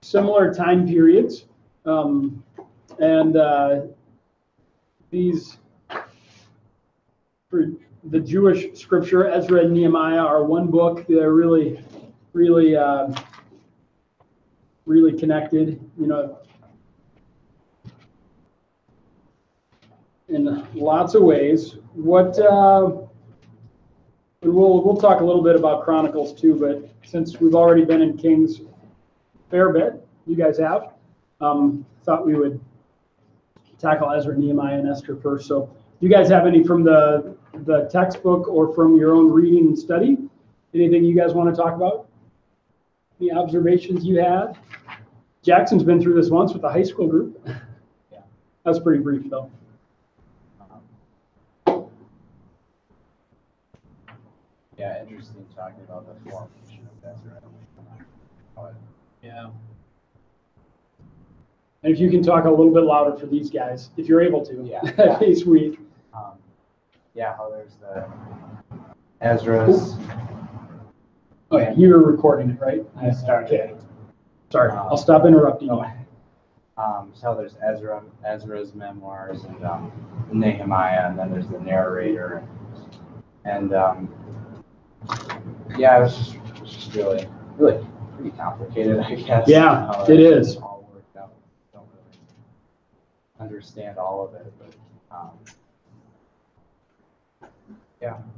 similar time periods. And these, for the Jewish scripture, Ezra and Nehemiah are one book. They're really connected, in lots of ways. We'll talk a little bit about Chronicles too, but since we've already been in Kings a fair bit, you guys have, thought we would tackle Ezra, Nehemiah, and Esther first. So, do you guys have any from the textbook or from your own reading and study? Anything you guys want to talk about? Any observations you had? Jackson's been through this once with the high school group. Yeah. That's pretty brief, though. Yeah, interesting talking about the formation of Ezra. Yeah. And if you can talk a little bit louder for these guys, if you're able to, Yeah. be sweet. How there's the Ezra's. Oh yeah, you were recording it, right? I started. Okay. Sorry, I'll stop interrupting you. So there's Ezra's memoirs and Nehemiah, and then there's the narrator, and it was just really pretty complicated, I guess. Yeah, it is. All worked out. Don't really understand all of it, but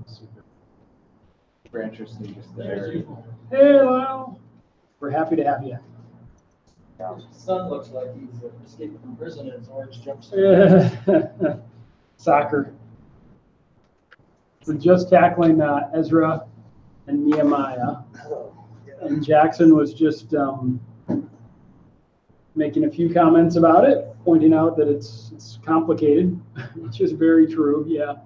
super interesting. Just there. Hey, Lyle. We're happy to have you. Yeah. His son looks like he's escaping from prison in his orange jumpsuit. Soccer. We're just tackling Ezra and Nehemiah. And Jackson was just making a few comments about it, pointing out that it's complicated, which is very true, yeah.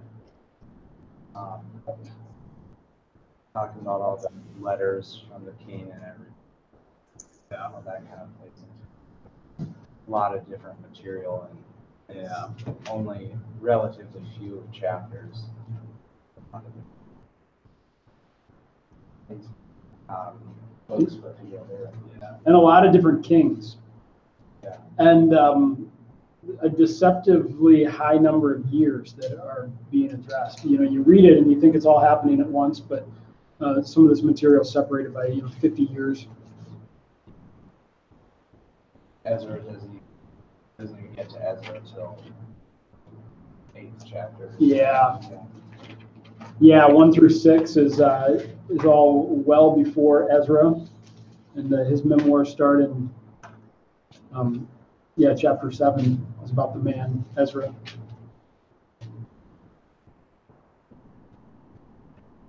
Talking about all the letters from the king and everything. All that kind of plays into a lot of different material, and only relatively few chapters. Books put together. And a lot of different kings. Yeah. And a deceptively high number of years that are being addressed. You read it and you think it's all happening at once, but some of this material is separated by 50 years. Ezra doesn't even get to Ezra until 8th chapter. Yeah. Yeah, 1 through 6 is all well before Ezra, and his memoirs start in chapter 7 is about the man Ezra.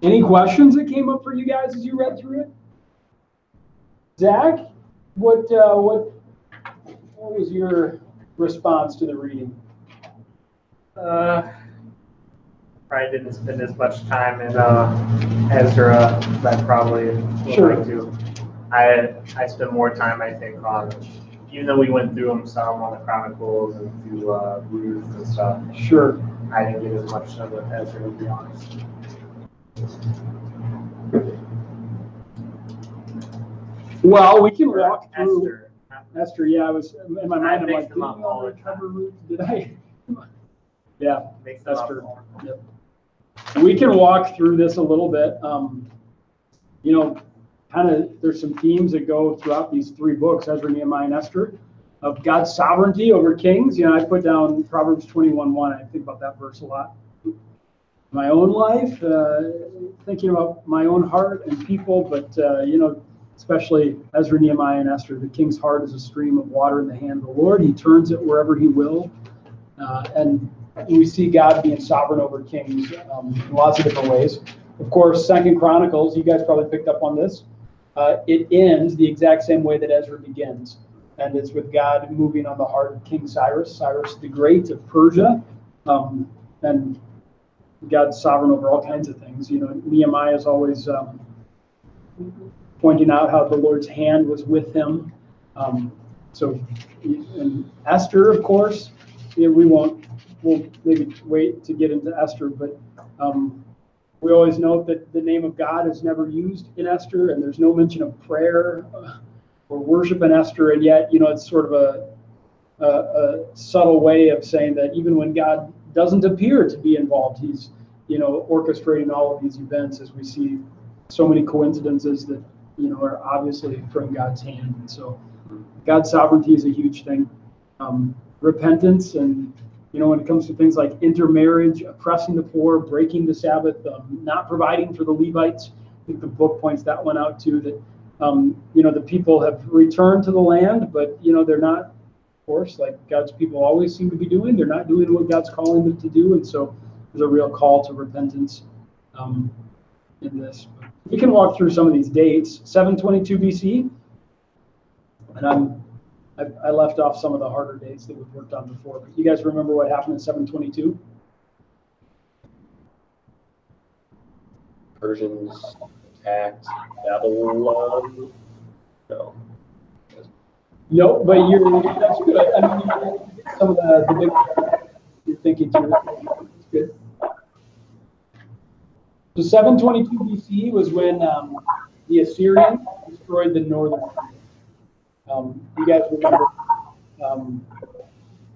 Any questions that came up for you guys as you read through it? Zach, what was your response to the reading? Probably didn't spend as much time in Ezra as I probably would like to. I spent more time, I think, on, even though we went through them some on the Chronicles and through Ruth and stuff. Sure. I didn't get as much of it Ezra, to be honest. Well, we can walk through Esther. Esther. Yeah, I was in my mind. I'm mix like, them up all the cover time. Ruth? Did I? Yeah, Makes them up Esther. more. Yep. We can walk through this a little bit. There's some themes that go throughout these three books, Ezra, Nehemiah, and Esther, of God's sovereignty over kings. I put down Proverbs 21:1. I think about that verse a lot. My own life, thinking about my own heart and people, but especially Ezra, Nehemiah, and Esther. The king's heart is a stream of water in the hand of the Lord. He turns it wherever he will. And we see God being sovereign over kings in lots of different ways. Of course, 2 Chronicles, you guys probably picked up on this. It ends the exact same way that Ezra begins. And it's with God moving on the heart of King Cyrus the Great of Persia. And God's sovereign over all kinds of things. Nehemiah is always pointing out how the Lord's hand was with him. And Esther, of course, we'll maybe wait to get into Esther, but we always note that the name of God is never used in Esther, and there's no mention of prayer we're worshiping Esther, and yet, it's sort of a subtle way of saying that even when God doesn't appear to be involved, he's, orchestrating all of these events as we see so many coincidences that, are obviously from God's hand. And so God's sovereignty is a huge thing. Repentance and, when it comes to things like intermarriage, oppressing the poor, breaking the Sabbath, not providing for the Levites. I think the book points that one out too, that, the people have returned to the land, but, they're not, of course, like God's people always seem to be doing. They're not doing what God's calling them to do. And so there's a real call to repentance in this. We can walk through some of these dates. 722 BC, and I left off some of the harder dates that we've worked on before, but you guys remember what happened in 722? Persians attacked Babylon. No. No, but that's good. I mean, some of the big you're thinking through. It's good. So 722 BC was when the Assyrians destroyed the northern kingdom. You guys remember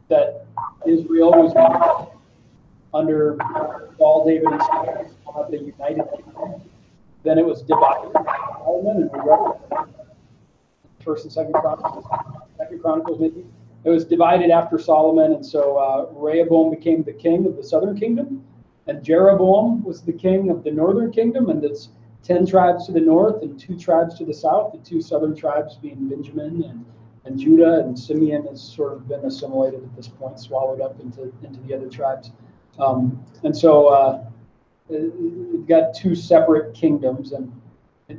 that Israel was under Saul, David, and Solomon, the United Kingdom. Then it was divided by Solomon, and we read First and Second Chronicles, maybe. It was divided after Solomon, and so Rehoboam became the king of the southern kingdom, and Jeroboam was the king of the northern kingdom, and it's 10 tribes to the north and 2 tribes to the south, the 2 southern tribes being Benjamin and Judah, and Simeon has sort of been assimilated at this point, swallowed up into the other tribes. And so we've got 2 separate kingdoms, and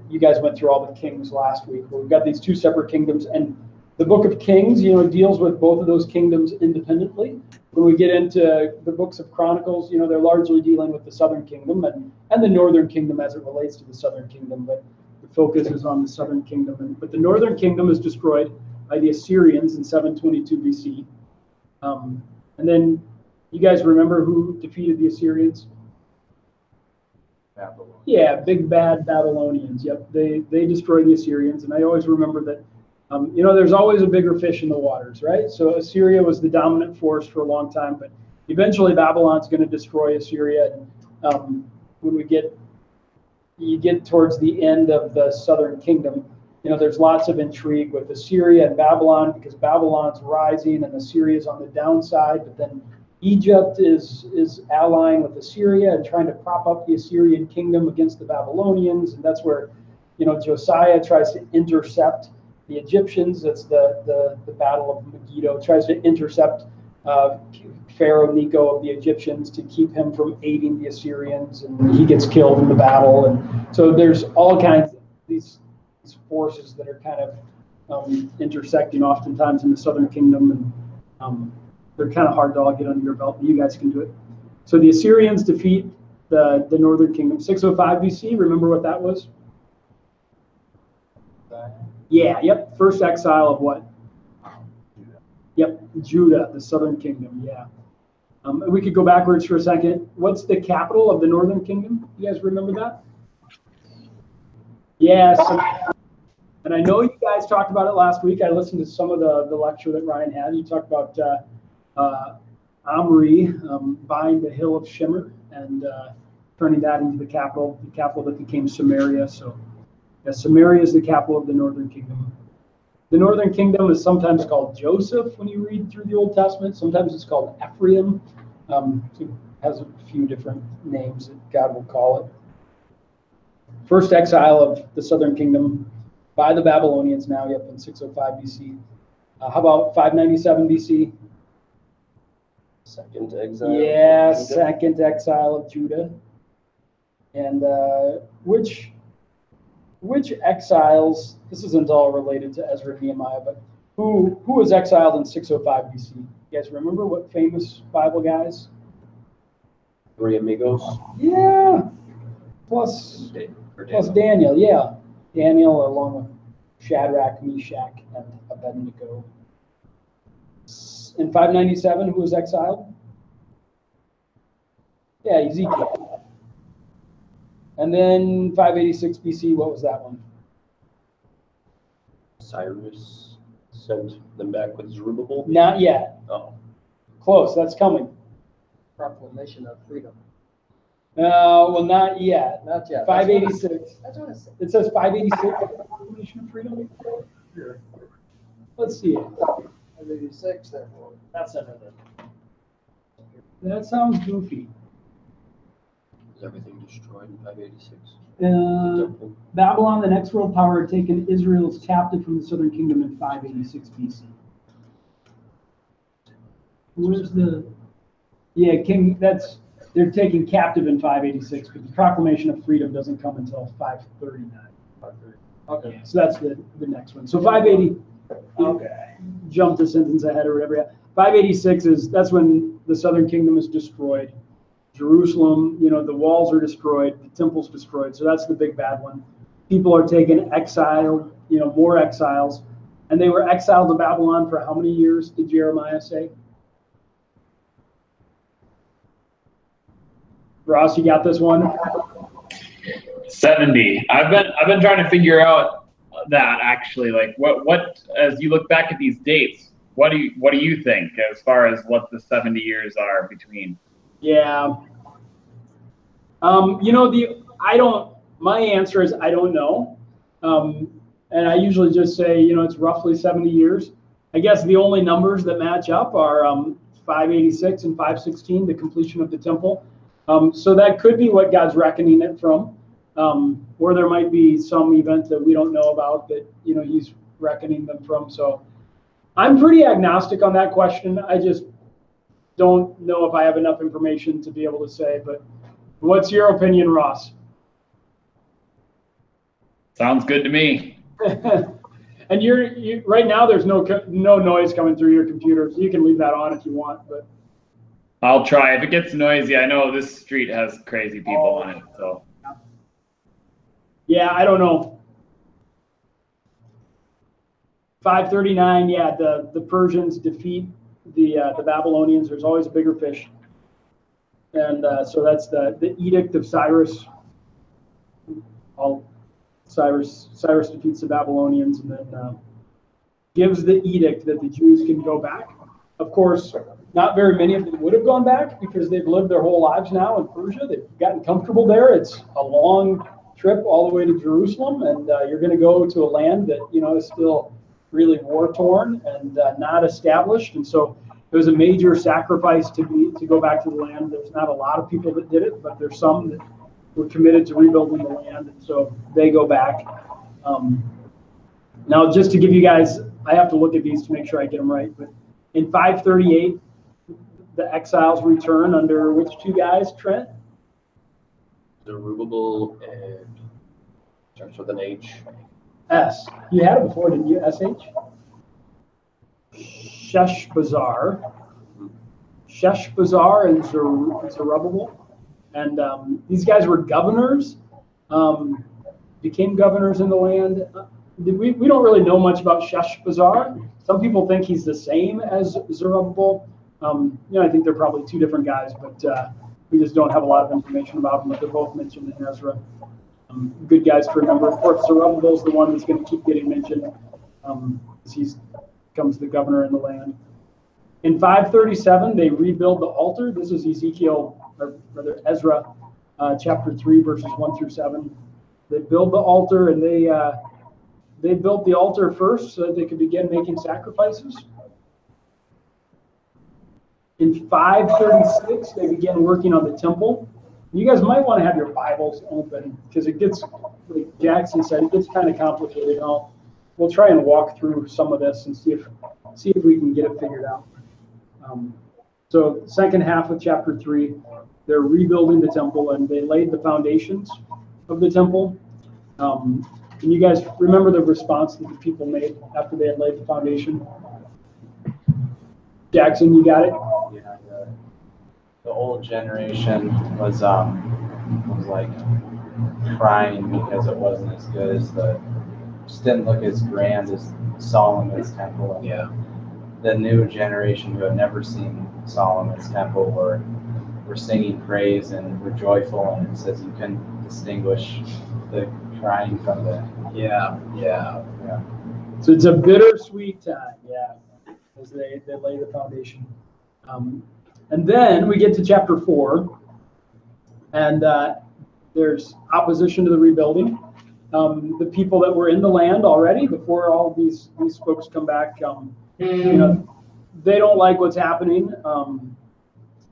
you guys went through all the kings last week. We've got these 2 separate kingdoms, and the book of Kings, deals with both of those kingdoms independently. When we get into the books of Chronicles, they're largely dealing with the southern kingdom and the northern kingdom as it relates to the southern kingdom, but the focus is on the southern kingdom. But the northern kingdom is destroyed by the Assyrians in 722 BC. And then you guys remember who defeated the Assyrians? Babylon. Yeah, big bad Babylonians. Yep, they destroyed the Assyrians, and I always remember that. There's always a bigger fish in the waters, right? So Assyria was the dominant force for a long time, but eventually Babylon's going to destroy Assyria. And when you get towards the end of the southern kingdom, there's lots of intrigue with Assyria and Babylon because Babylon's rising and Assyria's on the downside, but then Egypt is allying with Assyria and trying to prop up the Assyrian kingdom against the Babylonians, and that's where Josiah tries to intercept the Egyptians. That's the Battle of Megiddo. Tries to intercept Pharaoh Necho of the Egyptians to keep him from aiding the Assyrians, and he gets killed in the battle. And so there's all kinds of these forces that are kind of intersecting oftentimes in the southern kingdom, and they're kind of hard to all get under your belt, but you guys can do it. So the Assyrians defeat the northern kingdom. 605 BC, remember what that was? Yeah, yep. First exile of what? Judah. Yep, Judah, the southern kingdom, yeah. We could go backwards for a second. What's the capital of the northern kingdom? You guys remember that? Yes. And I know you guys talked about it last week. I listened to some of the lecture that Ryan had. You talked about Omri buying the hill of Shimmer and turning that into the capital that became Samaria. So yeah, Samaria is the capital of the northern kingdom. The northern kingdom is sometimes called Joseph when you read through the Old Testament. Sometimes it's called Ephraim. It has a few different names that God will call it. First exile of the southern kingdom by the Babylonians now, yep, in 605 BC. How about 597 BC? Second exile. Yeah, second exile of Judah. And which exiles, this isn't all related to Ezra and Nehemiah, but who was exiled in 605 BC? You guys remember what famous Bible guys? 3 amigos. Yeah. Plus Daniel, yeah. Daniel along with Shadrach, Meshach, and Abednego. In 597, who was exiled? Yeah, Ezekiel. And then 586 BC, what was that one? Cyrus sent them back with Zerubbabel? Not yet. Oh, Close, that's coming. Proclamation of freedom. Well, not yet. Not yet. 586. That's what I said. It says 586, Proclamation of Freedom. Here. Let's see it. 586, therefore. That's another. That sounds goofy. is everything destroyed in 586? Uh, Babylon, the next world power, had taken Israel's captive from the southern kingdom in 586 BC. Where's the? Yeah, king. They're taken captive in 586, but the proclamation of freedom doesn't come until 539. Okay. So that's the next one. So 580. Okay. Jump the sentence ahead or whatever. 586 that's when the southern kingdom is destroyed. Jerusalem, the walls are destroyed, the temple's destroyed. So that's the big bad one. People are taken exiled, more exiles. And they were exiled to Babylon for how many years, did Jeremiah say? Ross, you got this one? 70. I've been trying to figure out that actually. Like what as you look back at these dates, what do you think as far as what the 70 years are between? Yeah. My answer is I don't know. And I usually just say, it's roughly 70 years. I guess the only numbers that match up are 586 and 516, the completion of the temple. So that could be what God's reckoning it from. Or there might be some event that we don't know about that, he's reckoning them from. So I'm pretty agnostic on that question. I just don't know if I have enough information to be able to say, but what's your opinion, Ross? Sounds good to me. And you right now there's no noise coming through your computer, so you can leave that on if you want, but I'll try. If it gets noisy, I know this street has crazy people on it, so. Yeah, I don't know. 539, yeah, the Persians defeat the Babylonians. There's always a bigger fish. And so that's the Edict of Cyrus. Cyrus defeats the Babylonians and then gives the edict that the Jews can go back. Of course, not very many of them would have gone back because they've lived their whole lives now in Persia. They've gotten comfortable there. It's a long trip all the way to Jerusalem, and you're going to go to a land that is still really war-torn and not established. And so it was a major sacrifice to go back to the land. There's not a lot of people that did it, but there's some that were committed to rebuilding the land, and so they go back. Now, just to give you guys, I have to look at these to make sure I get them right, but in 538, the exiles return under which two guys, Trent? Zerubbabel and starts with an H. S. You had it before, didn't you? SH? Sheshbazzar and Zerubbabel. And these guys were governors, became governors in the land. We don't really know much about Sheshbazzar. Some people think he's the same as Zerubbabel. I think they're probably two different guys, but we just don't have a lot of information about them, but they're both mentioned in Ezra. Good guys to remember. Of course, Zerubbabel's the one that's going to keep getting mentioned as he becomes the governor in the land. In 537, they rebuild the altar. This is Ezra chapter 3, verses 1 through 7. They build the altar, and they built the altar first so that they could begin making sacrifices. In 536, they began working on the temple. You guys might want to have your Bibles open because it gets, like Jackson said, it gets kind of complicated. We'll try and walk through some of this and see if we can get it figured out. So second half of chapter 3, they're rebuilding the temple, and they laid the foundations of the temple. Can you guys remember the response that the people made after they had laid the foundation? Jackson, you got it? Yeah, the old generation was like crying because it wasn't as good as just didn't look as grand as Solomon's temple. And Yeah. the new generation who had never seen Solomon's temple were singing praise and were joyful, and it says you can distinguish the crying from the Yeah. So it's a bittersweet time, yeah, as they lay the foundation. And then we get to chapter 4, and there's opposition to the rebuilding. The people that were in the land already before all these folks come back, they don't like what's happening,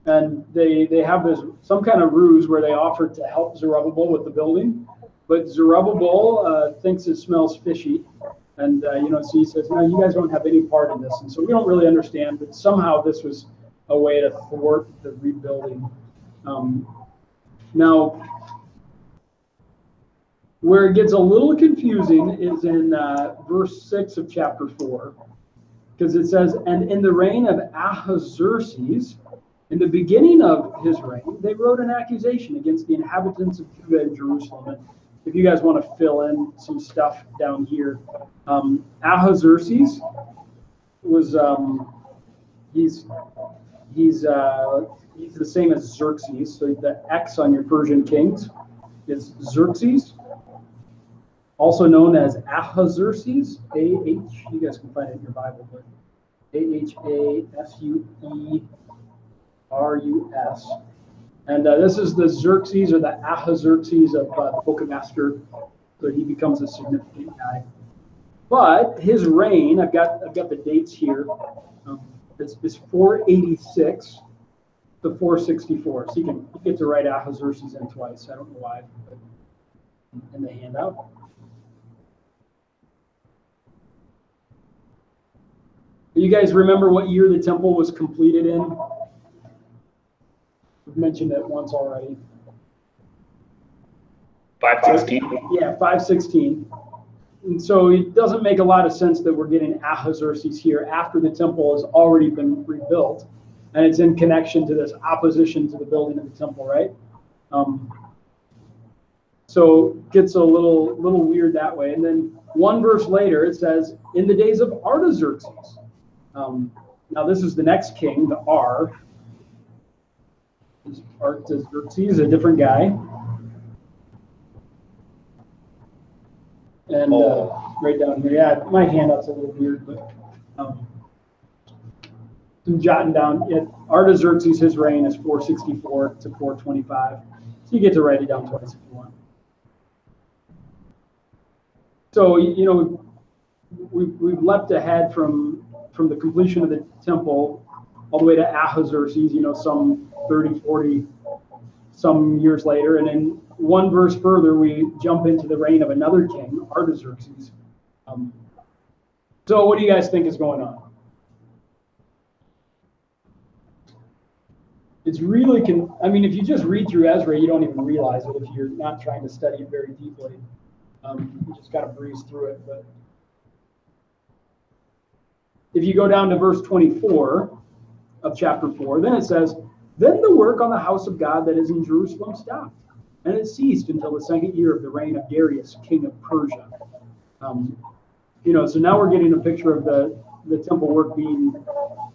and they have some kind of ruse where they offer to help Zerubbabel with the building, but Zerubbabel thinks it smells fishy, and so he says, "No, you guys don't have any part in this," and so we don't really understand, but somehow this was a way to thwart the rebuilding. Now, where it gets a little confusing is in verse 6 of chapter 4, because it says, "And in the reign of Ahasuerus, in the beginning of his reign, they wrote an accusation against the inhabitants of Judah and Jerusalem." And if you guys want to fill in some stuff down here, Ahasuerus was he's the same as Xerxes. So the X on your Persian kings is Xerxes, also known as Ahasuerus, A-H. You guys can find it in your Bible, but A-H-A-S-U-E-R-U-S. And this is the Xerxes or the Ahasuerus of the Book of Esther. So he becomes a significant guy. But his reign, I've got the dates here. It's 486 to 464. So you get to write Ahasuerus in twice. I don't know why, but in the handout. You guys remember what year the temple was completed in? We've mentioned it once already. 516. Yeah, 516. And so it doesn't make a lot of sense that we're getting Ahasuerus here after the temple has already been rebuilt, and it's in connection to this opposition to the building of the temple, right? So it gets a little weird that way. And then one verse later it says, "In the days of Artaxerxes." Now this is the next king, the R. Artaxerxes, a different guy. And right down here, yeah, my handout's a little weird, but I'm jotting down. Artaxerxes, his reign is 464 to 425. So you get to write it down twice if you want. So we've leapt ahead from the completion of the temple all the way to Ahasuerus, some 30, 40 some years later, and then one verse further, we jump into the reign of another king, Artaxerxes. So what do you guys think is going on? It's really, if you just read through Ezra, you don't even realize it if you're not trying to study it very deeply. You just kind of breeze through it. But if you go down to verse 24 of chapter 4, then it says, "Then the work on the house of God that is in Jerusalem stopped, and it ceased until the second year of the reign of Darius, king of Persia." So now we're getting a picture of the temple work being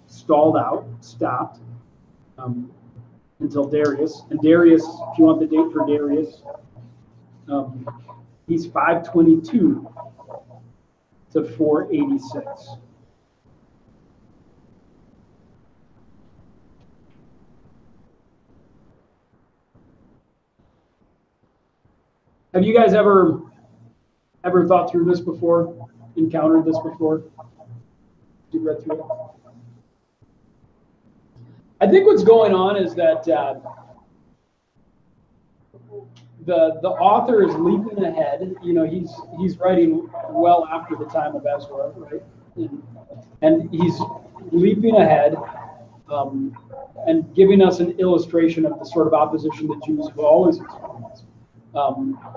stalled out, stopped, until Darius. And Darius, if you want the date for Darius, he's 522 to 486. Have you guys ever thought through this before? Encountered this before? You read through it? I think what's going on is that the author is leaping ahead. He's writing well after the time of Ezra, right? And he's leaping ahead and giving us an illustration of the sort of opposition that Jews have always experienced.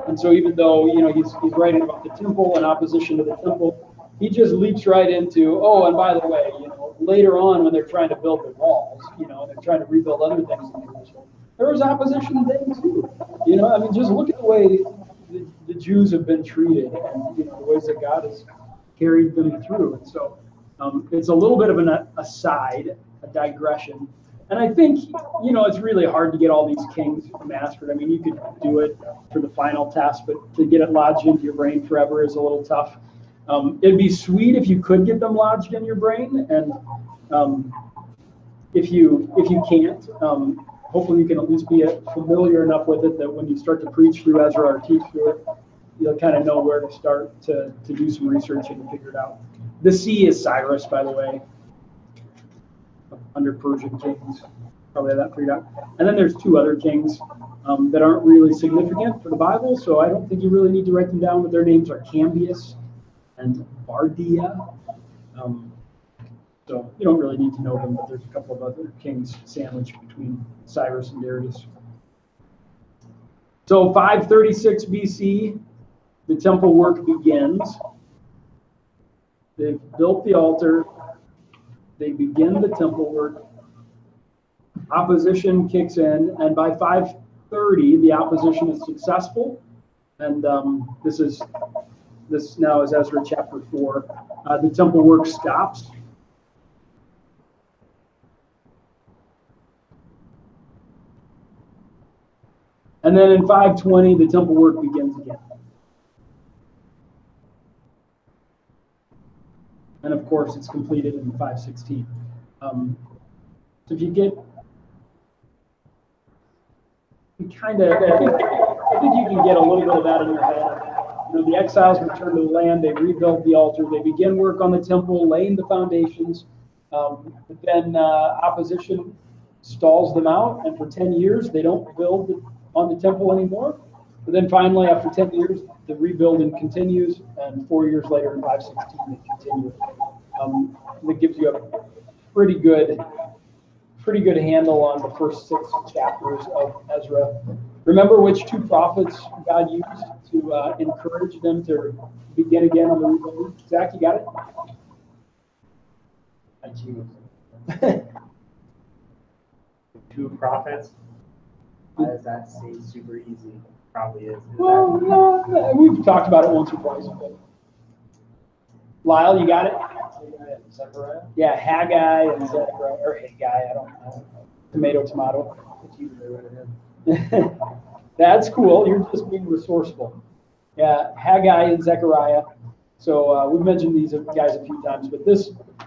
And so even though he's writing about the temple and opposition to the temple, he just leaps right into, and by the way, later on when they're trying to build the walls, they're trying to rebuild other things in Jerusalem, there was opposition then too. Just look at the way the Jews have been treated and the ways that God has carried them through. And so it's a little bit of an aside, a digression. And I think, it's really hard to get all these kings mastered. You could do it for the final test, but to get it lodged into your brain forever is a little tough. It'd be sweet if you could get them lodged in your brain, and if you can't, hopefully you can at least be familiar enough with it that when you start to preach through Ezra or teach through it, you'll kind of know where to start to do some research and figure it out. The C is Cyrus, by the way, under Persian kings. Probably have that figured out. And then there's two other kings that aren't really significant for the Bible, so I don't think you really need to write them down, but their names are Cambius and Bardia. So you don't really need to know them, but there's a couple of other kings sandwiched between Cyrus and Darius. So 536 BC, the temple work begins. They've built the altar. They begin the temple work. Opposition kicks in, and by 530, the opposition is successful. And this now is Ezra chapter 4. The temple work stops. And then in 520, the temple work begins again. And of course, it's completed in 516. So if you get, I think you can get a little bit of that in your head. You know, the exiles return to the land. They rebuild the altar. They begin work on the temple, laying the foundations. But then opposition stalls them out, and for 10 years they don't build on the temple anymore. But then finally, after 10 years, the rebuilding continues, and 4 years later, in 516, they continue. That gives you a pretty good handle on the first 6 chapters of Ezra. Remember which 2 prophets God used to encourage them to begin again on the rebuilding? Zach, you got it? I 2 prophets. Why does that seem super easy? Probably is. Well, no, we've talked about it once or twice. But Lyle, you got it? Zechariah? Yeah, Haggai and Zechariah, or Haggai, I don't know. Tomato. That's cool. You're just being resourceful. Yeah, Haggai and Zechariah. So we've mentioned these guys a few times, but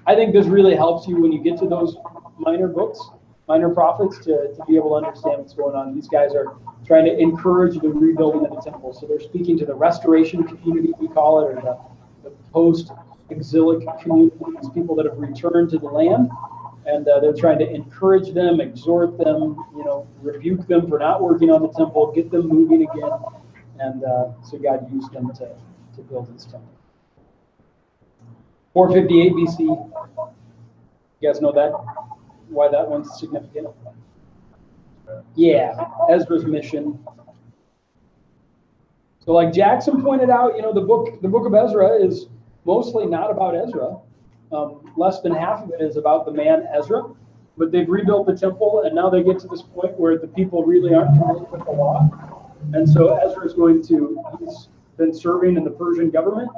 I think this really helps you when you get to those minor books, minor prophets, to be able to understand what's going on. These guys are trying to encourage the rebuilding of the temple. So they're speaking to the restoration community, we call it, or the post-exilic community, these people that have returned to the land. And they're trying to encourage them, exhort them, rebuke them for not working on the temple, get them moving again. And so God used them to build his temple. 458 BC. You guys know that? Why that one's significant? Yeah, Ezra's mission. So like Jackson pointed out, the book of Ezra is mostly not about Ezra. Less than half of it is about the man Ezra, but they've rebuilt the temple, and now they get to this point where the people really aren't familiar with the law. And so Ezra is he's been serving in the Persian government,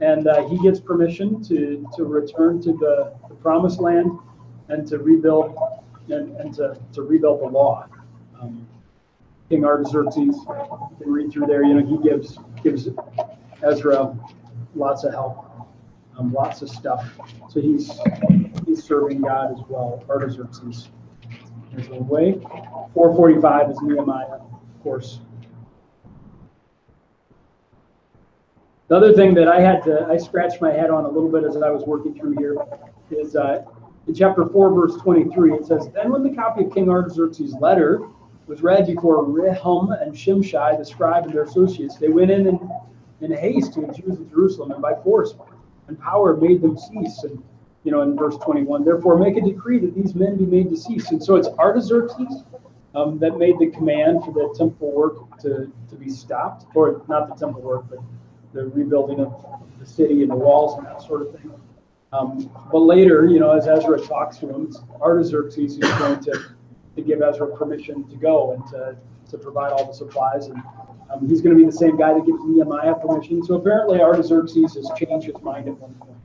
and he gets permission to return to the promised land and to rebuild and to rebuild the law. King Artaxerxes, you can read through there, he gives Ezra lots of help. Lots of stuff. So he's serving God as well. Artaxerxes. There's a way. 445 is Nehemiah, of course. The other thing that I scratched my head on a little bit as I was working through here is in chapter 4, verse 23, it says, "Then when the copy of King Artaxerxes' letter was read before Rehum and Shimshai, the scribe and their associates, they went in haste to the Jews of Jerusalem, and by force and power made them cease." And in verse 21, "Therefore make a decree that these men be made to cease." And so it's Artaxerxes that made the command for the temple work to be stopped, or not the temple work, but the rebuilding of the city and the walls and that sort of thing. But later, as Ezra talks to him, it's Artaxerxes who's going to give Ezra permission to go and to provide all the supplies. And he's going to be the same guy that gives Nehemiah permission. So apparently Artaxerxes has changed his mind at one point.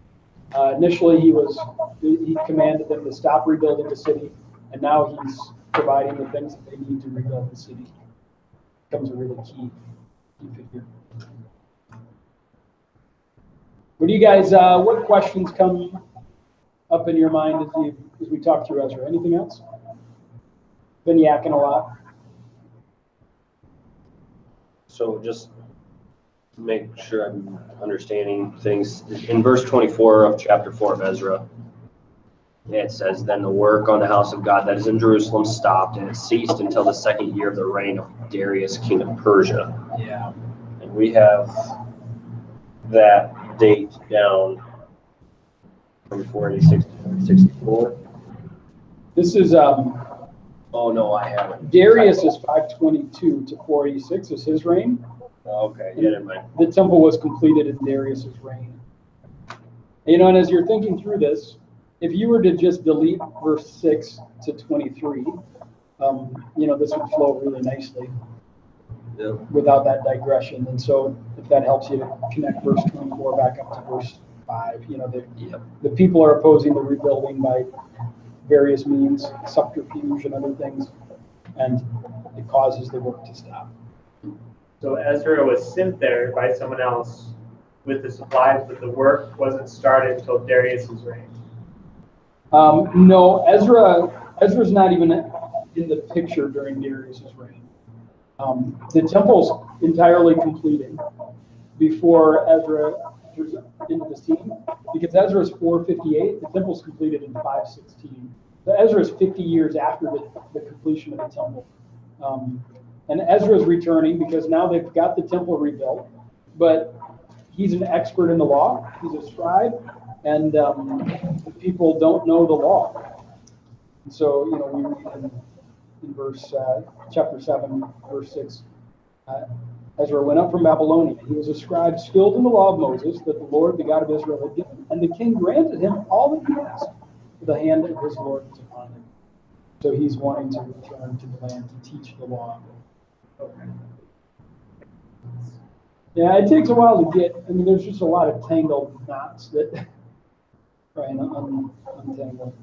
Initially, he commanded them to stop rebuilding the city, and now he's providing the things that they need to rebuild the city. Becomes a really key figure. What do you guys? What questions come up in your mind as we talk through Ezra? Anything else? Been yakking a lot. So just make sure I'm understanding things. In verse 24 of chapter 4 of Ezra, it says, "Then the work on the house of God that is in Jerusalem stopped, and it ceased until the second year of the reign of Darius, king of Persia." Yeah. And we have that date down from 486 to 464. This is Oh, no, I haven't. Darius is 522 to 486 is his reign. Okay, yeah, never mind. The temple was completed in Darius's reign. And as you're thinking through this, if you were to just delete verse 6 to 23, this would flow really nicely Yeah. without that digression. And so if that helps you to connect verse 24 back up to verse 5, the people are opposing the rebuilding by various means, subterfuge and other things, and it causes the work to stop. So Ezra was sent there by someone else with the supplies, but the work wasn't started until Darius's reign. No, Ezra's not even in the picture during Darius's reign. The temple's entirely completed before Ezra enters into the scene, because Ezra's 458, the temple's completed in 516. So Ezra's 50 years after the completion of the temple. And Ezra's returning because now they've got the temple rebuilt, but he's an expert in the law. He's a scribe, and the people don't know the law. And so, we read in verse chapter 7, verse 6, Ezra went up from Babylonia. He was a scribe skilled in the law of Moses that the Lord, the God of Israel, had given. And the king granted him all that he asked, for the hand of his Lord was upon him. So he's wanting to return to the land to teach the law. Yeah, it takes a while to get, there's just a lot of tangled knots that try and untangle.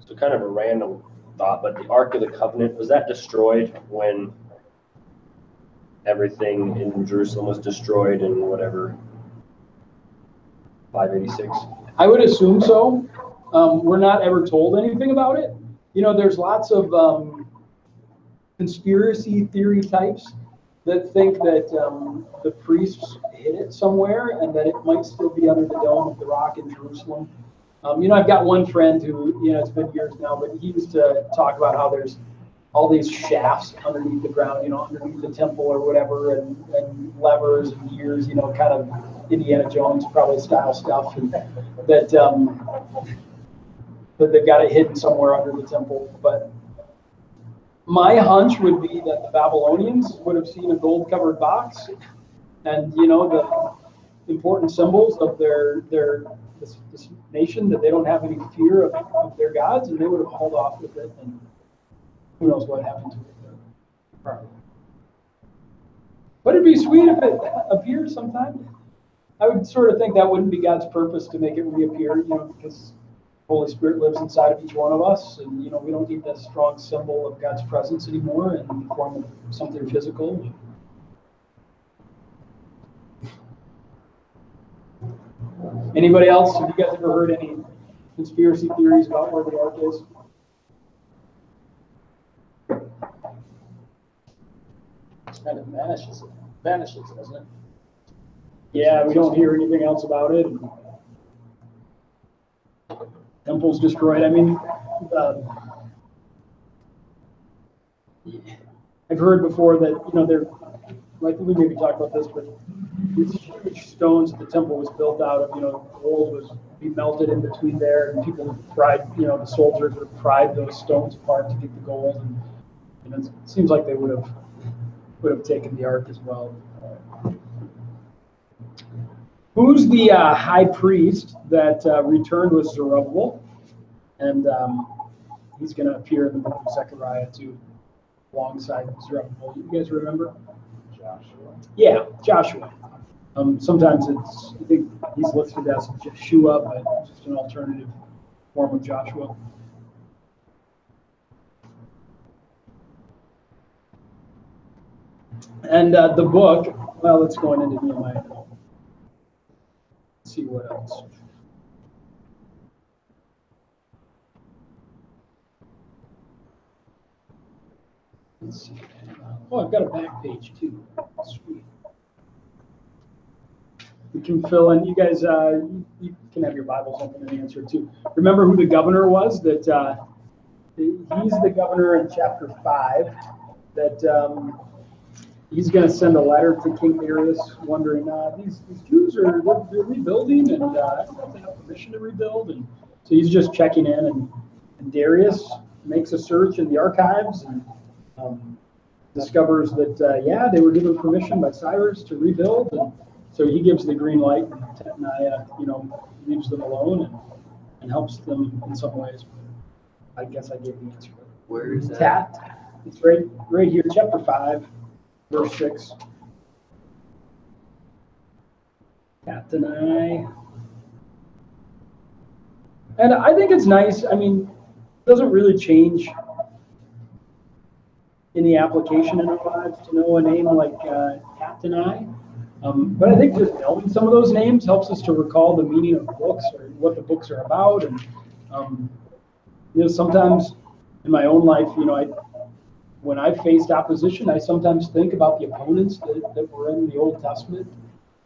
So kind of a random thought, but the Ark of the Covenant, was that destroyed when everything in Jerusalem was destroyed in whatever, 586? I would assume so. We're not ever told anything about it. There's lots of conspiracy theory types that think that the priests hid it somewhere and that it might still be under the dome of the rock in Jerusalem. I've got one friend who, it's been years now, but he used to talk about how there's all these shafts underneath the ground, underneath the temple or whatever, and levers and gears, kind of Indiana Jones probably style stuff, and that they've got it hidden somewhere under the temple. But my hunch would be that the Babylonians would have seen a gold-covered box, and the important symbols of this nation, that they don't have any fear of their gods, and they would have hauled off with it, and who knows what happened to it. But it'd be sweet if it appeared sometime. I would sort of think that wouldn't be God's purpose to make it reappear, because the Holy Spirit lives inside of each one of us, and we don't need that strong symbol of God's presence anymore in the form of something physical. Anybody else? Have you guys ever heard any conspiracy theories about where the Ark is? It kind of vanishes, doesn't it? Yeah, we don't hear anything else about it. Temple's destroyed. I've heard before that, they're, I think we maybe talked about this, but these huge stones that the temple was built out of, gold was be melted in between there, and people would pried, the soldiers would pried those stones apart to get the gold, and it seems like they would have taken the Ark as well. Who's the high priest that returned with Zerubbabel? And he's going to appear in the book of Zechariah too, alongside Zerubbabel. You guys remember? Joshua. Yeah, Joshua. Sometimes I think he's listed as Joshua, but just an alternative form of Joshua. And the book, well, it's going into Nehemiah. see what else. Let's see. Oh, I've got a back page too. Sweet. We can fill in. You guys, you can have your Bibles open and answer too. Remember who the governor was? That he's the governor in chapter 5. That he's going to send a letter to King Darius, wondering these Jews are they're rebuilding, and I don't know if they have permission to rebuild, and so he's just checking in, and Darius makes a search in the archives and discovers that yeah, they were given permission by Cyrus to rebuild, and so he gives the green light, and Tatnaiah, leaves them alone and helps them in some ways. I guess I gave the answer. Where is that? Tat. It's right here, chapter 5, verse 6. Tatnaiah. And I think it's nice. I mean, it doesn't really change in the application in our lives to know a name like Tatnaiah. But I think just knowing some of those names helps us to recall the meaning of books or what the books are about. And sometimes in my own life, when I faced opposition, I sometimes think about the opponents that were in the Old Testament.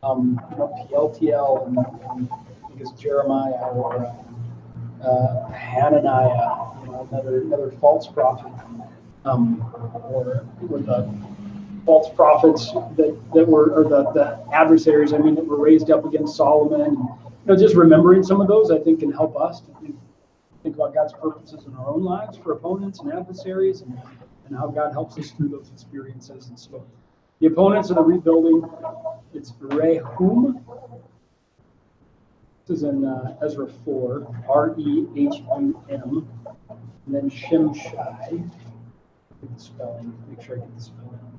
PLTL and I think it's Jeremiah or Hananiah, another false prophet, or the false prophets that were, or the adversaries, that were raised up against Solomon. Just remembering some of those, I think, can help us to think about God's purposes in our own lives for opponents and adversaries, and how God helps us through those experiences. And so the opponents of the rebuilding, it's Rehum. This is in Ezra 4, Rehum, and then Shimshai. Get the spelling, make sure I get the spelling.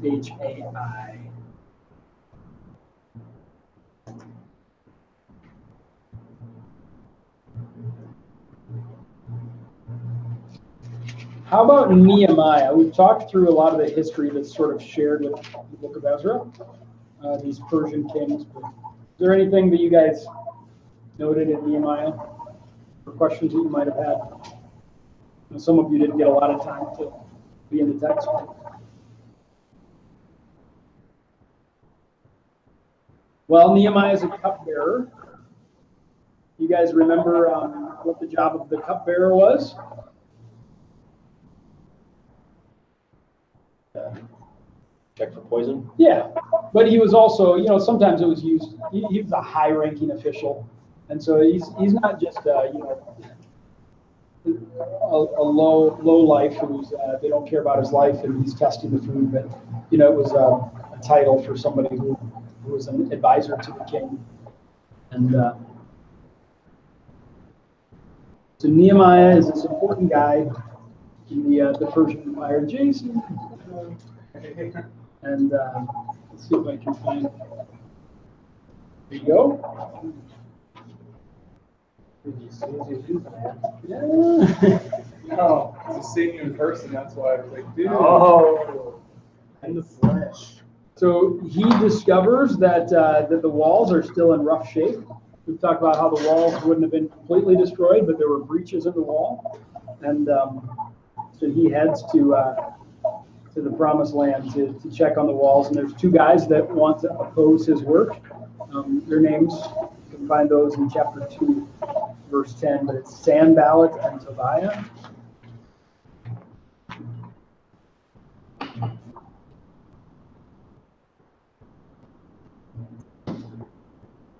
Shimshai. How about Nehemiah? We've talked through a lot of the history that's sort of shared with the book of Ezra, these Persian kings. But is there anything that you guys noted in Nehemiah, or questions that you might have had? Some of you didn't get a lot of time to be in the text. Well, Nehemiah is a cupbearer. You guys remember what the job of the cupbearer was? Check for poison? Yeah, but he was also, sometimes it was used, he was a high-ranking official, and so he's not just, a low life who's, they don't care about his life and he's testing the food, but, it was a title for somebody who was an advisor to the king. And so Nehemiah is this important guy in the Persian Empire. Jason. And let's see if I can find. There you go. Yeah. No, it's a seeing you in person. That's why I was like, dude. Oh, in the flesh. So he discovers that the walls are still in rough shape. We've talked about how the walls wouldn't have been completely destroyed, but there were breaches in the wall, and so he heads to the promised land to check on the walls. And there's two guys that want to oppose his work. Their names, you can find those in chapter 2, verse 10, but it's Sanballat and Tobiah.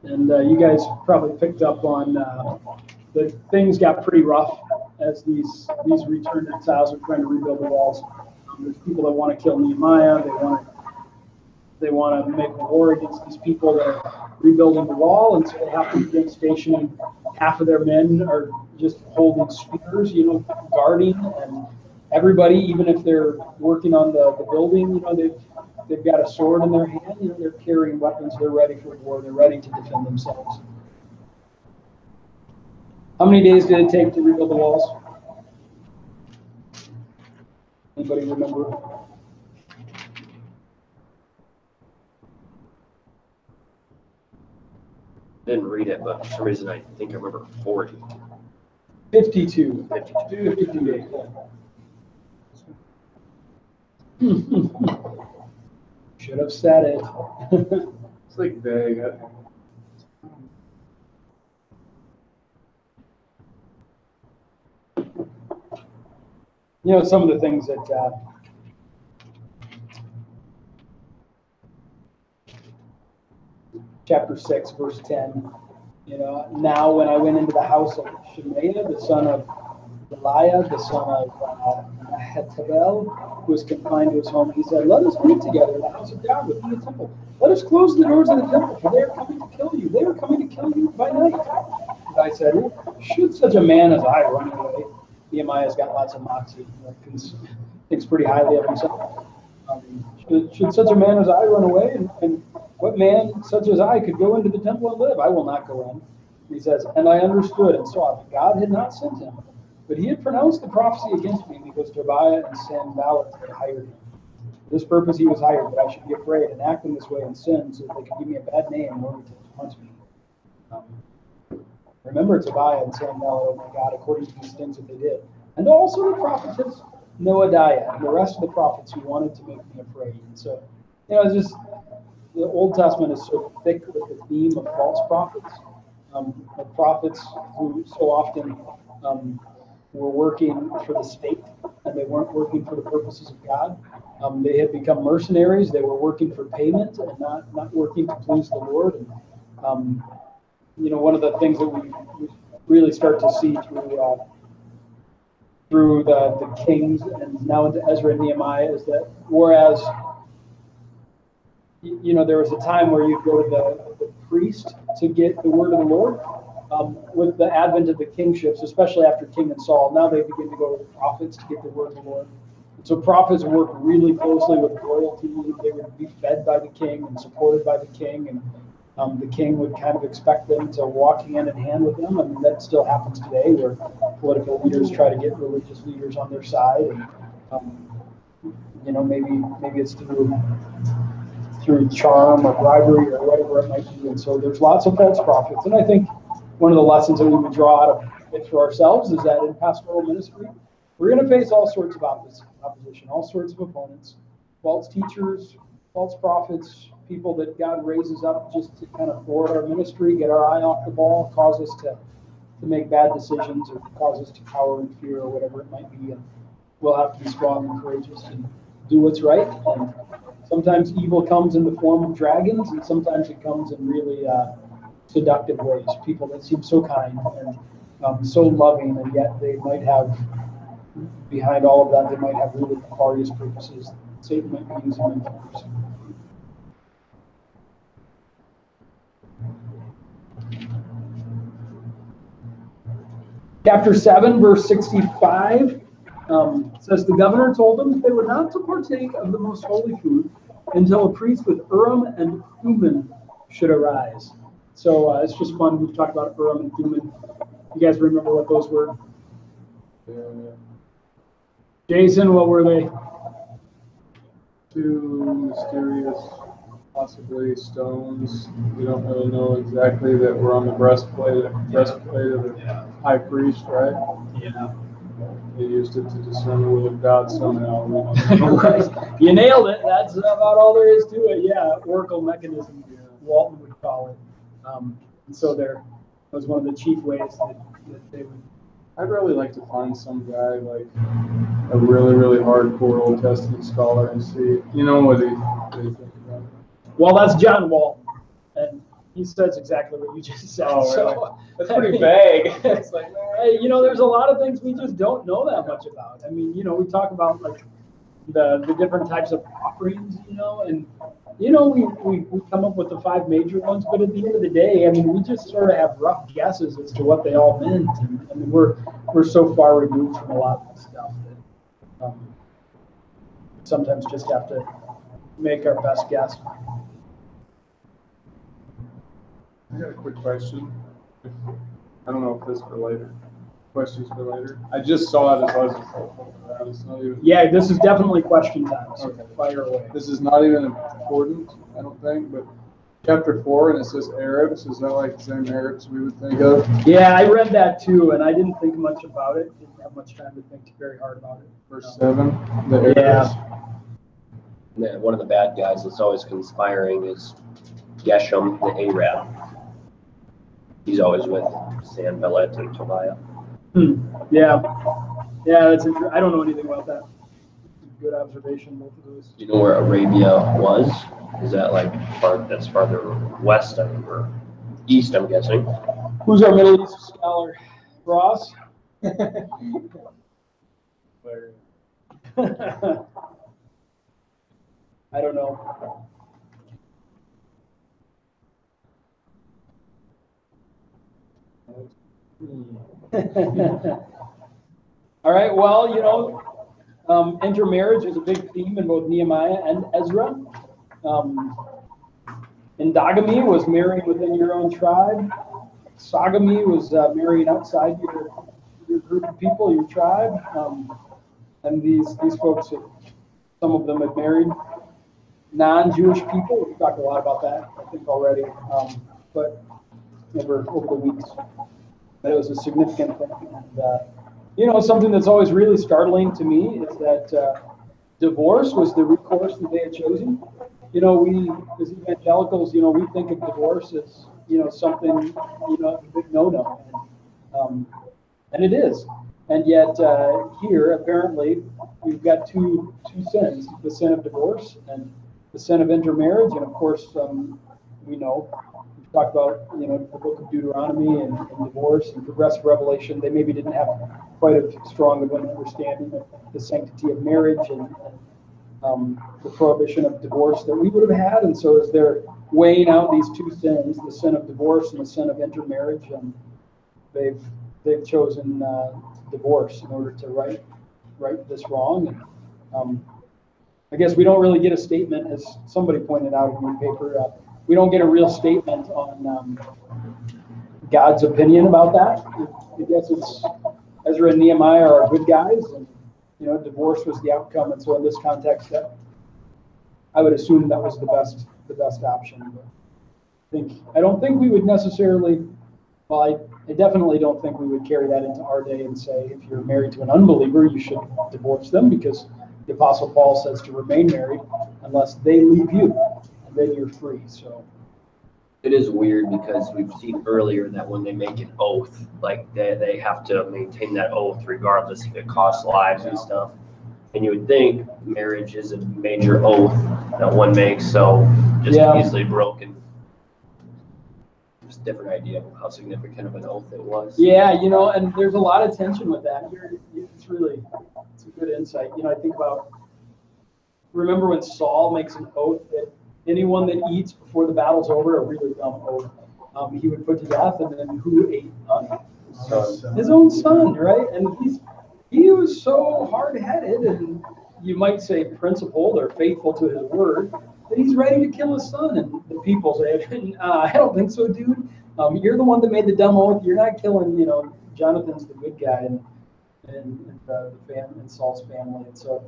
And you guys probably picked up on that things got pretty rough as these returned exiles are trying to rebuild the walls. There's people that want to kill Nehemiah. They want to make war against these people that are rebuilding the wall, and so they have to begin stationing. Half of their men are just holding spears, guarding, and everybody, even if they're working on the building, they've got a sword in their hand. They're carrying weapons. They're ready for war. They're ready to defend themselves. How many days did it take to rebuild the walls? Anybody remember? didn't read it, but for some reason I think I remember 40. 52. 52. 52 days. Yeah. Should have said it. It's like vague. You know, some of the things that chapter 6, verse 10, you know, now when I went into the house of Shemaiah, the son of Eliah, the son of Hetabel, who was confined to his home, he said, let us meet together in the house of God within the temple. Let us close the doors of the temple, for they are coming to kill you. They are coming to kill you by night. And I said, should such a man as I run away? Nehemiah's got lots of moxie, thinks pretty highly of himself. Should such a man as I run away? And what man such as I could go into the temple and live? I will not go in. He says, and I understood and saw that God had not sent him, but he had pronounced the prophecy against me because Tobiah and Sanballat had hired him. For this purpose he was hired, that I should be afraid and act in this way and sin, so that they could give me a bad name in order to taunt me. Remember Tobiah and Sanballat, oh my God, according to these things that they did. And also the prophetess Noadiah and the rest of the prophets who wanted to make me afraid. And so, you know, it's just, the Old Testament is so thick with the theme of false prophets, of prophets who so often were working for the state, and they weren't working for the purposes of God. They had become mercenaries. They were working for payment and not working to please the Lord. And, you know, one of the things that we really start to see through the Kings and now into Ezra and Nehemiah is that whereas, you know, there was a time where you'd go to the priest to get the word of the Lord. With the advent of the kingships, especially after King and Saul, now they begin to go to the prophets to get the word of the Lord. And so prophets work really closely with royalty. They would be fed by the king and supported by the king, and the king would kind of expect them to walk hand in hand with them. I mean, that still happens today, where political leaders try to get religious leaders on their side, and you know, maybe it's through charm or bribery or whatever it might be. And so there's lots of false prophets, and I think one of the lessons that we would draw out of it for ourselves is that in pastoral ministry, we're going to face all sorts of opposition, all sorts of opponents, false teachers, false prophets, people that God raises up just to kind of thwart our ministry, get our eye off the ball, cause us to make bad decisions, or cause us to cower in fear, or whatever it might be. And we'll have to be strong and courageous and do what's right. And sometimes evil comes in the form of dragons, and sometimes it comes in really seductive ways. People that seem so kind and so loving, and yet they might have, behind all of that, they might have really nefarious purposes. Satan might be using them for. Chapter 7, verse 65 says, the governor told them that they were not to partake of the most holy food until a priest with Urim and Thummim should arise. So it's just fun. We've talked about Urim and Thummim. You guys remember what those were? Yeah. Jason, what were they? Two mysterious, possibly stones. We don't really know exactly that were on the breastplate of the high priest, right? Yeah. They used it to discern the will of God somehow. Right. You nailed it. That's about all there is to it. Yeah, oracle mechanism, Walton would call it. And so there was one of the chief ways that they would. I'd really like to find some guy, like a really, really hardcore Old Testament scholar, and see, you know, what they think about it. Well, that's John Walton, and he says exactly what you just said. Oh, really? So, That's pretty vague. It's like, hey, you know, there's a lot of things we just don't know that much about. I mean, you know, we talk about like the different types of offerings, you know, and you know, we come up with the 5 major ones, but at the end of the day, I mean, we just sort of have rough guesses as to what they all meant, and I mean, we're so far removed from a lot of this stuff that sometimes just have to make our best guess. I got a quick question. I don't know if this is for later. Questions for later. I just saw it as I was around. It's not even. Yeah, this is definitely question time. So Okay. fire away. This is not even important, I don't think. But chapter 4, and it says Arabs. Is that like the same Arabs we would think of? Yeah, I read that too, and I didn't think much about it. Didn't have much time to think very hard about it. Verse 7, the Arabs. Yeah. Yeah, one of the bad guys that's always conspiring is Geshem, the Arab. He's always with Sanballat and Tobiah. Yeah. Yeah, that's interesting. I don't know anything about that. Good observation, both of those. Do you know where Arabia was? Is that like that's farther west or east, I'm guessing? Who's our Middle East scholar? Ross? I don't know. All right, well, you know, intermarriage is a big theme in both Nehemiah and Ezra. Endogamy was marrying within your own tribe. Exogamy was marrying outside your group of people, your tribe. And these folks, some of them had married non-Jewish people. We've talked a lot about that, I think, already, but over the weeks. But it was a significant thing. And, you know, something that's always really startling to me is that divorce was the recourse that they had chosen. You know, we, as evangelicals, you know, we think of divorce as, you know, something, you know, a big no-no. And it is. And yet here, apparently, we've got two sins, the sin of divorce and the sin of intermarriage. And of course, we know, we've talked about, you know, the book of Deuteronomy and divorce and progressive revelation. They maybe didn't have quite as strong of an understanding of the sanctity of marriage and the prohibition of divorce that we would have had. And so as they're weighing out these two sins, the sin of divorce and the sin of intermarriage, they've chosen divorce in order to right this wrong. And I guess we don't really get a statement, as somebody pointed out in the paper. We don't get a real statement on God's opinion about that. I guess it's Ezra and Nehemiah are good guys, and you know, divorce was the outcome. And so in this context, I would assume that was the best option. But I don't think we would necessarily. Well, I definitely don't think we would carry that into our day and say, if you're married to an unbeliever, you should divorce them, because the Apostle Paul says to remain married unless they leave you, and then you're free. So it is weird because we've seen earlier that when they make an oath, like they have to maintain that oath regardless if it costs lives and stuff. And you would think marriage is a major oath that one makes, so just easily broken. Just a different idea of how significant of an oath it was. Yeah, you know, and there's a lot of tension with that. It's a good insight. You know, I think about, remember when Saul makes an oath that anyone that eats before the battle's over, a really dumb oath, he would put to death, and then who ate on his own son, right? And he was so hard-headed, and you might say principled or faithful to his word, that he's ready to kill his son. And the people say, I don't think so, dude. You're the one that made the dumb oath. You're not killing, you know, Jonathan's the good guy and Saul's family. And so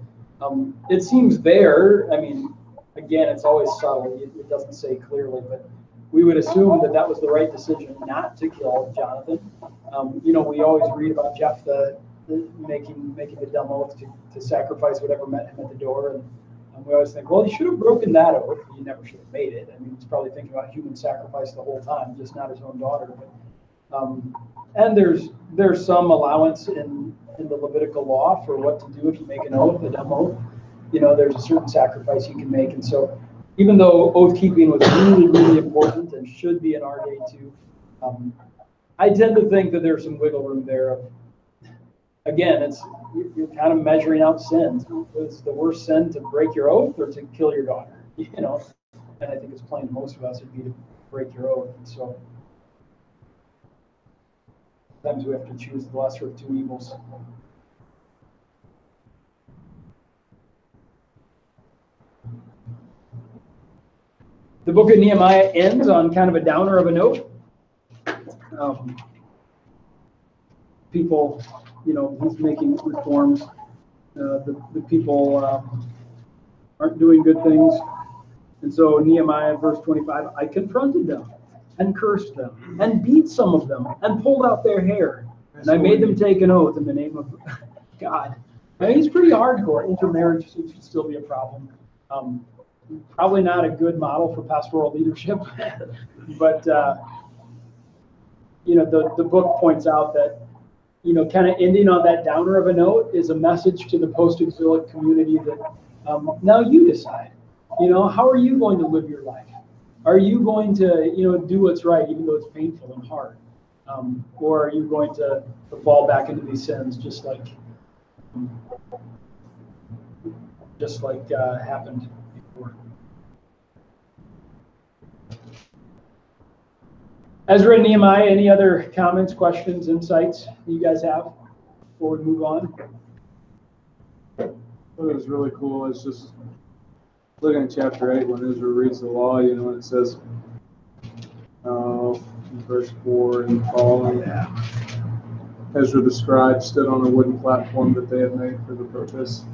it seems there, I mean, again, it's always subtle. It doesn't say clearly, but we would assume that was the right decision not to kill Jonathan. You know, we always read about Jephthah making the dumb oath to sacrifice whatever met him at the door. And we always think, well, he should have broken that oath. He never should have made it. I mean, he's probably thinking about human sacrifice the whole time, just not his own daughter. But, and there's some allowance in the Levitical law for what to do if you make an oath, a dumb oath. You know, there's a certain sacrifice you can make. And so even though oath keeping was really, really important and should be in our day too, I tend to think that there's some wiggle room there of, again, you're kind of measuring out sins. Is the worst sin to break your oath or to kill your daughter? You know, and I think it's plain to most of us it'd be to break your oath. And so sometimes we have to choose the lesser of two evils. The book of Nehemiah ends on kind of a downer of a note. People, you know, he's making reforms. The people aren't doing good things. And so Nehemiah, verse 25, I confronted them and cursed them and beat some of them and pulled out their hair. And I made them take an oath in the name of God. I mean, he's pretty hardcore. Intermarriage should still be a problem. Probably not a good model for pastoral leadership. But, the book points out that, kind of ending on that downer of a note is a message to the post-exilic community that now you decide. How are you going to live your life? Are you going to, do what's right, even though it's painful and hard? Or are you going to fall back into these sins just like happened before? Ezra and Nehemiah, any other comments, questions, insights you guys have before we move on? What was really cool is just looking at chapter 8 when Ezra reads the law, when it says, in verse 4 and following, Ezra the scribe stood on a wooden platform that they had made for the purpose.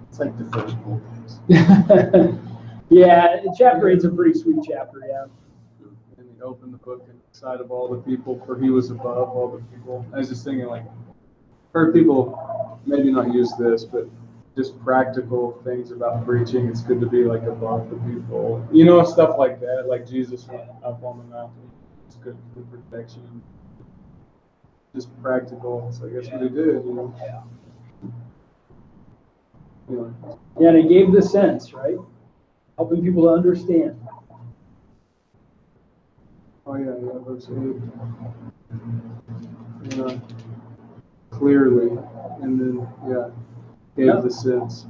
It's like the first book. Yeah, chapter 8's a pretty sweet chapter, yeah. And he opened the book in the sight of all the people, for he was above all the people. I was just thinking, heard people maybe not use this, but just practical things about preaching. It's good to be above the people, stuff like that. Like Jesus went up on the mountain. It's good for protection. Just practical. So I guess what he did, Yeah, and he gave the sense, right? Helping people to understand. Oh yeah, verse 8. Clearly, and then gave the sense.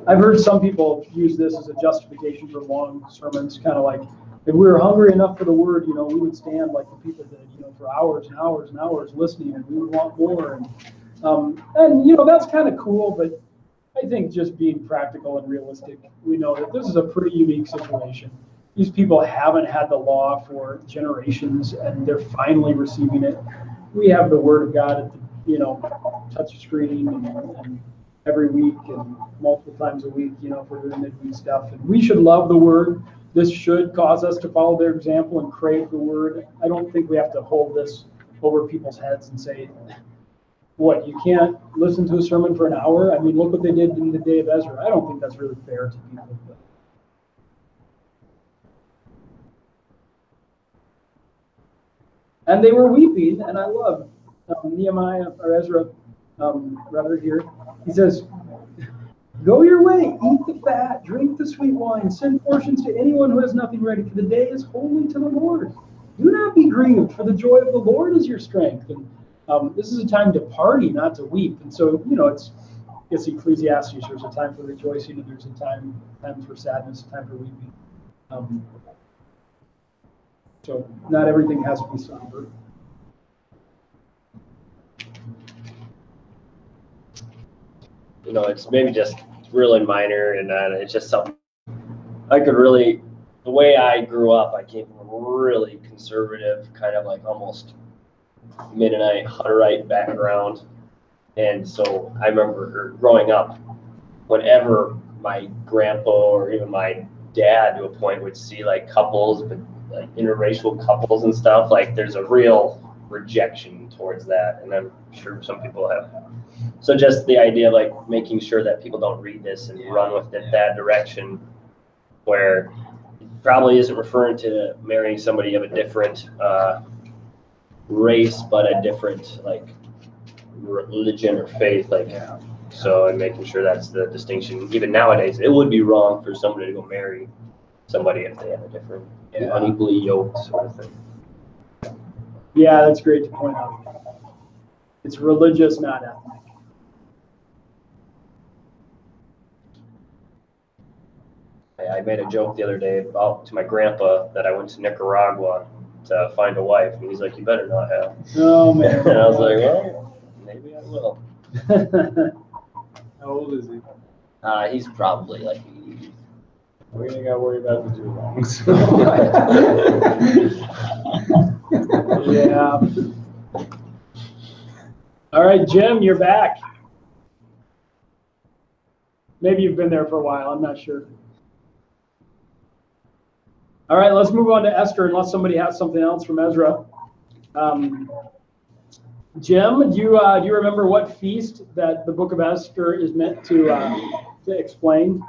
I've heard some people use this as a justification for long sermons, kind of like, if we were hungry enough for the word, we would stand like the people did, for hours and hours and hours listening, and we would want more. And that's kind of cool, but I think just being practical and realistic, we know that this is a pretty unique situation. These people haven't had the law for generations, and they're finally receiving it. We have the Word of God at the, touch screen and every week and multiple times a week, if we're doing midweek stuff. And we should love the Word. This should cause us to follow their example and crave the Word. I don't think we have to hold this over people's heads and say, what, you can't listen to a sermon for an hour? I mean, look what they did in the day of Ezra. I don't think that's really fair to people. And they were weeping, and I love Nehemiah, or Ezra, rather here. He says, go your way, eat the fat, drink the sweet wine, send portions to anyone who has nothing ready, for the day is holy to the Lord. Do not be grieved, for the joy of the Lord is your strength. And this is a time to party, not to weep. And so, it's Ecclesiastes. There's a time for rejoicing, and there's a time for sadness, a time for weeping. So not everything has to be somber. It's maybe just really minor, and it's just something I could really, the way I grew up, I came from a really conservative, kind of almost Mennonite, Hutterite background. And so I remember growing up, whenever my grandpa or even my dad to a point would see couples, but interracial couples and stuff, there's a real rejection towards that. And I'm sure some people have. So just the idea of making sure that people don't read this and run with it that direction, where it probably isn't referring to marrying somebody of a different race, but a different religion or faith. So, and making sure that's the distinction. Even nowadays, it would be wrong for somebody to go marry somebody if they have a different, unequally yoked sort of thing. Yeah, that's great to point out. It's religious, not ethnic. I made a joke the other day to my grandpa that I went to Nicaragua to find a wife, and he's like, "You better not have." Oh man! And I was like, "Well, maybe I will." How old is he? He's probably We ain't got to worry about the too long. Yeah. All right, Jim, you're back. Maybe you've been there for a while. I'm not sure. All right, let's move on to Esther, unless somebody has something else from Ezra. Jim, do you remember what feast that the book of Esther is meant to explain?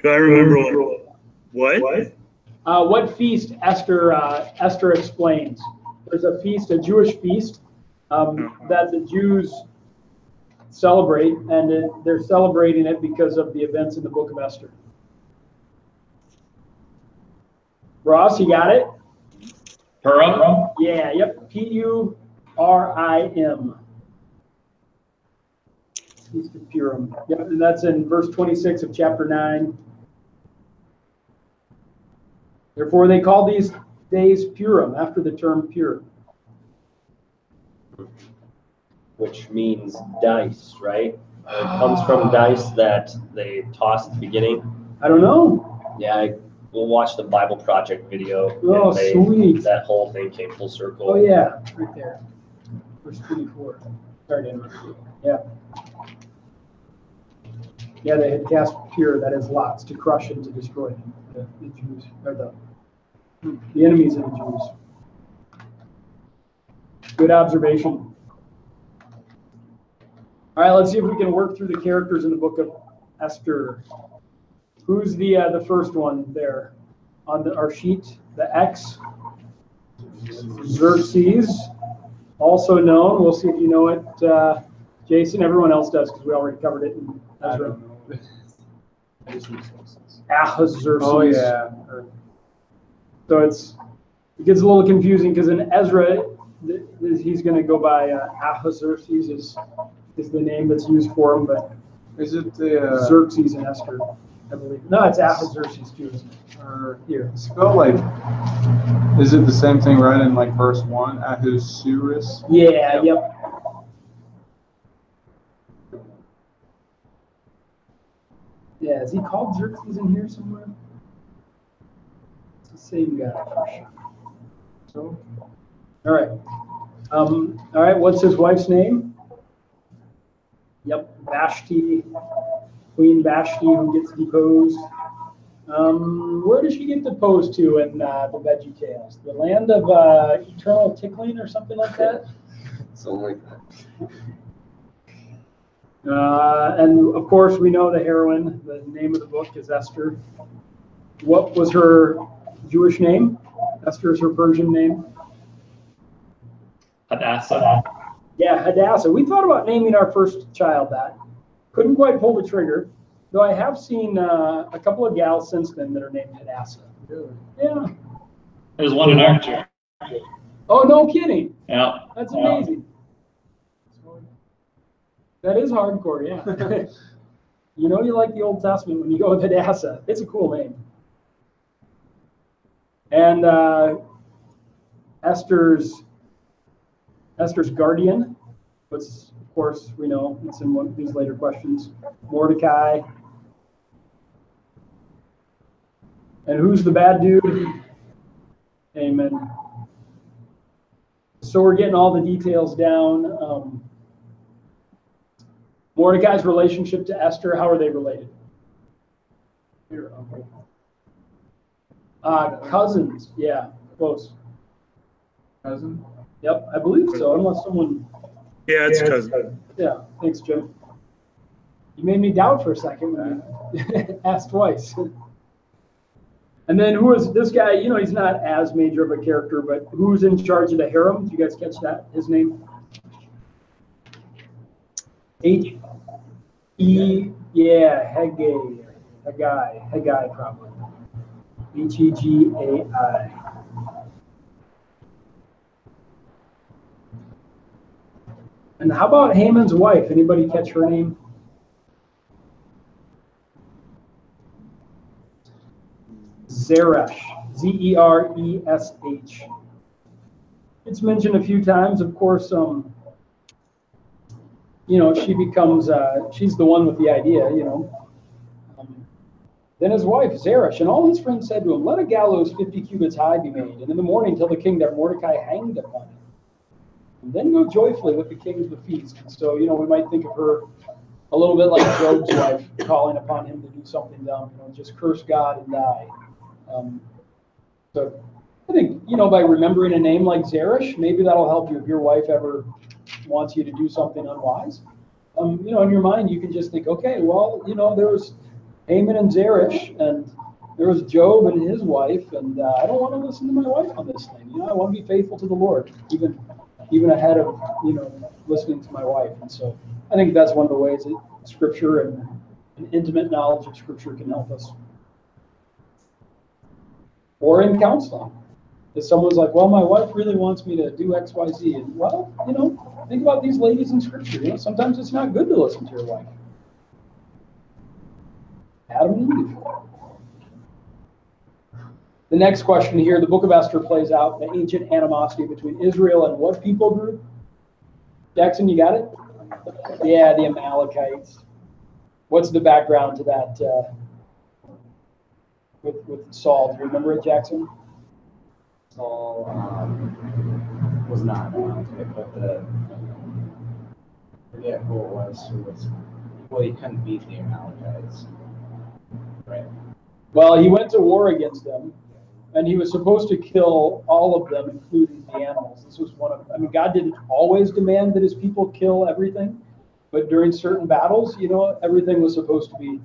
Do I remember what? What feast Esther explains? There's a feast, a Jewish feast that the Jews celebrate, and they're celebrating it because of the events in the book of Esther. Ross, you got it? Purim? Yeah, yep. Purim. Feast of Purim. Yep, and that's in verse 26 of chapter 9. Therefore, they call these days Purim, after the term pure. Which means dice, right? It comes from dice that they toss at the beginning. I don't know. Yeah, we'll watch the Bible Project video. Oh, sweet. That whole thing came full circle. Oh, yeah, right there. Verse 24. Sorry to interrupt you. Yeah. Yeah, they had cast pure, that is lots, to crush and to destroy them, the Jews, or the enemies of the Jews. Good observation. All right, let's see if we can work through the characters in the book of Esther. Who's the first one there on our sheet? The X. Xerxes, also known. We'll see if you know it, Jason. Everyone else does because we already covered it in Ezra. Ahasuerus. Oh yeah. So it gets a little confusing because in Ezra, he's going to go by Ahasuerus is the name that's used for him, but Is it the Xerxes and Esther, I believe. No, it's Ahasuerus too, isn't it? Or here. spell like? Is it the same thing right in like verse 1? Ahasuerus. Yeah, yep. Yeah, is he called Xerxes in here somewhere? It's the same guy for sure. So, all right. All right, what's his wife's name? Yep, Vashti, Queen Vashti, who gets deposed. Where does she get deposed to in the Veggie Tales? The land of eternal tickling or something like that? Something like that. And of course, we know the heroine. The name of the book is Esther. What was her Jewish name? Esther is her Persian name. Hadassah. Yeah, Hadassah. We thought about naming our first child that. Couldn't quite pull the trigger, though I have seen a couple of gals since then that are named Hadassah. Really? Yeah. There's one in our church. Oh, no kidding. Yeah. That's amazing. That is hardcore, yeah. You know you like the Old Testament when you go with Hadassah. It's a cool name. And Esther's guardian, which of course we know it's in one of these later questions. Mordecai. And who's the bad dude? Haman. So we're getting all the details down. Mordecai's relationship to Esther, how are they related? Here, cousins, yeah, close. Cousin? Yep, I believe so, unless someone, Yeah, it's cousin. yeah, thanks, Jim. You made me doubt for a second when you asked twice. And then who is this guy? You know, he's not as major of a character, but who's in charge of the harem? Did you guys catch that? His name? Yeah, Haggai probably. Hegai. And how about Haman's wife? Anybody catch her name? Zeresh, Zeresh. It's mentioned a few times, of course. You know, she becomes, she's the one with the idea, you know. Then his wife, Zeresh, and all his friends said to him, let a gallows 50 cubits high be made, and in the morning tell the king that Mordecai hanged upon it. And then go joyfully with the king to the feast. And so, you know, we might think of her a little bit like Job's wife, calling upon him to do something dumb, you know, just curse God and die. So I think, you know, by remembering a name like Zeresh, maybe that'll help you if your wife ever wants you to do something unwise. You know, in your mind, you can just think, okay, well, you know, there was Haman and Zeresh, and there was Job and his wife, and I don't want to listen to my wife on this thing. You know, I want to be faithful to the Lord, even ahead of, you know, listening to my wife. And so I think that's one of the ways that Scripture and an intimate knowledge of Scripture can help us. Or in counseling. If someone's like, well, my wife really wants me to do X, Y, Z, and well, you know, think about these ladies in Scripture. You know, sometimes it's not good to listen to your wife. Adam and Eve. The next question here, the book of Esther plays out the ancient animosity between Israel and what people group? Jackson, you got it? Yeah, the Amalekites. What's the background to that with Saul? Do you remember it, Jackson? Saul was not Amalekite, but I forget who it was. Well, he couldn't beat the Amalekites, right? Well, he went to war against them, and he was supposed to kill all of them, including the animals. This was one of, I mean, God didn't always demand that his people kill everything, but during certain battles, you know, everything was supposed to be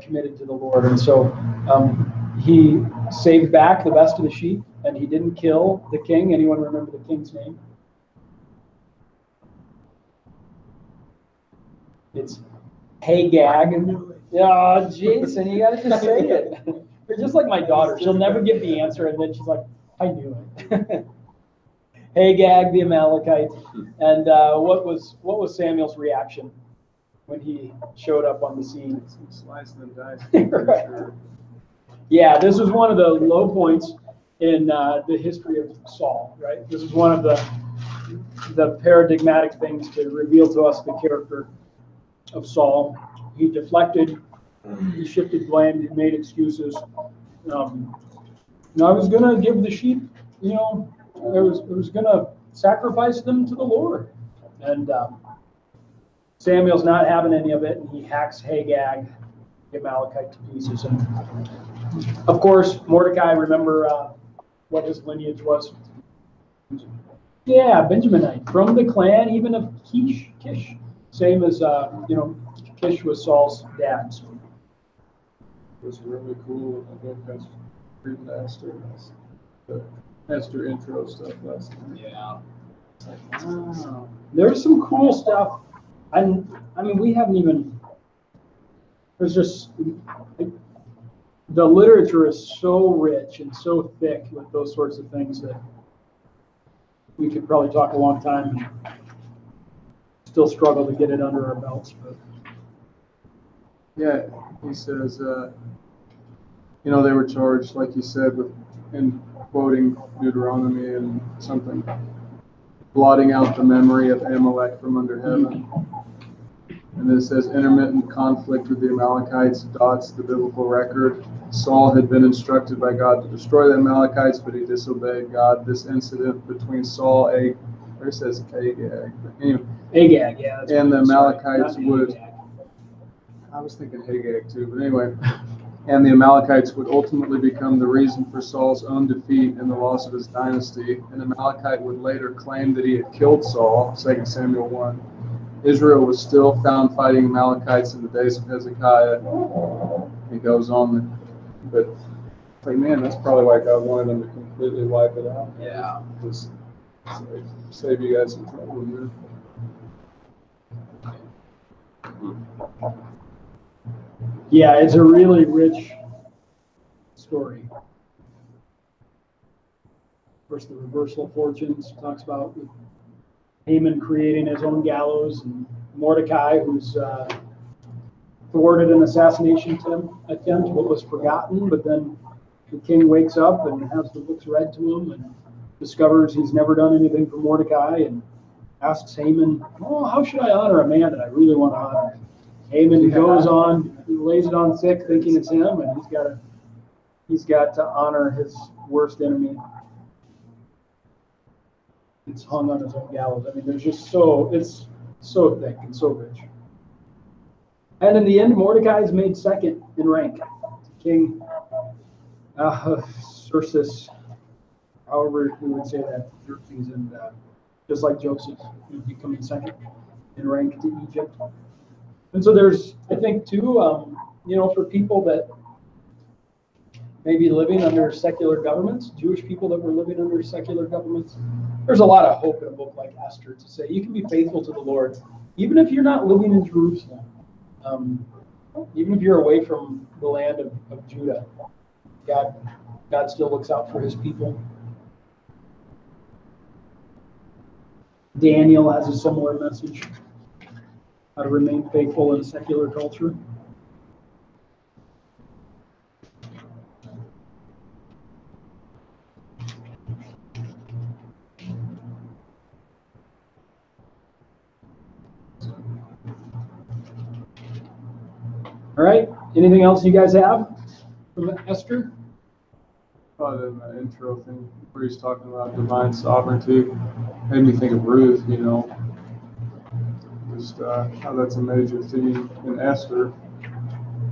committed to the Lord. And so he saved back the best of the sheep, and he didn't kill the king. Anyone remember the king's name? It's Hagag. Oh, Jason, you got to just say it. You're just like my daughter. She'll never give the answer, and then she's like, I knew it. Hagag, the Amalekite. And what was Samuel's reaction when he showed up on the scene? Sliced and diced. Right. Sure. Yeah, this was one of the low points in the history of Saul, right? This is one of the paradigmatic things to reveal to us the character of Saul. He deflected, he shifted blame, he made excuses. I was going to give the sheep, you know, I was going to sacrifice them to the Lord. And Samuel's not having any of it, and he hacks Hagag, the Amalekite, to pieces. And of course, Mordecai, remember what his lineage was? Yeah, Benjaminite, from the clan even of Kish. Same as, you know, Kish was Saul's dad. So. It was really cool. I think that's reading the Esther intro stuff last time. Yeah. Wow. There's some cool stuff. I mean, we haven't even, there's just, the literature is so rich and so thick with those sorts of things that we could probably talk a long time and still struggle to get it under our belts. But Yeah, he says, you know, they were charged, like you said, with in quoting Deuteronomy and something, blotting out the memory of Amalek from under heaven. And then it says, intermittent conflict with the Amalekites dots the biblical record. Saul had been instructed by God to destroy the Amalekites, but he disobeyed God. This incident between Saul, it says Agag, but anyway, Agag, yeah. and the Amalekites would, I was thinking Hagag too, but anyway, and the Amalekites would ultimately become the reason for Saul's own defeat and the loss of his dynasty. An Amalekite would later claim that he had killed Saul, 2 Samuel 1. Israel was still found fighting Amalekites in the days of Hezekiah. He goes on, but like, man, that's probably why God wanted them to completely wipe it out. Yeah. Just save you guys some trouble, man. Yeah, it's a really rich story. Of course, the reversal of fortunes talks about Haman creating his own gallows, and Mordecai, who's thwarted an assassination attempt, but was forgotten. But then the king wakes up and has the books read to him and discovers he's never done anything for Mordecai, and asks Haman, "Oh, how should I honor a man that I really want to honor?" Haman goes on, he lays it on thick, thinking it's him, and he's got to honor his worst enemy. It's hung on his own gallows. I mean, there's just it's so thick and so rich. And in the end, Mordecai is made second in rank to King Xerxes, however we would say that, Xerxes, and just like Joseph, becoming second in rank to Egypt. And so there's, I think, too, for people that may be living under secular governments, Jewish people that were living under secular governments, there's a lot of hope in a book like Esther to say you can be faithful to the Lord, even if you're not living in Jerusalem, even if you're away from the land of Judah. God still looks out for his people. Daniel has a similar message, how to remain faithful in a secular culture. All right. Anything else you guys have from Esther? Thought in the intro thing where he's talking about divine sovereignty made me think of Ruth, just how that's a major theme in Esther,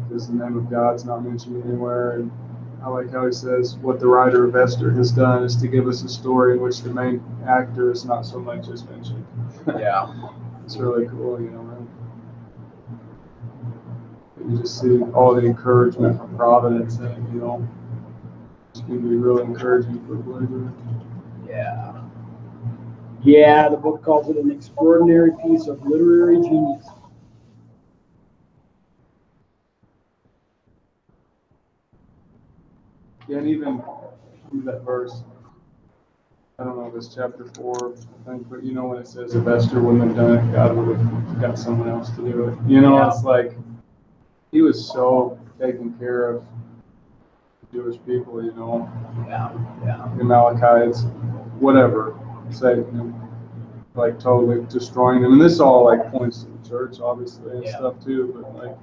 because the name of God's not mentioned anywhere. And I like how he says what the writer of Esther has done is to give us a story in which the main actor is not so much as mentioned. Yeah. It's really cool, man. You just see all the encouragement from Providence, and it's going to be really encouraging for a believer. Yeah. Yeah, the book calls it an extraordinary piece of literary genius. Yeah, and even that verse, I don't know if it's chapter 4, I think, but when it says if Esther wouldn't have done it, God would have got someone else to do it. It's like he was so taking care of Jewish people, Yeah. the Amalekites, whatever, like totally destroying them. And this all like points to the church, obviously, and stuff too, but like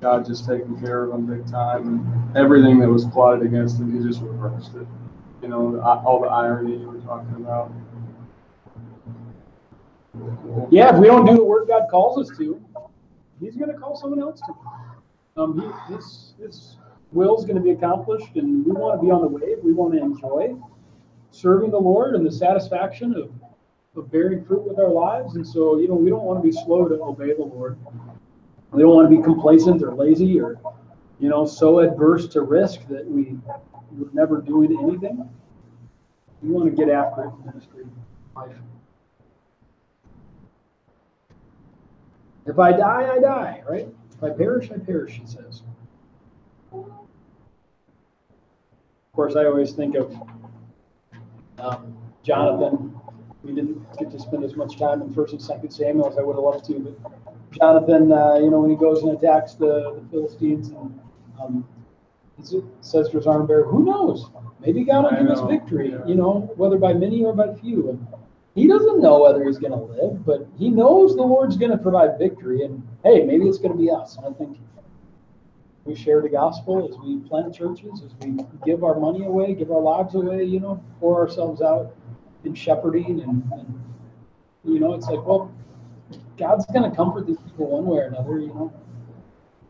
God just taking care of them big time, and everything that was plotted against him, he just reversed it. All the irony you were talking about. Yeah, if we don't do the work God calls us to, he's going to call someone else to. His will is going to be accomplished, and we want to be on the wave. We want to enjoy serving the Lord and the satisfaction of bearing fruit with our lives. And so, we don't want to be slow to obey the Lord. We don't want to be complacent or lazy or, so adverse to risk that we would never do anything. We want to get after it in ministry life. If I die, I die, right? If I perish, I perish, he says. Of course, I always think of Jonathan. We didn't get to spend as much time in 1 and 2 Samuel as I would have loved to, but Jonathan, when he goes and attacks the Philistines, and it says to his armor bearer, who knows? Maybe God will give us victory, whether by many or by few. And he doesn't know whether he's going to live, but he knows the Lord's going to provide victory. And hey, maybe it's going to be us. And I think we share the gospel as we plant churches, as we give our money away, give our lives away, pour ourselves out in shepherding. And it's like, well, God's going to comfort these people one way or another,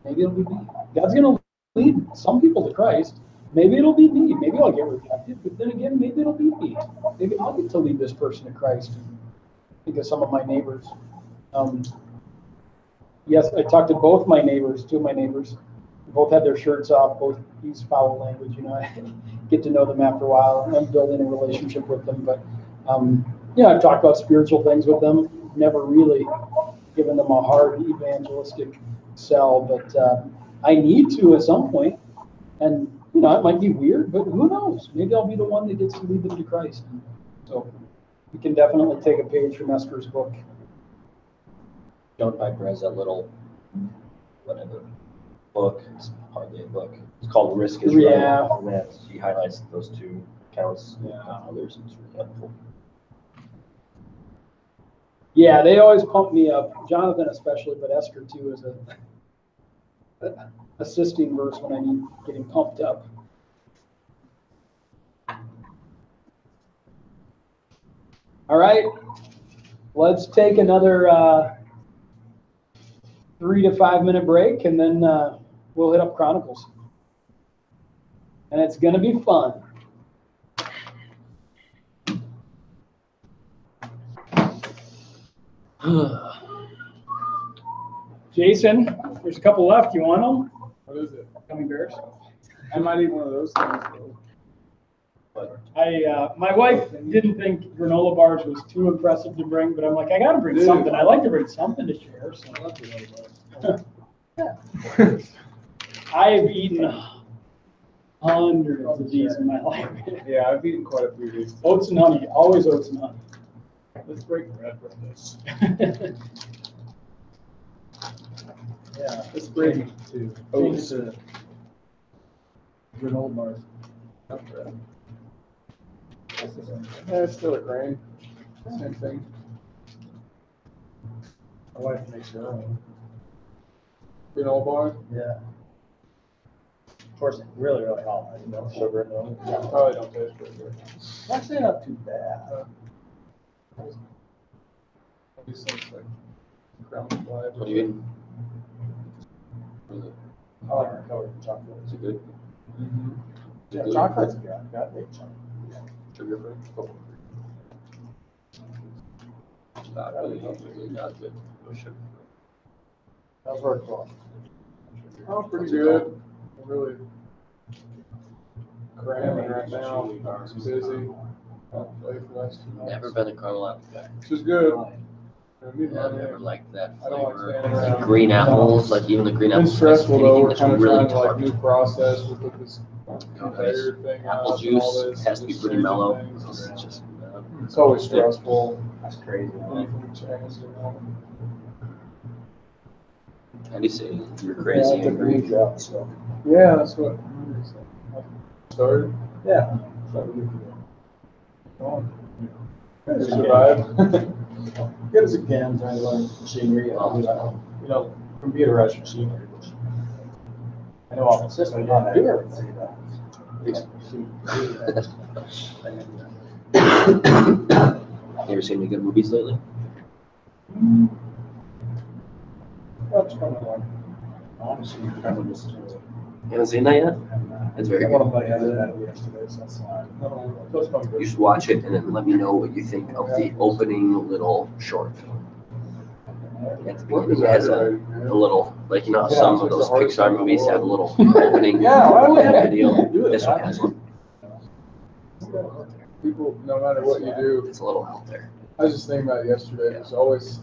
Maybe it'll be me. God's going to lead some people to Christ. Maybe it'll be me. Maybe I'll get rejected. But then again, maybe it'll be me. Maybe I'll get to lead this person to Christ. Think of some of my neighbors. Yes, I talked to both my neighbors, two of my neighbors. Both had their shirts off, both use foul language. I get to know them after a while. I'm building a relationship with them. But, I've talked about spiritual things with them. Never really given them a hard evangelistic sell, but I need to at some point. And, it might be weird, but who knows? Maybe I'll be the one that gets to lead them to Christ. So we can definitely take a page from Esther's book. John Piper has that little, book. It's hardly a book. It's called Risk is Right. Yeah. And he highlights those two accounts. Yeah. Others. It's really helpful. Yeah, they always pump me up. Jonathan especially, but Esther too is a assisting verse when I need getting pumped up. All right, let's take another 3 to 5 minute break, and then we'll hit up Chronicles. and it's gonna be fun. Jason, there's a couple left. You want them? What is it? Gummy bears. I might eat one of those things though. My wife didn't think granola bars was too impressive to bring, but I'm like, I gotta bring Dude. something. I like to bring something to share. I So. love granola bars. I have eaten hundreds of these in my life. Yeah, I've eaten quite a few of these. Oats and honey, always oats and honey. Let's break bread with this. Yeah. Let's break it too. Change to granola bars. Not bread. Yeah, it's still a grain. Same thing. My wife makes her own. Granola bar? Yeah. Of course, really, really hot, you know, sugar and all. Probably don't taste very good. Actually, not too bad. These things like ground fly. What do you eat? I like the color of chocolate. Is it good? Mhm. Yeah, chocolate's good. I've got big chocolate. Sugar free? Not really not good. No sugar. How's work going? Oh, pretty good. I'm really cramming right now. I'm busy. I'll play for the last 2 months. Never been a caramel apple guy. Which is good. I need I've money. never liked that I don't like flavor. standing around. Green apples, like even the green It's apples. stressful though. We're That's kind of really trying to like tart. new process. We put this conveyor thing Apple out and all juice this. has to be just pretty changing mellow. things. It's just, It's always stressful. That's crazy. Anything changes, you know. how do you say, you're crazy angry? So. Yeah, that's what started. Yeah. Survive. Good as it can, trying to learn machinery, computerized machinery. Which I know all the systems on that. You ever seen any good movies lately? That's kind of like, honestly, kind of just. You haven't seen that yet? It's very One good. of my guys had it yesterday, so that's fine. That's probably good. You should watch it and then let me know what you think of the opening little short film. At the beginning, it has a little, like, you know, how some of those Pixar movies have a little opening. Yeah, why would they video. do it? This one has one. People, no matter what you do, It's a little out there. I was just thinking about it yesterday. There's always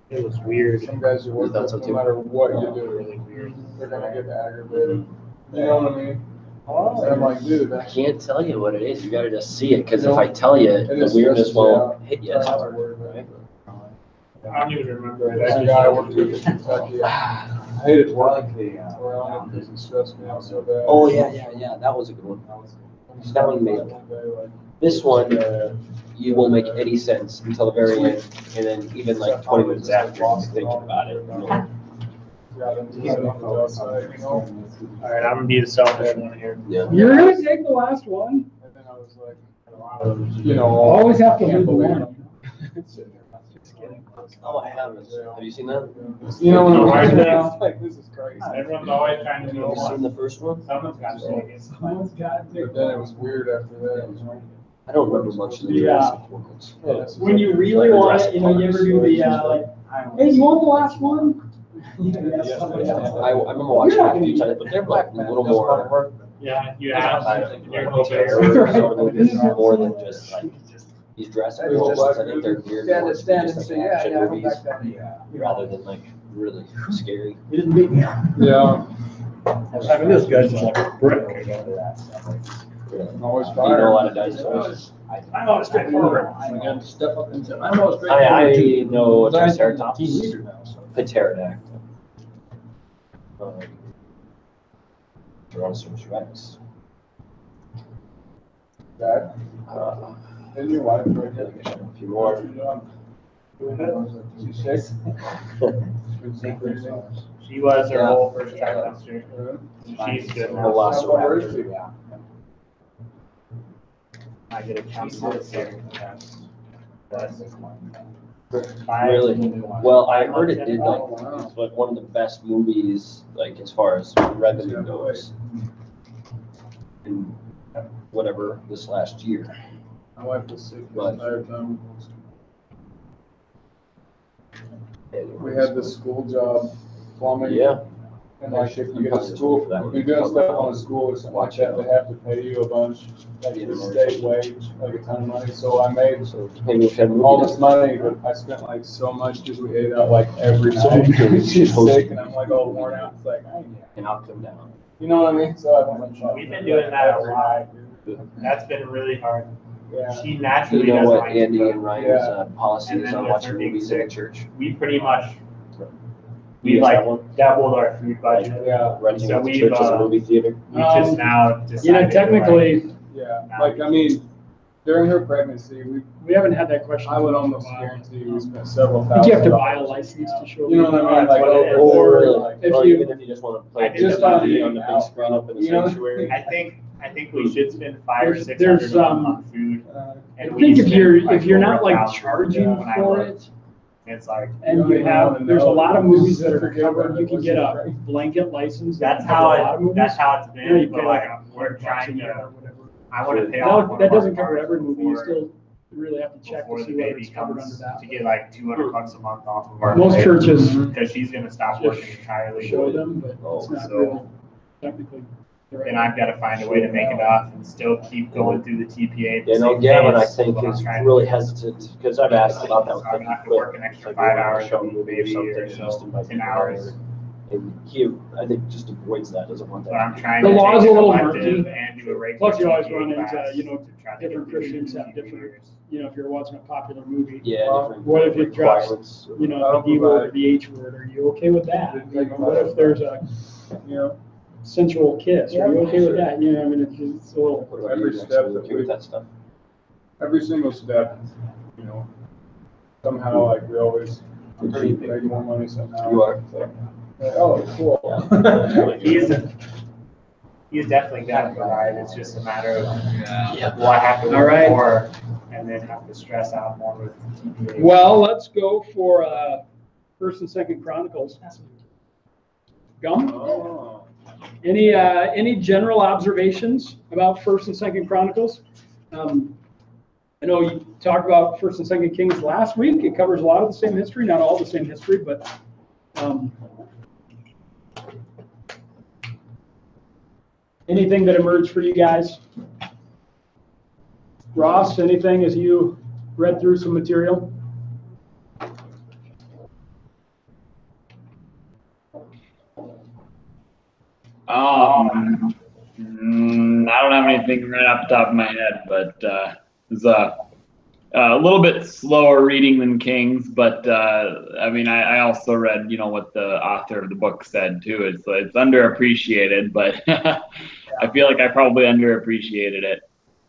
It was weird. some guys you work thought with, so no too? matter what you do, Really weird. they're gonna get aggravated. You know what I mean? Oh, And I'm like, dude, I that's. can't tell you what it is. You gotta just see it, because if I tell you, It the is weirdness stressful, won't hit you. I'm not worried about it. I don't even remember it. That guy I worked with in Kentucky, I hated working the, around him because he stressed me out so bad. Oh, yeah, that was a good one. That one made, this one, you won't make any sense until the very end, and then even like 20 minutes after, you're thinking about it. All right, I'm gonna be the selfish one here. Yeah. You're gonna take the last one? And then I was like, you know. Always have to I can't leave the believe one. it. Oh, I haven't. Have you seen that? You know, when No, I I'm haven't. around, like, this is crazy. Everyone's always trying to do Have you seen one. the first one? Someone's got to take it. Someone's got to. But then it was weird after that. I don't remember much of the Yeah. Jurassic ones. When you really want it, you know, you ever do the, like, hey, you want the last one? I remember watching it a few times, but they're like a little more. Yeah, you have. You're More than just like these Jurassic Worlds. I think they're geared more to just like action movies rather than like really scary. You didn't beat me. Yeah, I mean, this guy's just like a brick. always You fire. know a lot of dinosaurs. I'm on a straight forward. I'm gonna step up and say, I'm on a straight I know a Team Triceratops, leader now, so. Pterodactyl. Tyrannosaurus Rex. Dad, and your wife, right A here. few more. She's sick. She was her Yeah. whole first time downstairs. She's good now. Velociraptor. I get a count. Really? Well, I heard it did like, it's like one of the best movies, like as far as revenue goes. And whatever this last year. My wife was sick the But- entire time. We had this school job, plumbing. Yeah. And like if you get a school, if you're doing stuff on a school or something like that, they have to pay you a bunch, like the state wage, like a ton of money. So I made So maybe we should have all this money, but I spent like so much because we ate out like every night. She's sick and I'm like all worn out. It's like, I ain't- and I'll come down. you know what I mean? So I went like, We've been doing that a every lot. night. That's been really hard. Yeah. She You naturally know doesn't what like to Andy cook. and Ryan's policy And is then on with watching her being movies in the sick, church? We pretty much, You we guys have like one? doubled our food budget. Yeah, Renting So out the we've, church as a uh, movie theater? We just now You decided. know, like, technically, yeah. Like, I mean, during her pregnancy, we haven't had that question. I would come up in a almost while. guarantee we spent several I thousand. think you have to buy a dollars. license to show. You know what I mean? Like, That's what it is. or Really? like, if Or you- even if you just want to play I did just the on movie the big out, screen up in the you know? sanctuary. I think we should spend $500 or There's- $600 there's, a month on food. uh, I And we think if spend, you're, like, if you're not over like 1,000 charging when I for looked. it, It's like, and don't you even have, wanna there's a know. lot of movies that are Forget covered, about you it can once get you a pray. blanket license. that's that cover a lot how of movies. that's how it's You know, you been, pay but like like, $100 we're a trying year to, or whatever. I wanna pay off one That of our doesn't cover cars every movie, you before- still really have to check before to the see whether baby it's covered under comes, that. to get like $200 a month off of our. Most churches Because she's gonna stop just working entirely. show them, but it's not So- really technically. And I've gotta find a way to make enough and still keep going through the TPA. at the You know, same Gavin, I pace, think but I'm is trying to- really hesitant, because I've asked about that. So with I'm him, gonna have to but work an extra like, 5 we're gonna hours show on him the movie or baby something, or and so, just invite 10 people hours. over. And he, I think, just avoids that, doesn't want that. But I'm trying The to law is take a an little elective murky. and do a regular. Plus you always TPA run into, class you know, to try to get different through Christians the have 2 different- years. You know, if you're watching a popular movie, Yeah, different what if you drops, requirements. you know, the D word or the H word, are you okay with that? You know, what if there's a, you know, sensual kiss, are you okay with that? You know, I mean, it's a little. What about Every you, Max? step Are you that okay we- with that stuff? every single step, you know, somehow like we always make more money somehow. You are. It's like, oh, cool. He's definitely gonna provide, it's just a matter of Yeah. what happened All right. before, and then have to stress out more with TPA. Well, let's go for, First and Second Chronicles. Gum? Oh. Any general observations about First and Second Chronicles? I know you talked about First and Second Kings last week. It covers a lot of the same history, not all the same history, but anything that emerged for you guys? Ross, anything as you read through some material? I don't have anything right off the top of my head, but it's a little bit slower reading than Kings. But I mean, I also read, you know, what the author of the book said too. It's underappreciated, but I feel like I probably underappreciated it.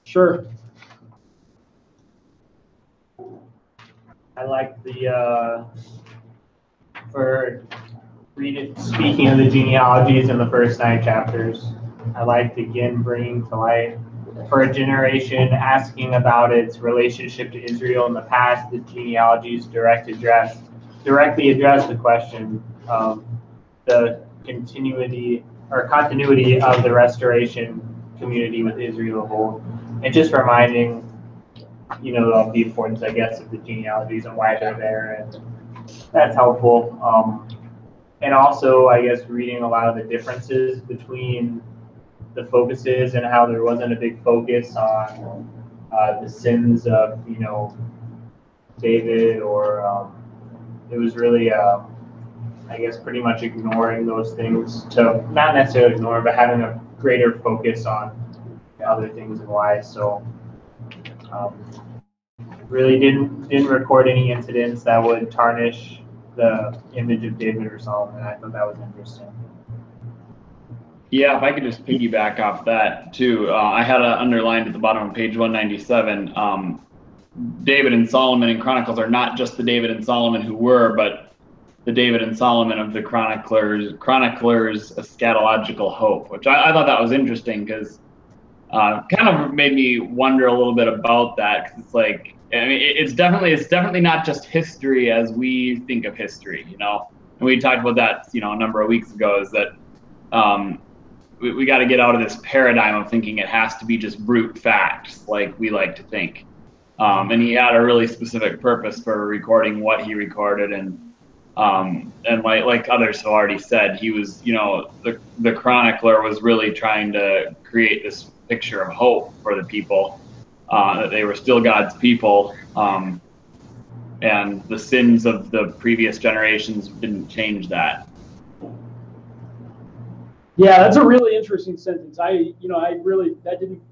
Sure. I like speaking of the genealogies in the first 9 chapters, I liked again bringing to light for a generation asking about its relationship to Israel in the past. The genealogies directly address the question of the continuity of the restoration community with Israel of old, and just reminding, you know, of the importance, I guess, of the genealogies and why they're there, and that's helpful. And also, I guess, reading a lot of the differences between the focuses and how there wasn't a big focus on the sins of, you know, David, or it was really, I guess, pretty much ignoring those things, to not necessarily ignore, but having a greater focus on other things and why. So really didn't record any incidents that would tarnish the image of David or Solomon. I thought that was interesting. Yeah, if I could just piggyback off that too. I had it underlined at the bottom of page 197. David and Solomon in Chronicles are not just the David and Solomon who were, but the David and Solomon of the chroniclers' eschatological hope, which I thought that was interesting, because kind of made me wonder a little bit about that, because it's like, I mean, it's definitely not just history as we think of history, you know. And we talked about that, you know, a number of weeks ago, is that we got to get out of this paradigm of thinking it has to be just brute facts like we like to think. And he had a really specific purpose for recording what he recorded, and like others have already said, he was, the chronicler was really trying to create this picture of hope for the people, that they were still God's people, and the sins of the previous generations didn't change that. Yeah, that's a really interesting sentence. That didn't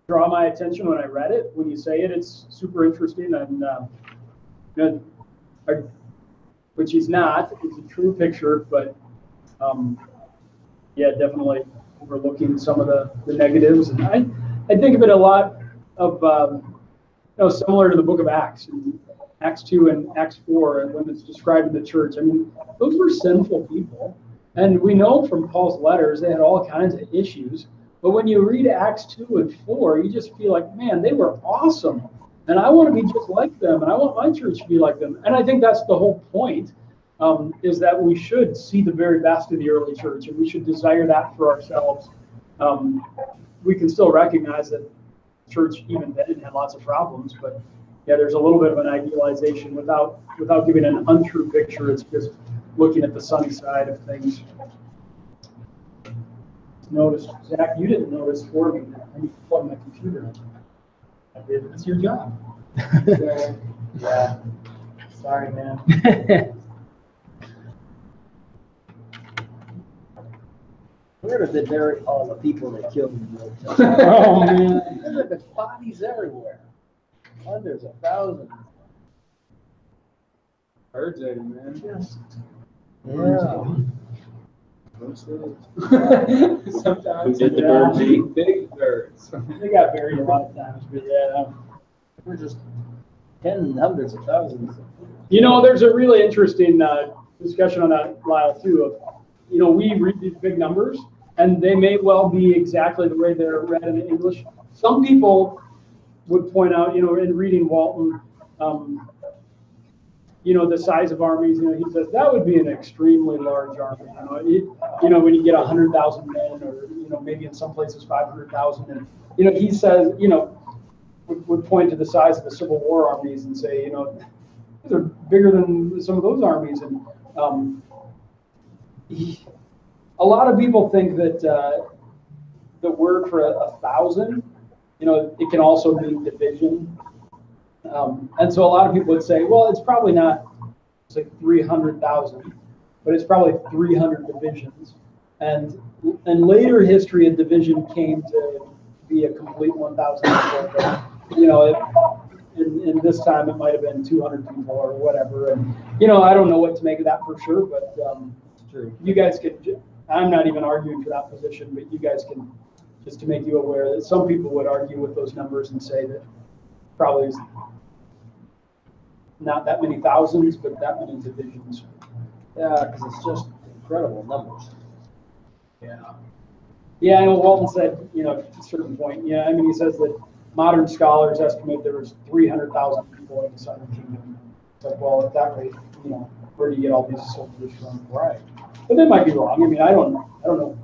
draw my attention when I read it. When you say it, it's super interesting, and which he's not. It's a true picture, but yeah, definitely overlooking some of the negatives. And I think of it a lot of similar to the Book of Acts, and Acts 2 and Acts 4, and when it's describing the church. I mean, those were sinful people. And we know from Paul's letters they had all kinds of issues. But when you read Acts 2 and 4, you just feel like, man, they were awesome. And I want to be just like them. And I want my church to be like them. And I think that's the whole point, is that we should see the very best of the early church. And we should desire that for ourselves. We can still recognize that church even then had lots of problems. But yeah, there's a little bit of an idealization without giving an untrue picture. It's just looking at the sunny side of things. Notice, Zach, you didn't notice for me that I need to plug my computer in. I did. It's your job. Yeah. Sorry, man. Where did they bury all the people that killed him? Oh, man. There's bodies everywhere. Hundreds of thousands. RJ, man. Yes. Yeah. Sometimes. Did the birds eat? Big birds. They got buried a lot of times, but yeah. We're just hundreds of thousands. There's a really interesting discussion on that, Lyle, too, of, we read these big numbers, and they may well be exactly the way they're read in English. Some people would point out, in reading Walton, the size of armies, he says that would be an extremely large army. When you get 100,000 men, or maybe in some places 500,000, and he says, would point to the size of the Civil War armies and say, they're bigger than some of those armies, and a lot of people think that the word for 1,000, it can also mean division. And so a lot of people would say, well, it's probably not, it's like 300,000, but it's probably 300 divisions. And in later history, a division came to be a complete 1,000 people. In this time, it might have been 200 people or whatever. And, I don't know what to make of that for sure, but you guys can, I'm not even arguing for that position, but you guys can, just to make you aware that some people would argue with those numbers and say that probably is not that many thousands, but that many divisions. Yeah, because it's just incredible numbers. Yeah. Yeah, I know Walton said, at a certain point, he says that modern scholars estimate there was 300,000 people in the Southern Kingdom. It's like, well, at that rate, where do you get all these soldiers from? Right. But they might be wrong. I don't know.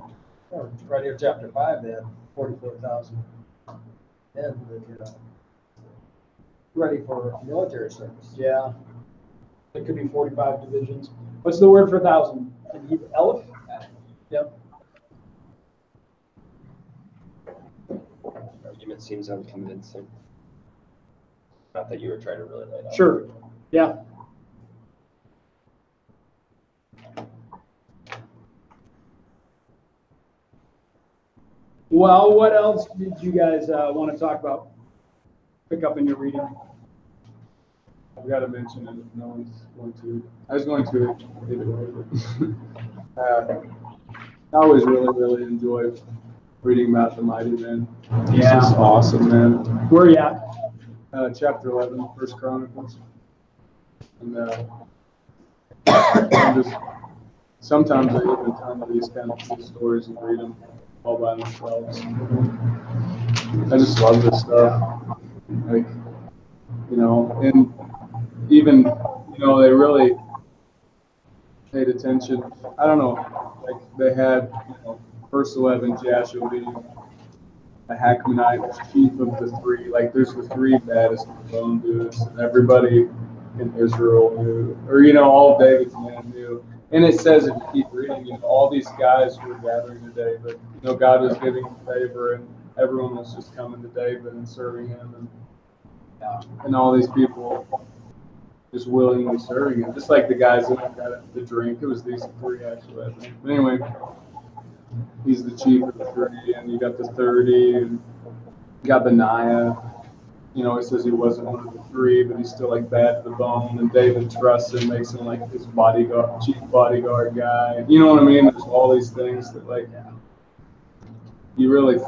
Right here, chapter 5, they had 44,000 men that ready for military service. Yeah. It could be 45 divisions. What's the word for 1,000? Aleph? Yep. Argument seems unconvincing. Not that you were trying to really lay it out. Sure. Yeah. Well, what else did you guys want to talk about? Pick up in your reading. I've got to mention it if no one's going to. I was going to I always really, really enjoy reading about the mighty men. Yeah. This is awesome, man. Where are you at? Chapter 11, 1 Chronicles. And I'm just, sometimes I even turn to these kind of cool stories and read them all by themselves. I just love this stuff. Like, and even, they really paid attention. I don't know, like they had, verse 11, Jashub, the Hakmonite, chief of the three. Like, there's the three baddest bone dudes, and everybody in Israel knew, or, all David's men knew. And it says, if you keep reading, all these guys were gathering to David. God was giving him favor, and everyone was just coming to David and serving him, and all these people just willingly serving him. Just like the guys that got the drink. It was these three, actually, I think. But anyway, he's the chief of the 30, and you got the 30, and you got Benaiah. It says he wasn't one of the three, but he's still like bad to the bone. And David trusts him, makes him like his bodyguard, chief bodyguard guy. You know what I mean? There's all these things that like you really,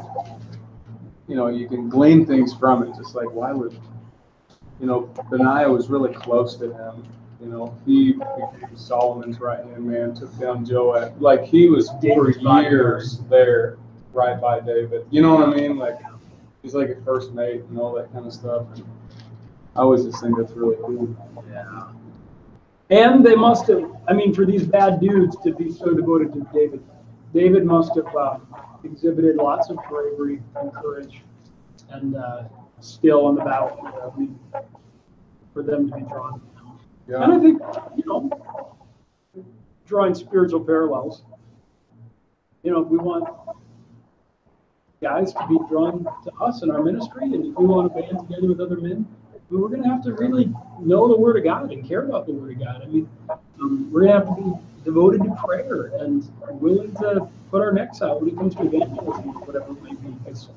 you can glean things from it. Just like why would, Benaiah was really close to him. He became Solomon's right hand man, took down Joab. Like he was for years there, right by David. You know what I mean? Like. He's like a first mate and all that kind of stuff. And I always just think that's really cool. Yeah. And they must have, for these bad dudes to be so devoted to David, David must have exhibited lots of bravery and courage and skill in the battle for them to be drawn to him. Yeah. And I think, drawing spiritual parallels, we want guys to be drawn to us in our ministry, and if we want to band together with other men, we're going to have to really know the Word of God and care about the Word of God. We're going to have to be devoted to prayer and willing to put our necks out when it comes to evangelism or whatever it might be. Because,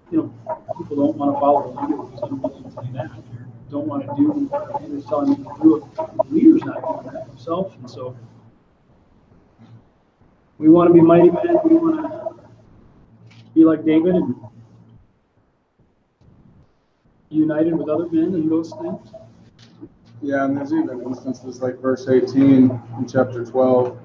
people don't want to follow the leader who's unwilling to do that. Or don't want to do what the leader's telling them to do. The leader's not doing that himself, and so we want to be mighty men. We want to be like David and united with other men and those things. Yeah, and there's even instances like verse 18 in chapter 12.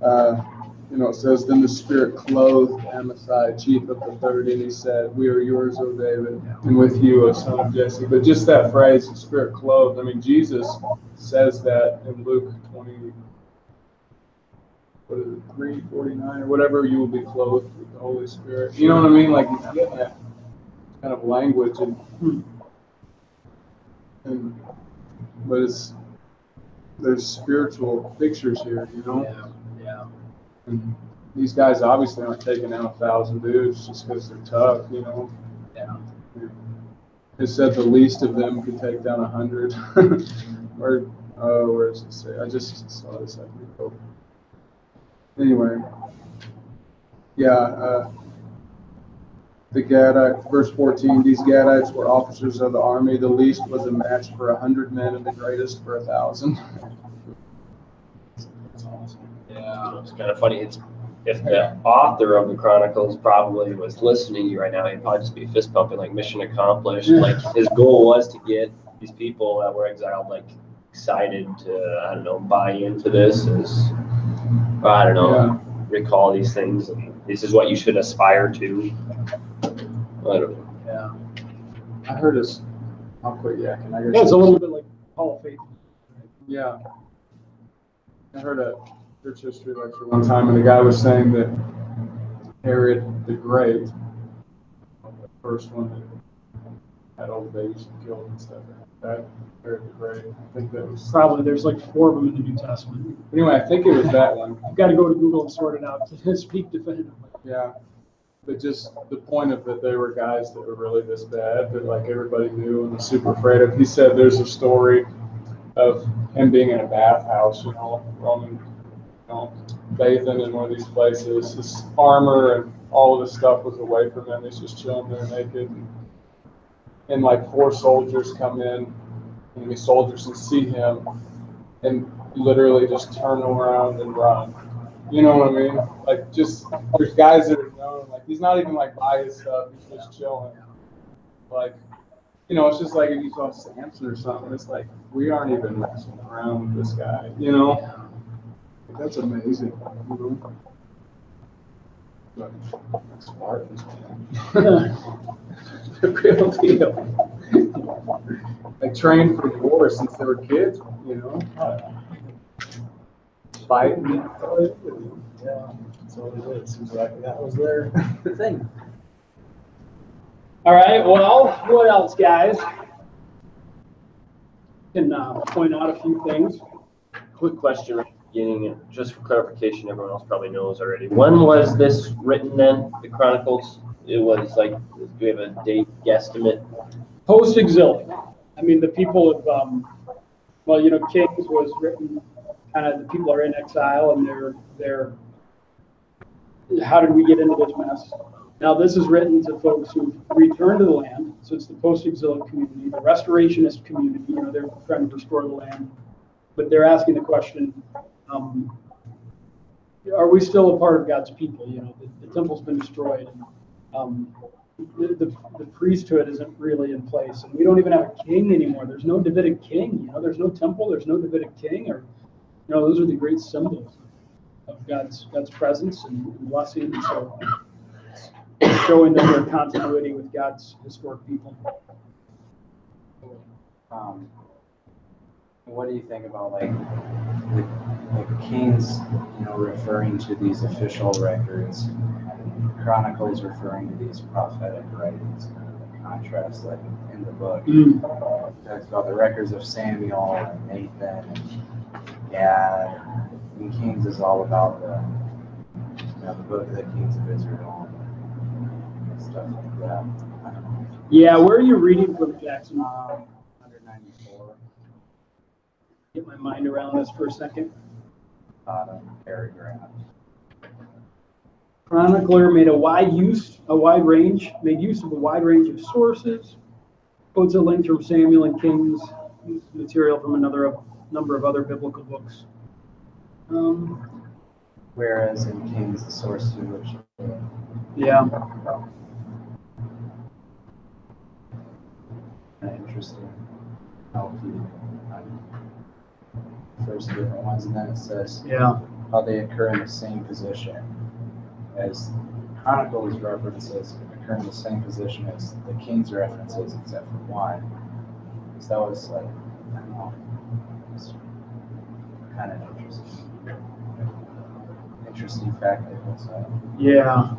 It says, then the Spirit clothed Amasai, chief of the 30, and he said, we are yours, O David, and with you, O son of Jesse. But just that phrase, the Spirit clothed, Jesus says that in Luke 20. 3:49 or whatever, you will be clothed with the Holy Spirit. You know what I mean? Like he's getting that kind of language, but there's spiritual pictures here, Yeah. And these guys obviously aren't taking out 1,000 dudes just because they're tough, Yeah. It said the least of them could take down 100. Where does it say? I just saw this. Anyway, the Gadites, verse 14, these Gadites were officers of the army. The least was a match for 100 men, and the greatest for 1,000. That's awesome. Yeah, it's kind of funny. If the author of the Chronicles probably was listening to you right now, he'd probably just be fist pumping, like mission accomplished. Like his goal was to get these people that were exiled, like excited to, buy into this. Recall these things. And this is what you should aspire to. I don't know. Yeah. I heard this. I'll quit yakking. Yeah, it's a little bit like Hall of Faith. Yeah. I heard a church history lecture one time, and the guy was saying that Herod the Great, the first one that had all the babies killed and stuff, that Herod the Great, I think that was... Probably, there's like 4 of them in the New Testament. Anyway, I think it was that one. You've got to go to Google and sort it out to speak definitively. Yeah. But just the point of that they were guys that were really this bad that like everybody knew and was super afraid of. He said there's a story of him being in a bathhouse, Roman, bathing in one of these places. His armor and all of his stuff was away from him. He's just chilling there naked. And like 4 soldiers come in, enemy soldiers, and see him and literally just turn around and run. You know what I mean? Like, just, there's guys that are known, like, he's not even, like, by his stuff, he's just chilling. Like, it's just like if you saw Samson or something, it's like, we aren't even messing around with this guy, Like, that's amazing, But, Spartans, man. The real deal. They trained for war since they were kids, Fighting. Yeah. So it seems like that was their thing. All right, well, what else, guys? Can point out a few things. Quick question at the beginning, just for clarification, everyone else probably knows already. When was this written then, the Chronicles? It was like, do we have a date guesstimate? Post-exilic. I mean, the people of, well, you know, Kings was written kind of, the people are in exile and they're how did we get into this mess? Now, this is written to folks who've returned to the land, so it's the post-exilic community, the restorationist community, you know, they're trying to restore the land, but they're asking the question, are we still a part of God's people? You know, the temple's been destroyed, and the priesthood isn't really in place, and we don't even have a king anymore. There's no Davidic king, you know, there's no temple, there's no Davidic king, or, you know, those are the great symbols of God's presence and blessing, and so showing that their continuity with God's historic people. What do you think about like the Kings, you know, referring to these official records, and Chronicles referring to these prophetic writings, kind of the contrast like in the book. It talks about the records of Samuel and Nathan and Gad, and Kings is all about the book of the Kings of Israel and stuff like that. I don't know. Yeah, where are you reading from, Jackson? 194. Get my mind around this for a second. Paragraph. Chronicler made made use of a wide range of sources. Quotes a link from Samuel and Kings, material from number of other biblical books. Whereas in Kings, the source to which. Yeah. Interesting. How he first different ones, and then it says how they occur in the same position as Chronicles references occur in the same position as the King's references, except for one. So that was like, I don't know, it's kind of interesting fact they will say. Yeah.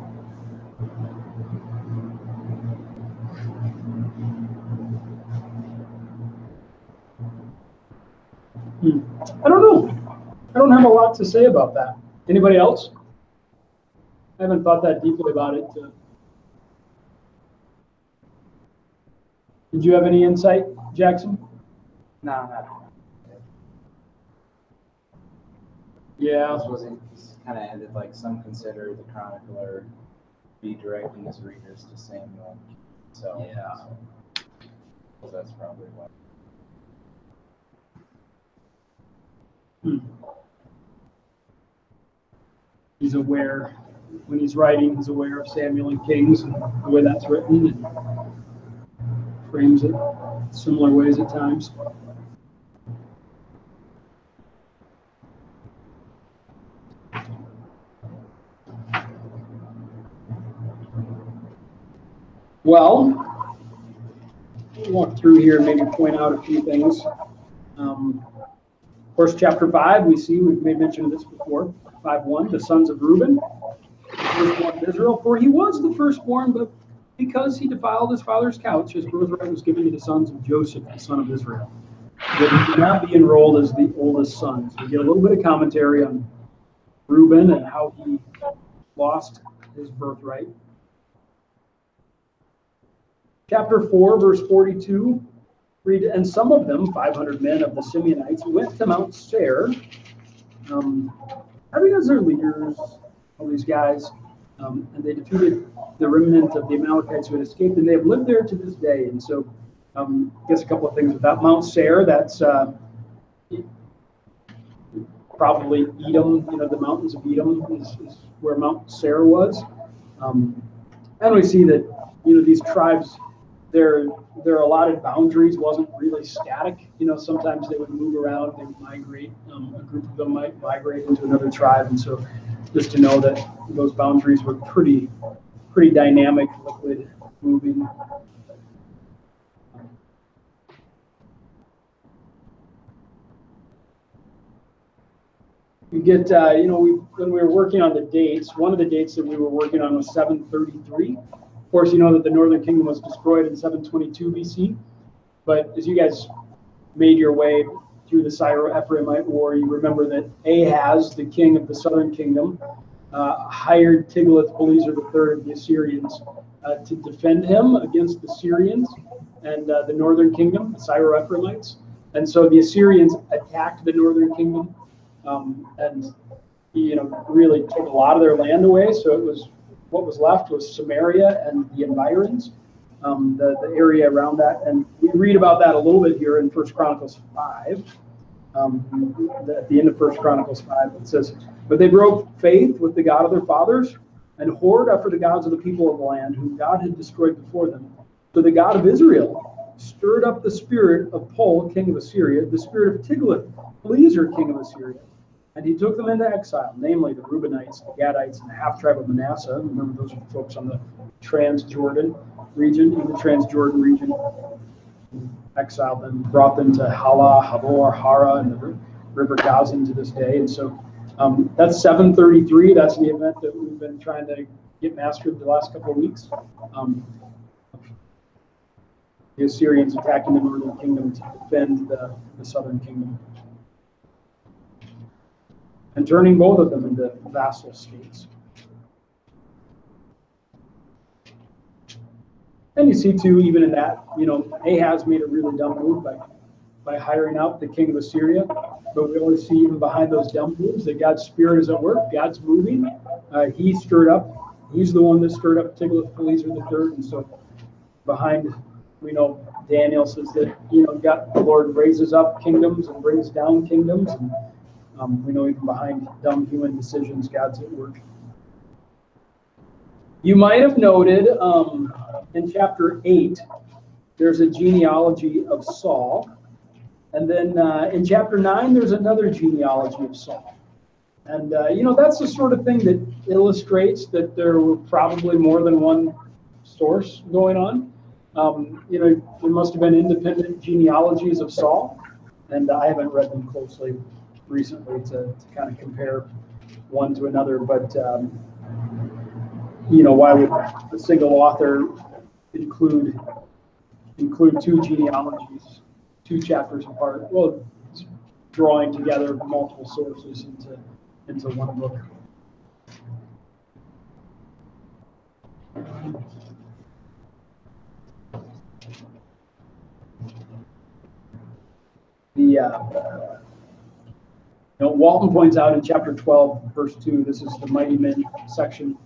I don't know. I don't have a lot to say about that. Anybody else? I haven't thought that deeply about it. Did you have any insight, Jackson? No, not. Yeah. This wasn't kind of ended like some consider the chronicler be directing his readers to Samuel. So so that's probably why. He's aware, when he's writing, he's aware of Samuel and Kings and the way that's written, and frames it similar ways at times. Well, we'll walk through here and maybe point out a few things. Of course, chapter 5, we've made mention of this before. 5:1, the sons of Reuben, the firstborn of Israel, for he was the firstborn, but because he defiled his father's couch, his birthright was given to the sons of Joseph, the son of Israel. That he could not be enrolled as the oldest son. So we get a little bit of commentary on Reuben and how he lost his birthright. Chapter 4, verse 42, read, and some of them, 500 men of the Simeonites, went to Mount Seir. Having as their leaders, all these guys, and they defeated the remnant of the Amalekites who had escaped, and they have lived there to this day. And so, I guess a couple of things about Mount Seir. That's probably Edom. You know, the mountains of Edom is where Mount Seir was. And we see that, you know, these tribes, their allotted boundaries wasn't really static. You know, sometimes they would move around, they would migrate. A group of them might migrate into another tribe, and so just to know that those boundaries were pretty dynamic, liquid, moving. You get, when we were working on the dates, one of the dates that we were working on was 733. Of course, you know that the Northern Kingdom was destroyed in 722 BC. But as you guys made your way through the Syro-Ephraimite War, you remember that Ahaz, the king of the Southern Kingdom, hired Tiglath-Pileser III of the Assyrians to defend him against the Syrians and the Northern Kingdom, the Syro-Ephraimites. And so the Assyrians attacked the Northern Kingdom and really took a lot of their land away. So it was what was left was Samaria and the environs, the area around that. And we read about that a little bit here in 1 Chronicles 5. At the end of 1 Chronicles 5, it says, "But they broke faith with the God of their fathers and whored after the gods of the people of the land, whom God had destroyed before them. So the God of Israel stirred up the spirit of Pul, king of Assyria, the spirit of Tiglath-Pileser, king of Assyria, and he took them into exile, namely the Reubenites, the Gadites, and the half-tribe of Manasseh." Remember, those are the folks on the Transjordan region, in the Transjordan region. Exiled them, brought them to Hala, Habor, Hara, and the river Gazan to this day. And so that's 733. That's the event that we've been trying to get mastered the last couple of weeks. The Assyrians attacking the Northern Kingdom to defend the Southern Kingdom, and turning both of them into vassal states. And you see too, even in that, Ahaz made a really dumb move by hiring out the king of Assyria. But we always see even behind those dumb moves that God's spirit is at work. God's moving. He's the one that stirred up Tiglath-Pileser III. And so behind, we know Daniel says that, the Lord raises up kingdoms and brings down kingdoms. And we know even behind dumb human decisions, God's at work. You might have noted in chapter 8, there's a genealogy of Saul. And then in chapter 9, there's another genealogy of Saul. And, that's the sort of thing that illustrates that there were probably more than one source going on. There must have been independent genealogies of Saul. And I haven't read them closely recently to kind of compare one to another. But, why would a single author include two genealogies, 2 chapters apart? Well, it's drawing together multiple sources into one book. Walton points out in chapter 12, verse 2, this is the mighty men section,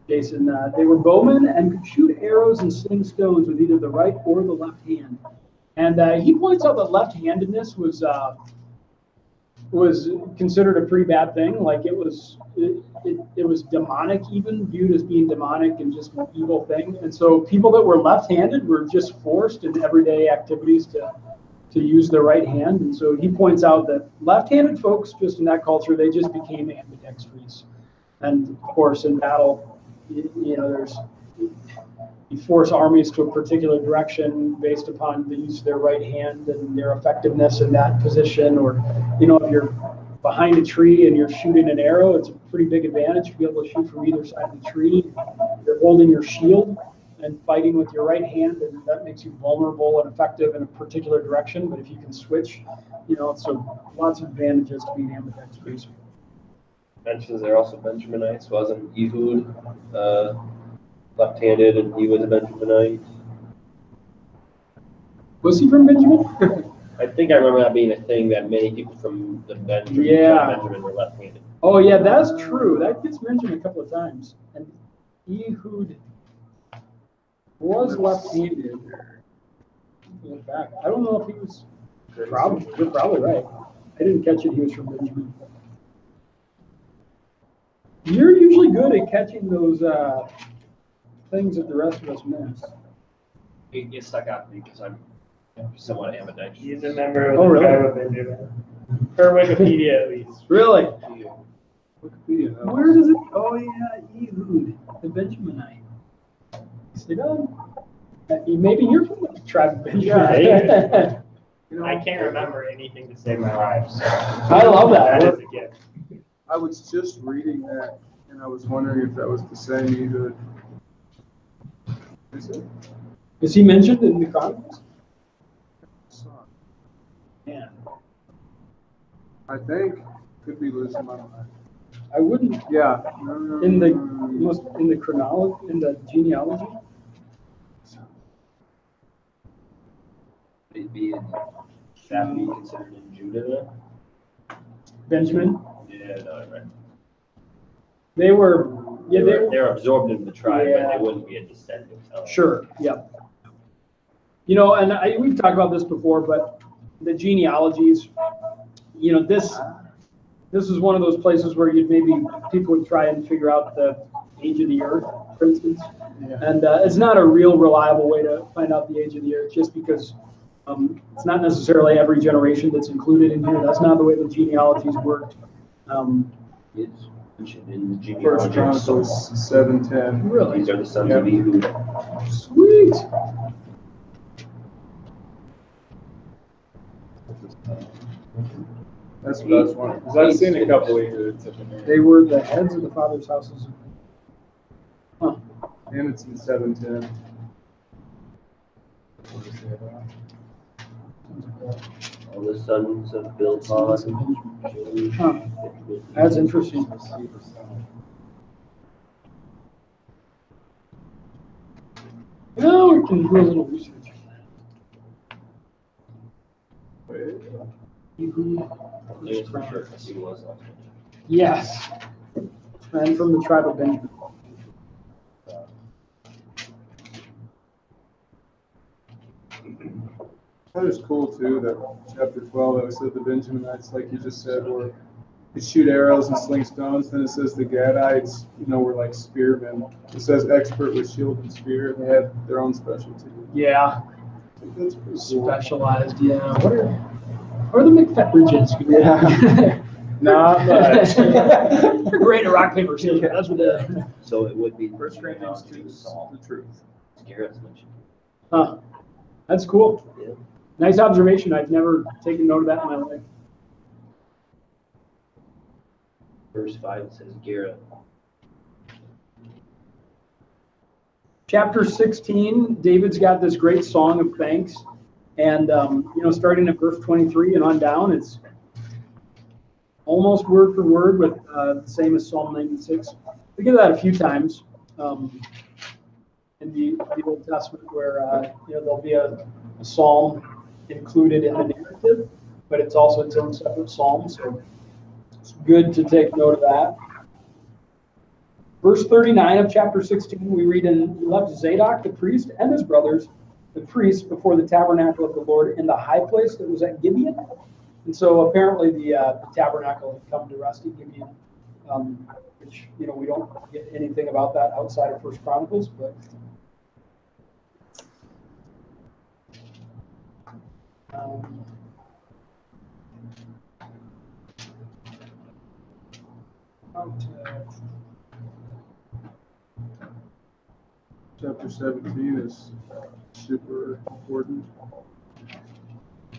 Jason, they were bowmen and could shoot arrows and sling stones with either the right or the left hand. And he points out that left-handedness was considered a pretty bad thing. Like it was demonic, even viewed as being demonic and just an evil thing. And so people that were left-handed were just forced in everyday activities to use their right hand. And so he points out that left-handed folks, just in that culture, they just became ambidextrous. And of course, in battle, you force armies to a particular direction based upon the use of their right hand and their effectiveness in that position. Or, if you're behind a tree and you're shooting an arrow, it's a pretty big advantage to be able to shoot from either side of the tree. You're holding your shield and fighting with your right hand, and that makes you vulnerable and effective in a particular direction. But if you can switch, so lots of advantages to being ambidextrous. Mentions there also Benjaminites. Wasn't Ehud left-handed, and he was a Benjaminite? Was he from Benjamin? I think I remember that being a thing, that many people from the Benjamin were left-handed. Oh yeah, that's true. That gets mentioned a couple of times. And Ehud was left-handed. Look back. I don't know if he was. You're probably right. I didn't catch it. He was from Benjamin. You're usually good at catching those things that the rest of us miss. It stuck out to me because I'm somewhat ambidextrous. He's a member of the tribe of Benjamin. Per Wikipedia, at least. Really? Wikipedia. Where does it? Oh yeah, Ehud, the Benjaminite. Maybe you're from the tribe of Benjamin. I can't remember anything to save my life. So I love that. That is a gift. I was just reading that, and I was wondering if that was the same Ehud. Is it? Is he mentioned in the Chronicles? Man, I think. Could be losing my mind. I wouldn't. Yeah. In the chronology, in the genealogy. It'd be in, that be considered in Judah Benjamin. then? Yeah, no, right. They were. Yeah, They're absorbed in the tribe, Yeah. but they wouldn't be a descendant. Sure. Yeah. You know, and we've talked about this before, but the genealogies. You know, this is one of those places where people would try and figure out the age of the earth, for instance. Yeah. And it's not a real reliable way to find out the age of the earth, just because it's not necessarily every generation that's included in here. That's not the way the genealogies worked. It's mentioned in the First genealogy. Chronicles 7:10. Really? These are the sons Yep. of Ehud. Sweet. That's what I was wondering. Because I've seen a couple Ehuds up in there. They were the heads of the fathers' houses. Huh. And it's in 7:10. All the sons of Bilhah. Huh. That's interesting. Well, we can do a little research. It's for sure, because he was. Yes. And from the tribe of Benjamin. That is cool too, that chapter 12, that we said the Benjaminites, like you just said, were they shoot arrows and sling stones. Then it says the Gadites, were like spearmen. It says expert with shield and spear. They had their own specialty. Yeah. That's pretty cool. Specialized, yeah. What are the McFettridges? Yeah. Not much. They're great at rock, paper, scissors. That's what the. So it would be. First Corinthians 2 is the truth. Garrett's mentioned. Huh. That's cool. Yeah. Nice observation. I've never taken note of that in my life. Verse 5 it says Garrett. Chapter 16, David's got this great song of thanks. And, starting at verse 23 and on down, it's almost word for word with the same as Psalm 96. We get that a few times in the Old Testament where, there'll be a psalm included in the narrative, but it's also its own separate psalm. So it's good to take note of that. Verse 39 of chapter 16, we read, "And he left Zadok the priest and his brothers, the priests, before the tabernacle of the Lord in the high place that was at Gibeon." And so apparently the tabernacle had come to rest at Gibeon, which, we don't get anything about that outside of First Chronicles, but Chapter 17 is super important.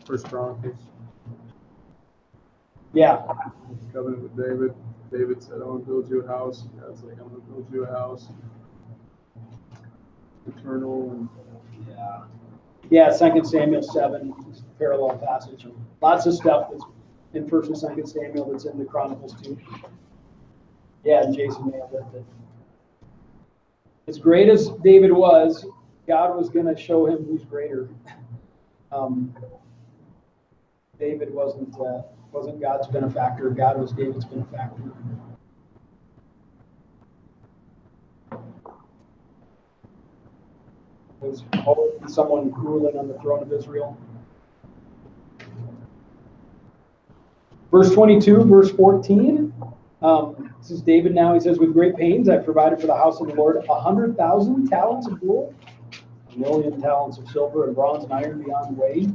First Chronicles. yeah, Covenant with David. David said, I want to build you a house. God's like, I'm going to build you a house. Eternal and yeah, 2 Samuel 7 is a parallel passage. Lots of stuff that's in 1st and 2 Samuel that's in the Chronicles too. Yeah, Jason nailed it. As great as David was, God was going to show him who's greater. David wasn't God's benefactor. God was David's benefactor. Was always someone ruling on the throne of Israel. Verse 22, verse 14. This is David now. He says, "With great pains I provided for the house of the Lord 100,000 talents of gold, 1,000,000 talents of silver, and bronze and iron beyond weight,"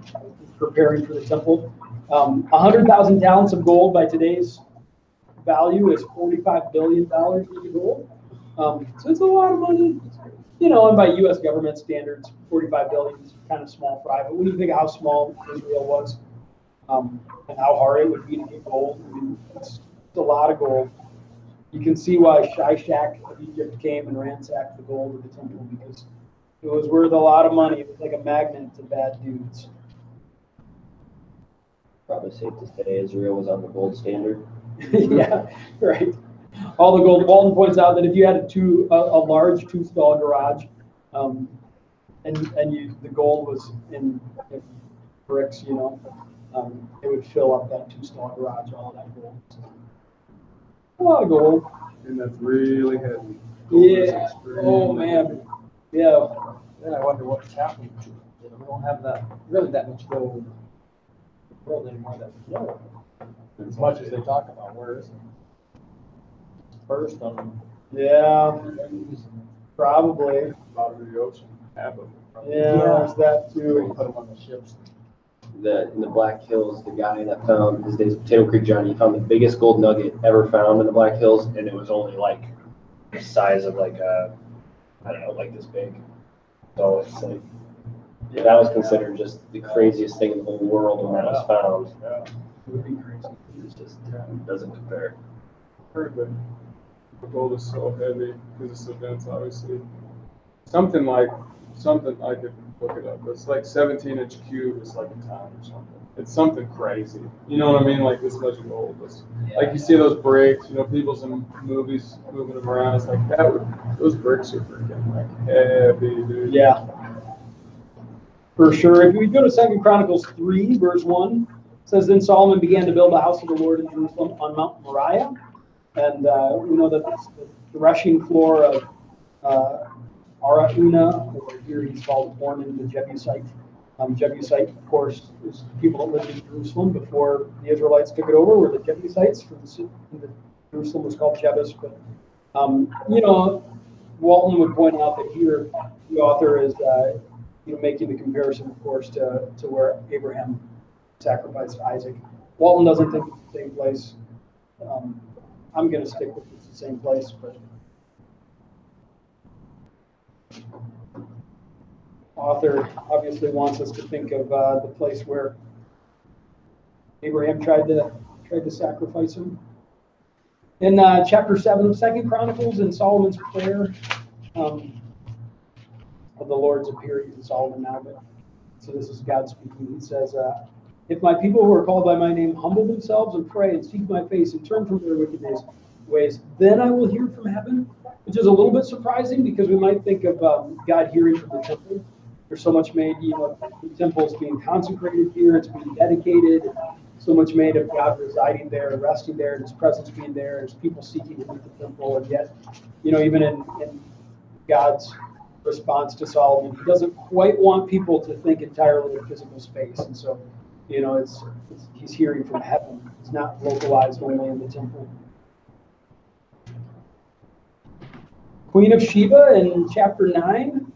preparing for the temple. 100,000 talents of gold by today's value is $45 billion worth of gold. So it's a lot of money. And by U.S. government standards, 45 billion is kind of small fry. But when you think of how small Israel was and how hard it would be to get gold, It's a lot of gold. You can see why Shishak of Egypt came and ransacked the gold of the temple, because it was worth a lot of money. It was like a magnet to bad dudes. Probably safe to say Israel was on the gold standard. Yeah, right. All the gold. Walton points out that if you had a large 2-stall garage, and the gold was in bricks, it would fill up that 2-stall garage, all that gold. So, a lot of gold. And that's really heavy. Gold is Yeah. extremely Oh man. Yeah. Then I wonder what's happened. We don't have that much gold in the world anymore that we know. As much as they talk about, where is it? First on Yeah. Probably. Bottom of the ocean, half of it. Yeah. There's that we too. put them on the ships. In the Black Hills, the guy that found, his name's Potato Creek Johnny, he found the biggest gold nugget ever found in the Black Hills, and it was only like the size of like I don't know, like this big. So it's like, that was considered just the craziest thing in the whole world when that was found. Yeah, It would be crazy. It just doesn't compare. heard that the gold is so heavy because it's so dense, obviously. Something I could look it up. It's like 17-inch cube is like a ton or something. It's something crazy. You know what I mean? Like this much gold. Like you see those bricks, people's in movies moving them around. It's like those bricks are freaking like heavy, dude. Yeah. For sure. If we go to 2 Chronicles 3, verse 1, it says, Then Solomon began to build the house of the Lord in Jerusalem on Mount Moriah. And we know that the threshing floor of Araunah, or here he's called Ornan the Jebusite. Jebusite, of course, is the people that lived in Jerusalem before the Israelites took it over, were the Jebusites. Jerusalem was called Jebus. But, Walton would point out that here the author is making the comparison, of course, to where Abraham sacrificed Isaac. Walton doesn't think it's the same place. I'm going to stick with it's the same place, but author obviously wants us to think of the place where Abraham tried to sacrifice him. In chapter 7 of 2 Chronicles, in Solomon's prayer, of the Lord's appearing to Solomon now, but so this is God speaking. He says, if my people who are called by my name humble themselves and pray and seek my face and turn from their wicked ways, then I will hear from heaven, which is a little bit surprising because we might think of God hearing from the temple. There's so much made, the temple's being consecrated here, it's being dedicated, so much made of God residing there, resting there, and his presence being there, as people seeking him at the temple, and yet, even in God's response to Solomon, he doesn't quite want people to think entirely in physical space, and so he's hearing from heaven. It's not localized only in the temple. Queen of Sheba in chapter 9,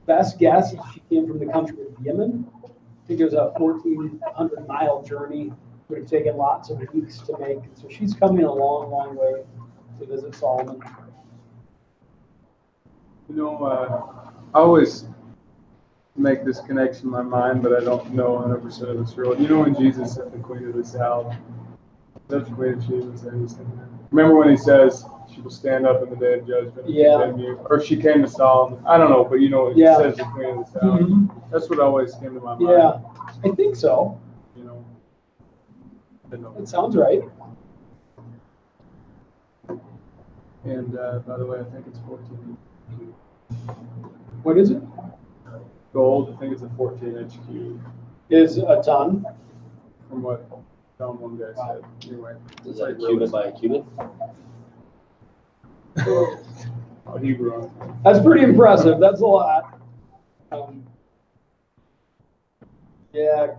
best guess is she came from the country of Yemen. I think it was a 1,400-mile journey. Would have taken lots of weeks to make, so she's coming a long, long way to visit Solomon. I always make this connection in my mind, but I don't know 100% if it's real. When Jesus said the Queen of the South, that's the Queen of Sheba. Remember when he says she will stand up in the day of judgment? Yeah. Or she came to Solomon. I don't know, but he says the Queen of the South. Mm-hmm. That's what always came to my mind. Yeah, I think so. I don't know. That sounds right. And by the way, I think it's 14. What is it? Gold, I think it's a 14-inch cube, Is a ton. from what one guy said. Anyway, Is that a Cuban by a Cuban? Hebrew. That's pretty impressive. That's a lot.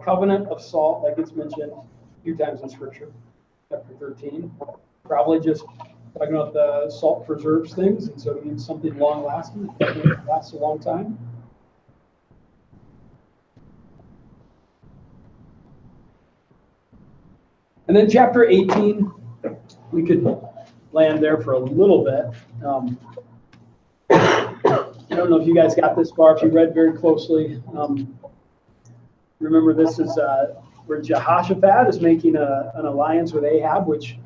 Covenant of salt, that gets mentioned a few times in Scripture. Chapter 13. Probably just talking about the salt preserves things, and so it means something long-lasting. It lasts a long time. And then chapter 18, we could land there for a little bit. I don't know if you guys got this far, if you read very closely. Remember, this is where Jehoshaphat is making an alliance with Ahab, which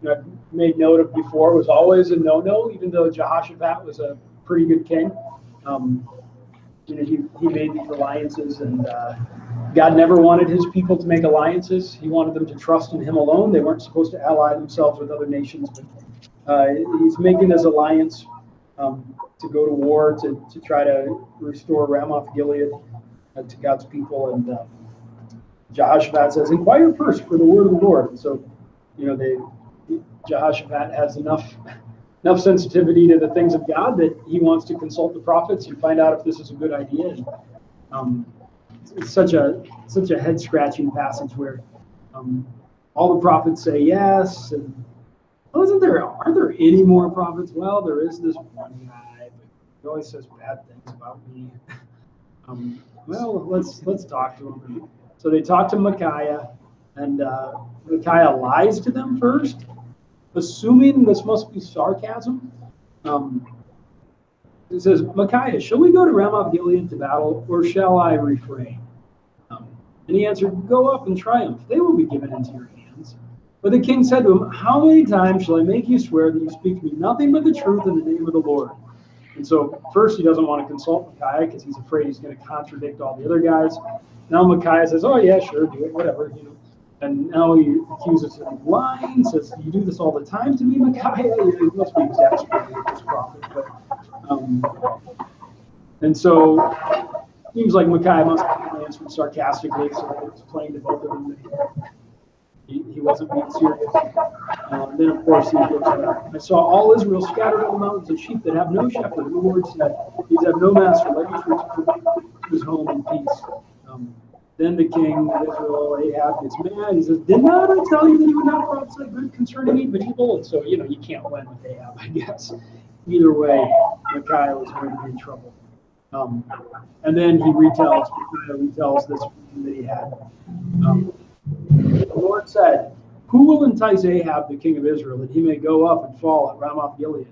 I've made note of before was always a no-no, even though Jehoshaphat was a pretty good king. He made these alliances, and God never wanted his people to make alliances. He wanted them to trust in him alone. They weren't supposed to ally themselves with other nations, but he's making this alliance to go to war to try to restore Ramoth Gilead to God's people. And Jehoshaphat says, "Inquire first for the word of the Lord." And so, Jehoshaphat has enough sensitivity to the things of God that he wants to consult the prophets and find out if this is a good idea. And, it's such a head scratching passage where all the prophets say yes, and are there any more prophets? Well, there is this one guy, but he always says bad things about me. Well, let's talk to him. So they talk to Micaiah, and Micaiah lies to them first, assuming this must be sarcasm. It says, "Micaiah, shall we go to Ramoth Gilead to battle, or shall I refrain?" And he answered, "Go up and triumph. They will be given into your hands." But the king said to him, "How many times shall I make you swear that you speak to me nothing but the truth in the name of the Lord?" And so first he doesn't want to consult Micaiah because he's afraid he's going to contradict all the other guys. Now Micaiah says, "Oh yeah, sure, do it, whatever, And now he accuses him of lying, says, "You do this all the time to me, Micaiah." He must be exasperated with this prophet. And so it seems like Micaiah must have answered sarcastically, so it was plain to both of them that he wasn't being serious. Then, of course, he goes, "I saw all Israel scattered on the mountains as sheep that have no shepherd. And the Lord said, These have no master. Let each return to his home in peace." Then the king of Israel, Ahab, gets mad. He says, "Did not I tell you that he would not prophesy good concerning me, but evil?" And so, you can't win with Ahab, I guess. Either way, Micaiah was going to be in trouble. And then Micaiah retells this vision that he had. The Lord said, "Who will entice Ahab, the king of Israel, that he may go up and fall at Ramoth Gilead?"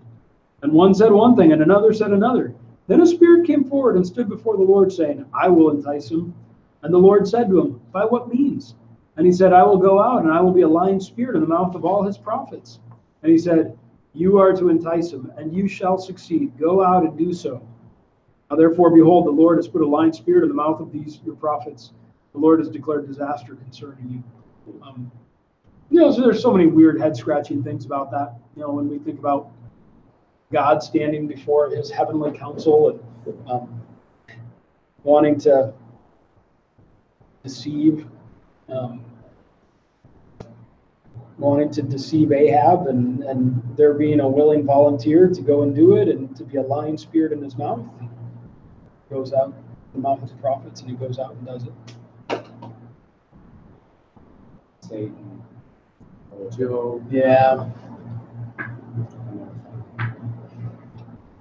And one said one thing, and another said another. Then a spirit came forward and stood before the Lord, saying, "I will entice him." And the Lord said to him, "By what means?" And he said, "I will go out, and I will be a lying spirit in the mouth of all his prophets." And he said, "You are to entice him, and you shall succeed. Go out and do so. Now therefore, behold, the Lord has put a lying spirit in the mouth of these your prophets. The Lord has declared disaster concerning you." So there's so many weird head-scratching things about that. When we think about God standing before his heavenly council and wanting to deceive Ahab, and there being a willing volunteer to go and do it, and to be a lying spirit in his mouth. He goes out the mouth of the prophets, and he goes out and does it. Satan. Job.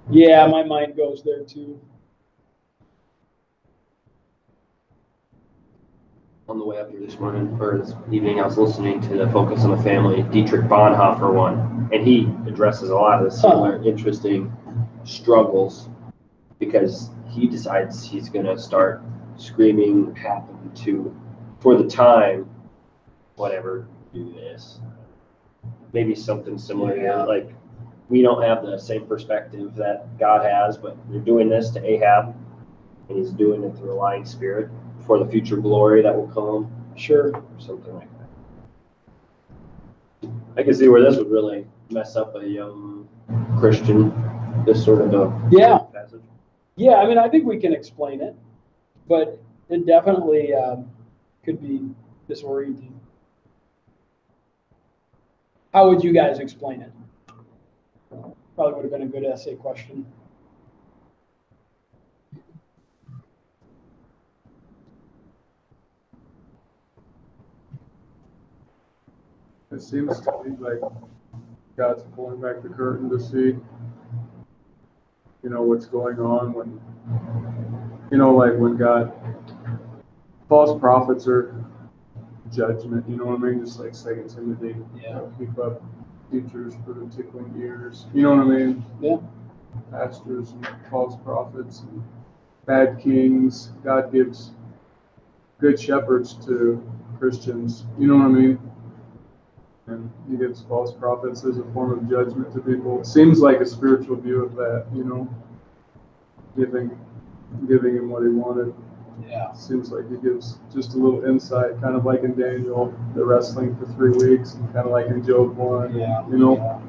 Yeah, my mind goes there too. On the way up here this morning, or this evening, I was listening to the Focus on the Family, Dietrich Bonhoeffer one, and he addresses a lot of the similar interesting struggles, because he decides he's going to start screaming happen to, for the time, whatever, do this. Maybe something similar here, like we don't have the same perspective that God has, but you're doing this to Ahab, and he's doing it through a lying spirit for the future glory that will come. Sure. Or something like that. I can see where this would really mess up a young Christian, this sort of a passage. Yeah, I think we can explain it, but it definitely could be disorienting. How would you guys explain it? Probably would have been a good essay question. It seems to me like God's pulling back the curtain to see, what's going on when, like when false prophets are judgment, just like 2 Timothy, keep up teachers for the tickling ears, Yeah. Pastors and false prophets and bad kings. God gives good shepherds to Christians. You know what I mean? And he gives false prophets as a form of judgment to people. It seems like a spiritual view of that, you know, giving him what he wanted. Yeah. Seems like he gives just a little insight, kind of like in Daniel, the wrestling for 3 weeks, and kind of like in Job 1, Yeah. you know.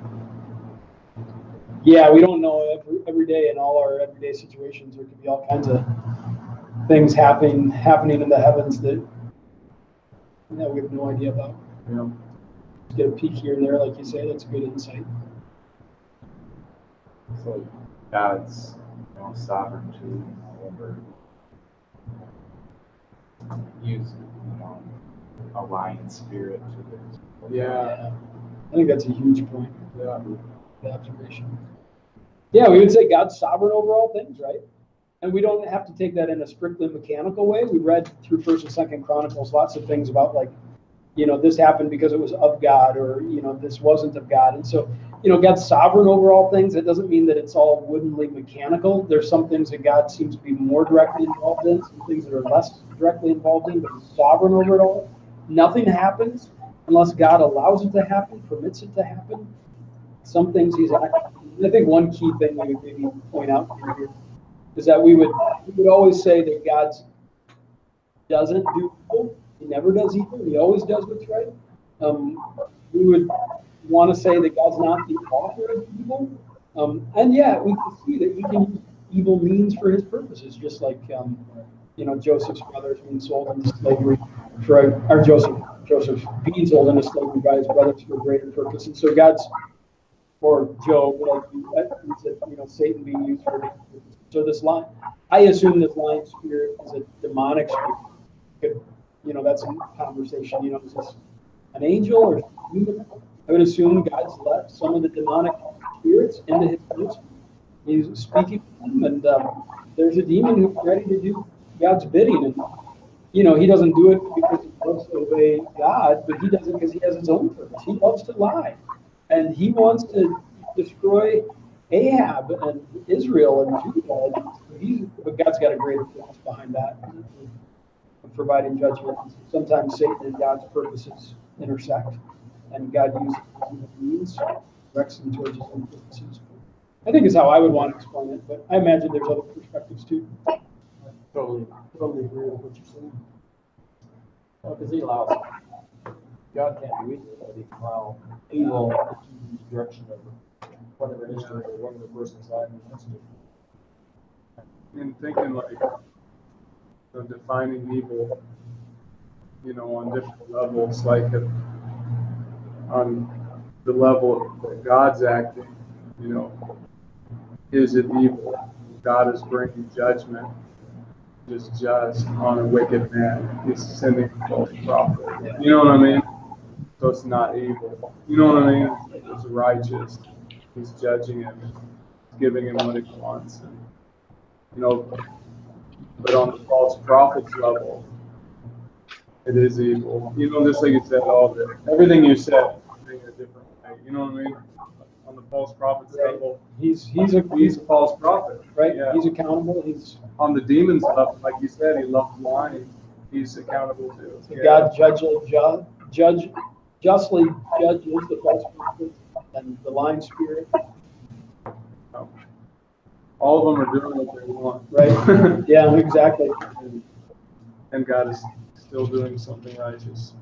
Yeah, we don't know every day in all our everyday situations. There could be all kinds of things happening in the heavens that we have no idea about. You know. Get a peek here and there, like you say. That's good insight. So God's sovereignty over using a lion spirit to this. Yeah. I think that's a huge point. Yeah. The observation. Yeah, we would say God's sovereign over all things, right? And we don't have to take that in a strictly mechanical way. We read through 1st and 2nd Chronicles lots of things about like, this happened because it was of God, or, this wasn't of God. And so, God's sovereign over all things. It doesn't mean that it's all woodenly mechanical. There's some things that God seems to be more directly involved in, some things that are less directly involved in, but he's sovereign over it all. Nothing happens unless God allows it to happen, permits it to happen. Some things he's acting. I think one key thing we would maybe point out here is that we would always say that God doesn't do evil. He never does evil. He always does what's right. We would want to say that God's not the author of evil. And yeah, we can see that he can use evil means for his purposes, just like Joseph's brothers being sold into slavery or Joseph being sold into slavery by his brothers for a greater purpose. And so God's, or Job, like you said, Satan being used for a greater purpose. So this line, I assume this lion spirit is a demonic spirit. That's a conversation. Is this an angel or human? I would assume God's left some of the demonic spirits into his ministry. He's speaking to them, and there's a demon who's ready to do God's bidding. And, he doesn't do it because he loves to obey God, but he does it because he has his own purpose. He loves to lie. And he wants to destroy Ahab and Israel and Judah. But God's got a greater purpose behind that, of providing judgment. Sometimes Satan and God's purposes intersect, and God uses means, directs them towards his own purposes. I think is how I would want to explain it, but I imagine there's other perspectives too. Totally agree with what you're saying. Well, because he allows, God can't do evil, but he can allow evil to the direction of whatever history or whatever person's life he wants to. And thinking like defining evil, on different levels, like on the level that God's acting, is it evil? God is bringing judgment, just on a wicked man. He's sending a false prophet. You know what I mean? So it's not evil. You know what I mean? It's righteous. He's judging him, giving him what he wants. And, but on the false prophet's level, it is evil. Just like you said, everything you said in a different way. You know what I mean? On the false prophet's level, he's a false prophet, Right? Yeah. He's accountable. He's On the demon's level, like you said, he loves lying. He's accountable to. God justly judges the false prophet and the lying spirit. All of them are doing what they want, Right? Yeah, exactly. and God is still doing something righteous.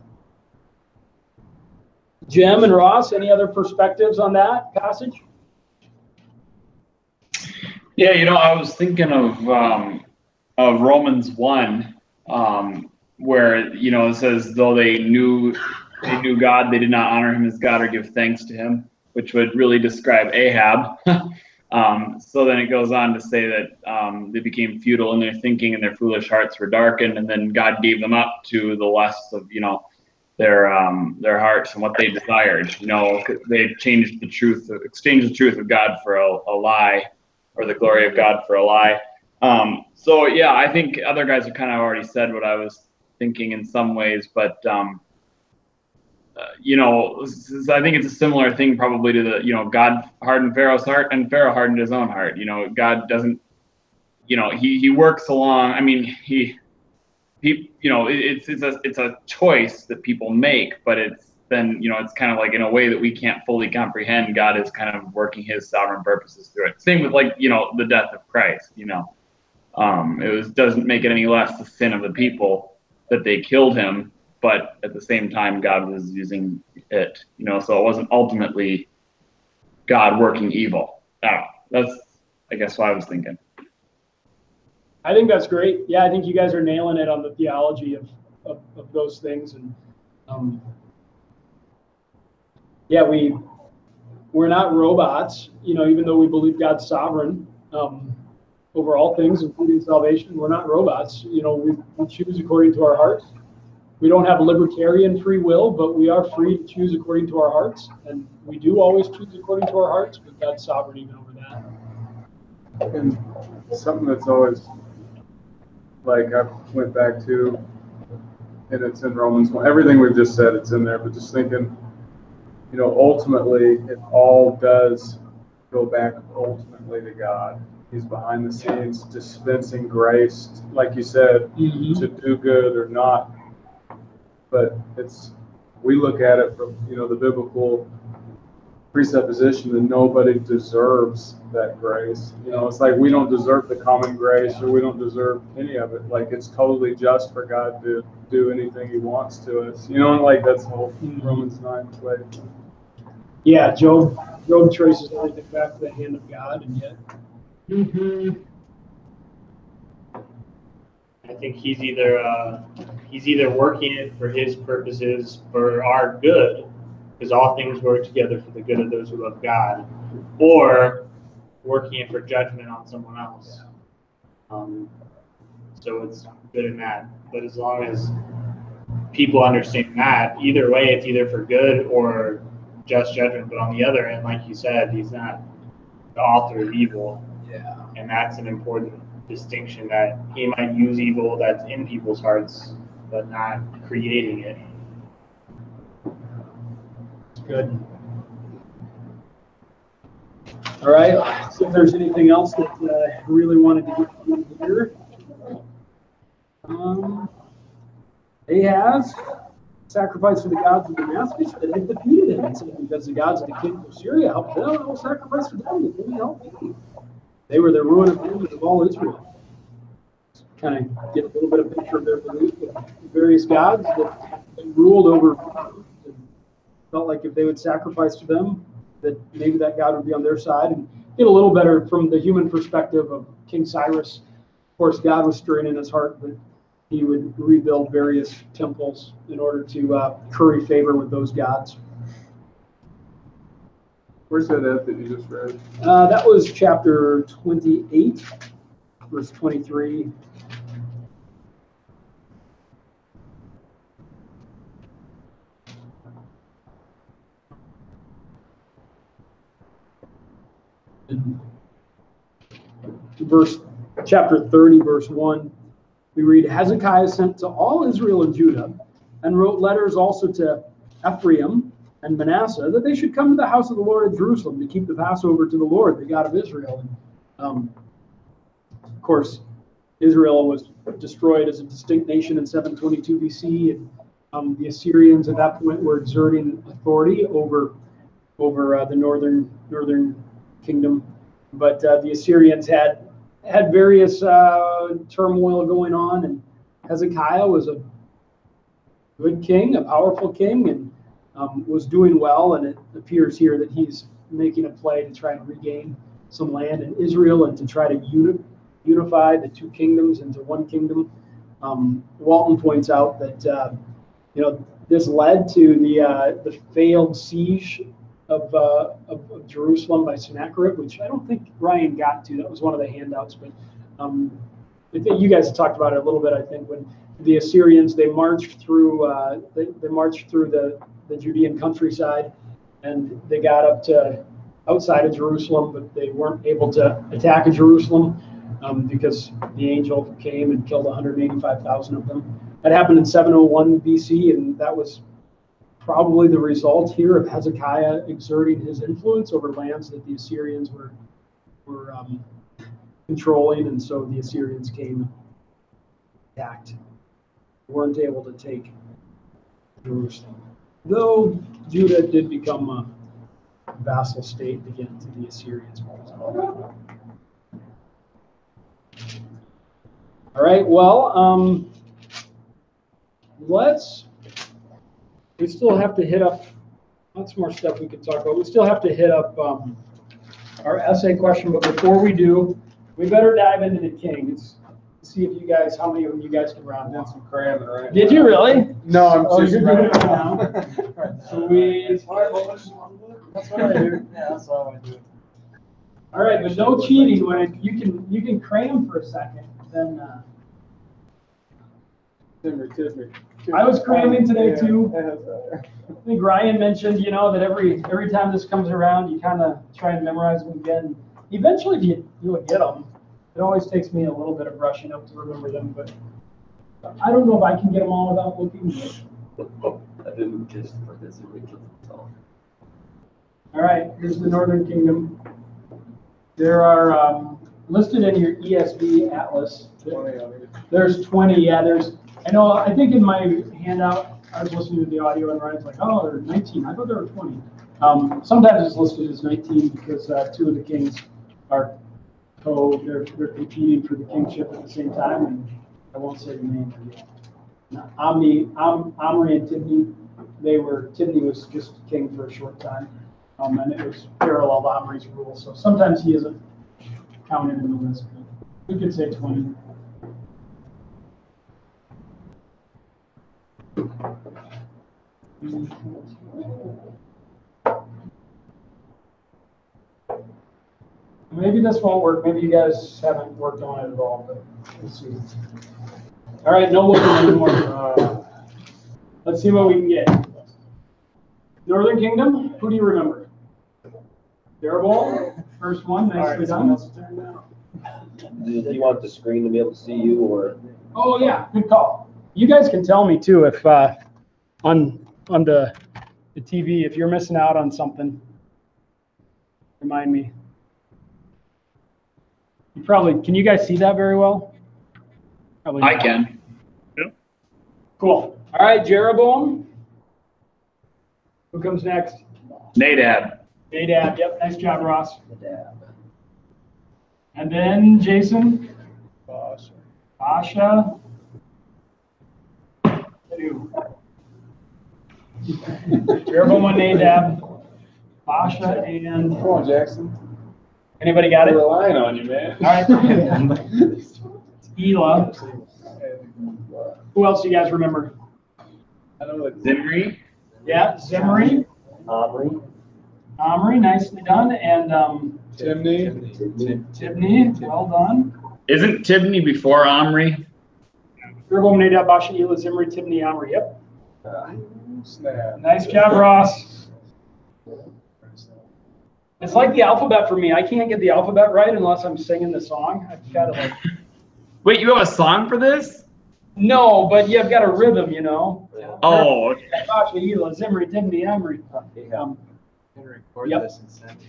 Jim and Ross, any other perspectives on that passage? Yeah, I was thinking of Romans 1, where it says though they knew God, they did not honor him as God or give thanks to him, which would really describe Ahab. So then it goes on to say that they became futile in their thinking and their foolish hearts were darkened, and then God gave them up to the lusts of their hearts and what they desired. They exchanged the truth of God for a lie, or the glory of God for a lie. So yeah, I think other guys have kind of already said what I was thinking in some ways, but I think it's a similar thing probably to the, God hardened Pharaoh's heart and Pharaoh hardened his own heart. God doesn't, he works along. I mean, it's a choice that people make, but it's then, it's kind of like in a way that we can't fully comprehend. God is kind of working his sovereign purposes through it. Same with the death of Christ, doesn't make it any less the sin of the people that they killed him, but at the same time, God was using it, so it wasn't ultimately God working evil. That's, I guess, what I was thinking. I think that's great. Yeah, I think you guys are nailing it on the theology of those things. And yeah, we're not robots, even though we believe God's sovereign over all things, including salvation. We're not robots. We choose according to our hearts. We don't have libertarian free will, but we are free to choose according to our hearts. And we do always choose according to our hearts, but God's sovereign even over that. And something that's always, like, I went back to, and it's in Romans 1. Everything we've just said, it's in there, but just thinking, ultimately, it all does go back ultimately to God. He's behind the scenes dispensing grace, like you said, to do good or not. But we look at it from, the biblical presupposition that nobody deserves that grace. It's like we don't deserve the common grace, or we don't deserve any of it. Like, it's totally just for God to do anything he wants to us. And like that's the whole Romans 9 play. Yeah, Job traces everything back to the hand of God, and yet. I think he's either working it for his purposes for our good, because all things work together for the good of those who love God, or working it for judgment on someone else. So it's good and bad. But as long as people understand that, either way, it's either for good or just judgment. But on the other end, like you said, he's not the author of evil. Yeah. And that's an important distinction, that he might use evil that's in people's hearts, but not creating it. Good. All right. So if there's anything else that I really wanted to get through here. Ahaz sacrificed for the gods of Damascus, but they defeated him. And said, because the gods of the king of Syria helped them, I will sacrifice for them if they help me. They were the ruin of them and of all Israel. Kind of get a little bit of picture of their belief with various gods that ruled over. Felt like if they would sacrifice to them, that maybe that God would be on their side, and get a little better from the human perspective of King Cyrus. Of course, God was stirring in his heart that he would rebuild various temples in order to curry favor with those gods. Where's that at that you just read? That was chapter 28, verse 23. Chapter 30, verse 1, we read, Hezekiah sent to all Israel and Judah, and wrote letters also to Ephraim and Manasseh, that they should come to the house of the Lord at Jerusalem to keep the Passover to the Lord, the God of Israel. And, of course, Israel was destroyed as a distinct nation in 722 BC, and the Assyrians at that point were exerting authority over the northern kingdom. But the Assyrians had various turmoil going on, and Hezekiah was a good king, a powerful king, and was doing well. And it appears here that he's making a play to try and regain some land in Israel and to try to unify the two kingdoms into one kingdom. Walton points out that this led to the failed siege of Jerusalem by Sennacherib, which I don't think Ryan got to. That was one of the handouts, but I think you guys have talked about it a little bit. I think when the Assyrians, they marched through the Judean countryside, and they got up to outside of Jerusalem, but they weren't able to attack Jerusalem because the angel came and killed 185,000 of them. That happened in 701 BC, and that was probably the result here of Hezekiah exerting his influence over lands that the Assyrians were controlling, and so the Assyrians came and attacked weren't able to take Jerusalem. Though Judah did become a vassal state again to the Assyrians. All right, well, we still have to hit up, lots more stuff we could talk about. We still have to hit up our essay question, but before we do, we better dive into the Kings. See if you guys, how many of you guys can round Did down. some cramming, right? Did you really? No, I'm Oh, just you're doing it right now. Sweet. That's what I do. Yeah, that's all I do. All right, but no cheating. When you can cram for a second, then. Timber. I was cramming today, too. Yeah. I think Ryan mentioned, that every time this comes around, you kind of try and memorize them again. Eventually, you'll get them. It always takes me a little bit of brushing up to remember them, but I don't know if I can get them all without looking. I didn't just participate. All right, here's the Northern Kingdom. There are listed in your ESV atlas. There's 20. Yeah, I think in my handout, I was listening to the audio and Ryan's like, oh, there are 19. I thought there were 20. Sometimes it's listed as 19 because two of the kings are they're competing for the kingship at the same time, and I won't say the name. Omri and Tibni, Tibni was just king for a short time, and it was parallel to Omri's rule. So sometimes he isn't counted in the list. We could say 20. Maybe this won't work. Maybe you guys haven't worked on it at all, but we'll see. All right, no looking anymore. Let's see what we can get. Northern Kingdom, who do you remember? Jeroboam, first one, nicely done. Do you want the screen to be able to see you, or? Oh yeah, good call. You guys can tell me too if on the TV if you're missing out on something. Remind me. Can you guys see that very well? Probably I not. can. Cool. All right, Jeroboam. Who comes next? Nadab. Nadab. Yep. Nice job, Ross. And then Jason. Baasha. Jeroboam and Nadab. Baasha and. Come on, Jackson. Anybody got it? We're All relying on you, man. right. Elah. Who else do you guys remember? I know what Zimri. Yeah, Zimri. Omri, nicely done. And Timney. Tibni, well done. Isn't Tibni before Omri? Jeroboam, Nadab, Baasha, Elah, Zimri, Tibni, Omri. Yep. Snap. Nice job, Ross. It's like the alphabet for me. I can't get the alphabet right unless I'm singing the song. I've got to Wait, you have a song for this? No, but you've got a rhythm, Oh, okay. Baasha, Elah, Zimri, Tibni, Omri. Yep. This and send it.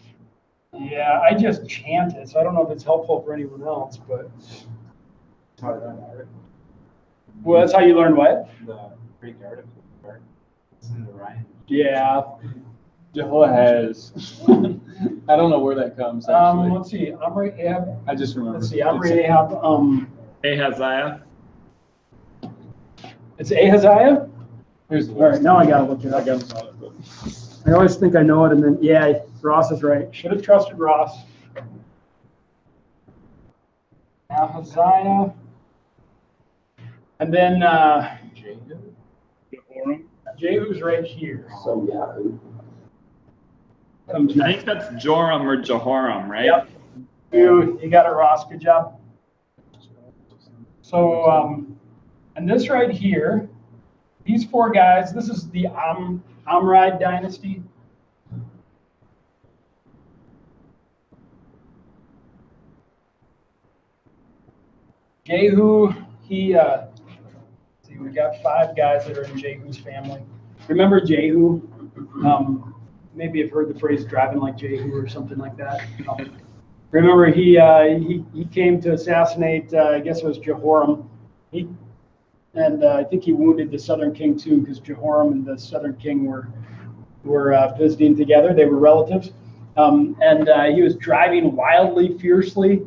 Yeah, I just chant it, so I don't know if it's helpful for anyone else, but. Well, that's how you learn what? The Greek article part. It's in the Ryan. Yeah. Jehoahaz. I don't know where that comes, actually. Let's see. Omri, Ahab. I just remember. Let's see. Omri, Ahab. Ahaziah. It's Ahaziah. Here's the All right, now I gotta look it up. I always think I know it, and then yeah, Ross is right. Should have trusted Ross. Ahaziah. And then Jehu's right here. Some Yahoo. I think that's Joram or Jehoram, right? Yep. You got it, Ross. Good job. So, and this right here, these four guys, this is the Omride dynasty. Jehu, see, we got 5 guys that are in Jehu's family. Remember Jehu? Maybe you've heard the phrase "driving like Jehu" or something like that. Remember, he came to assassinate. I guess it was Jehoram. and I think he wounded the southern king too, because Jehoram and the southern king were visiting together. They were relatives, and he was driving wildly, fiercely,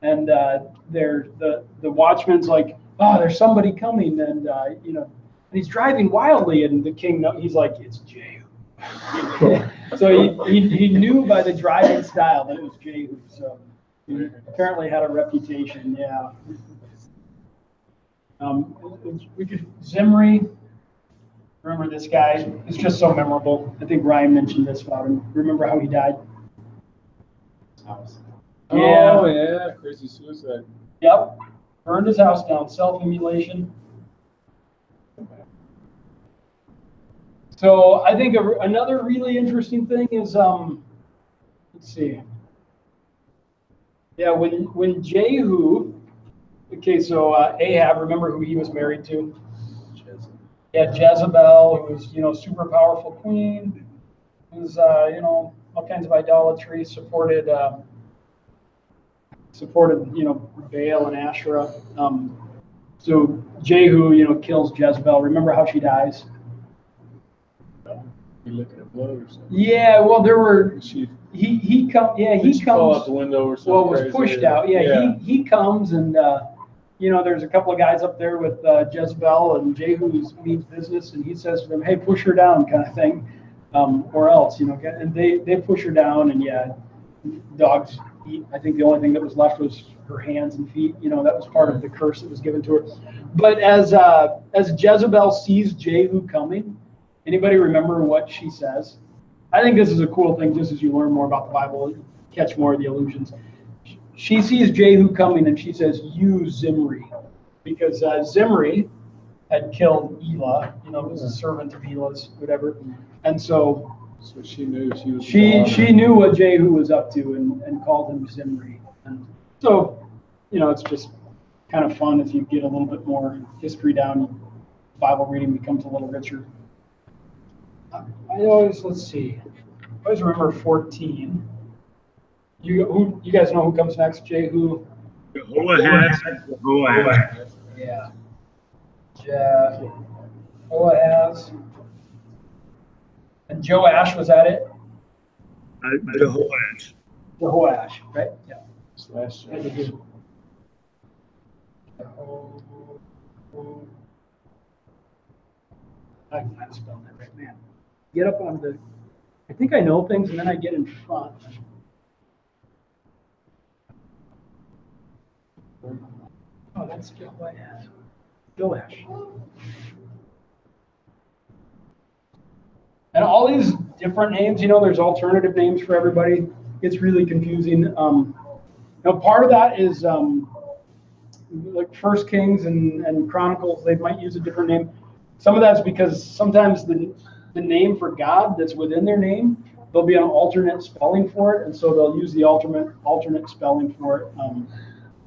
and the watchman's like, oh, there's somebody coming, and and he's driving wildly, and the king, he's like, it's Jehu. So he knew by the driving style that it was Jehu. So he apparently had a reputation. Yeah. Zimri. Remember this guy? He's just so memorable. I think Ryan mentioned this about him. Remember how he died? House. Yeah. Oh yeah, crazy suicide. Yep. Burned his house down. Self-immolation. So I think another really interesting thing is, let's see. Yeah, when Jehu, okay, so Ahab, remember who he was married to? Yeah, Jezebel, who was, super powerful queen, who's, all kinds of idolatry, supported, Baal and Asherah. So Jehu, kills Jezebel. Remember how she dies? You look at a blow or something. Yeah, well, there were. She He comes. Yeah, he fall out comes. the window or something. Well, was crazy, pushed or- out. Yeah, he comes and there's a couple of guys up there with Jezebel, and Jehu means business, and he says to them, "Hey, push her down," kind of thing, or else, and they push her down, and yeah, dogs eat. I think the only thing that was left was her hands and feet. That was part of the curse that was given to her. But as Jezebel sees Jehu coming, anybody remember what she says? I think this is a cool thing, just as you learn more about the Bible, catch more of the allusions. She sees Jehu coming, and she says, "You Zimri," because Zimri had killed Elah. Was a servant of Elah's, whatever. And so she knew she was. she knew what Jehu was up to, and called him Zimri. And so, it's just kind of fun if you get a little bit more history down. Bible reading becomes a little richer. Let's see. I always remember 14. You guys know who comes next? Jehu. Jehoahaz. Yeah. Jehoahaz. And Joash, was that it? Jehoash. Jehoash, right? Yeah. Slash. I can spell that right, man. Get up on the. I think I know things, and then I get in front. Oh, that's Joash. Joash. And all these different names, there's alternative names for everybody. It's really confusing. Part of that is like First Kings and Chronicles. They might use a different name. Some of that's because sometimes the name for God that's within their name, there'll be an alternate spelling for it, and so they'll use the alternate spelling for it.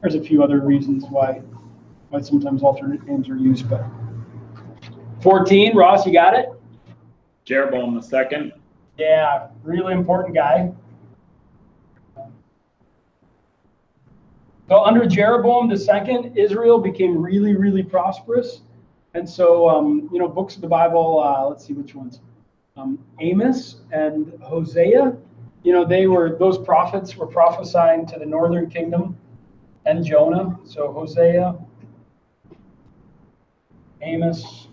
There's a few other reasons why sometimes alternate names are used, but 14, Ross, you got it? Jeroboam II. Yeah, really important guy. So under Jeroboam II, Israel became really, really prosperous. And so, books of the Bible, let's see which ones. Amos and Hosea, those prophets were prophesying to the northern kingdom, and Jonah. So Hosea, Amos,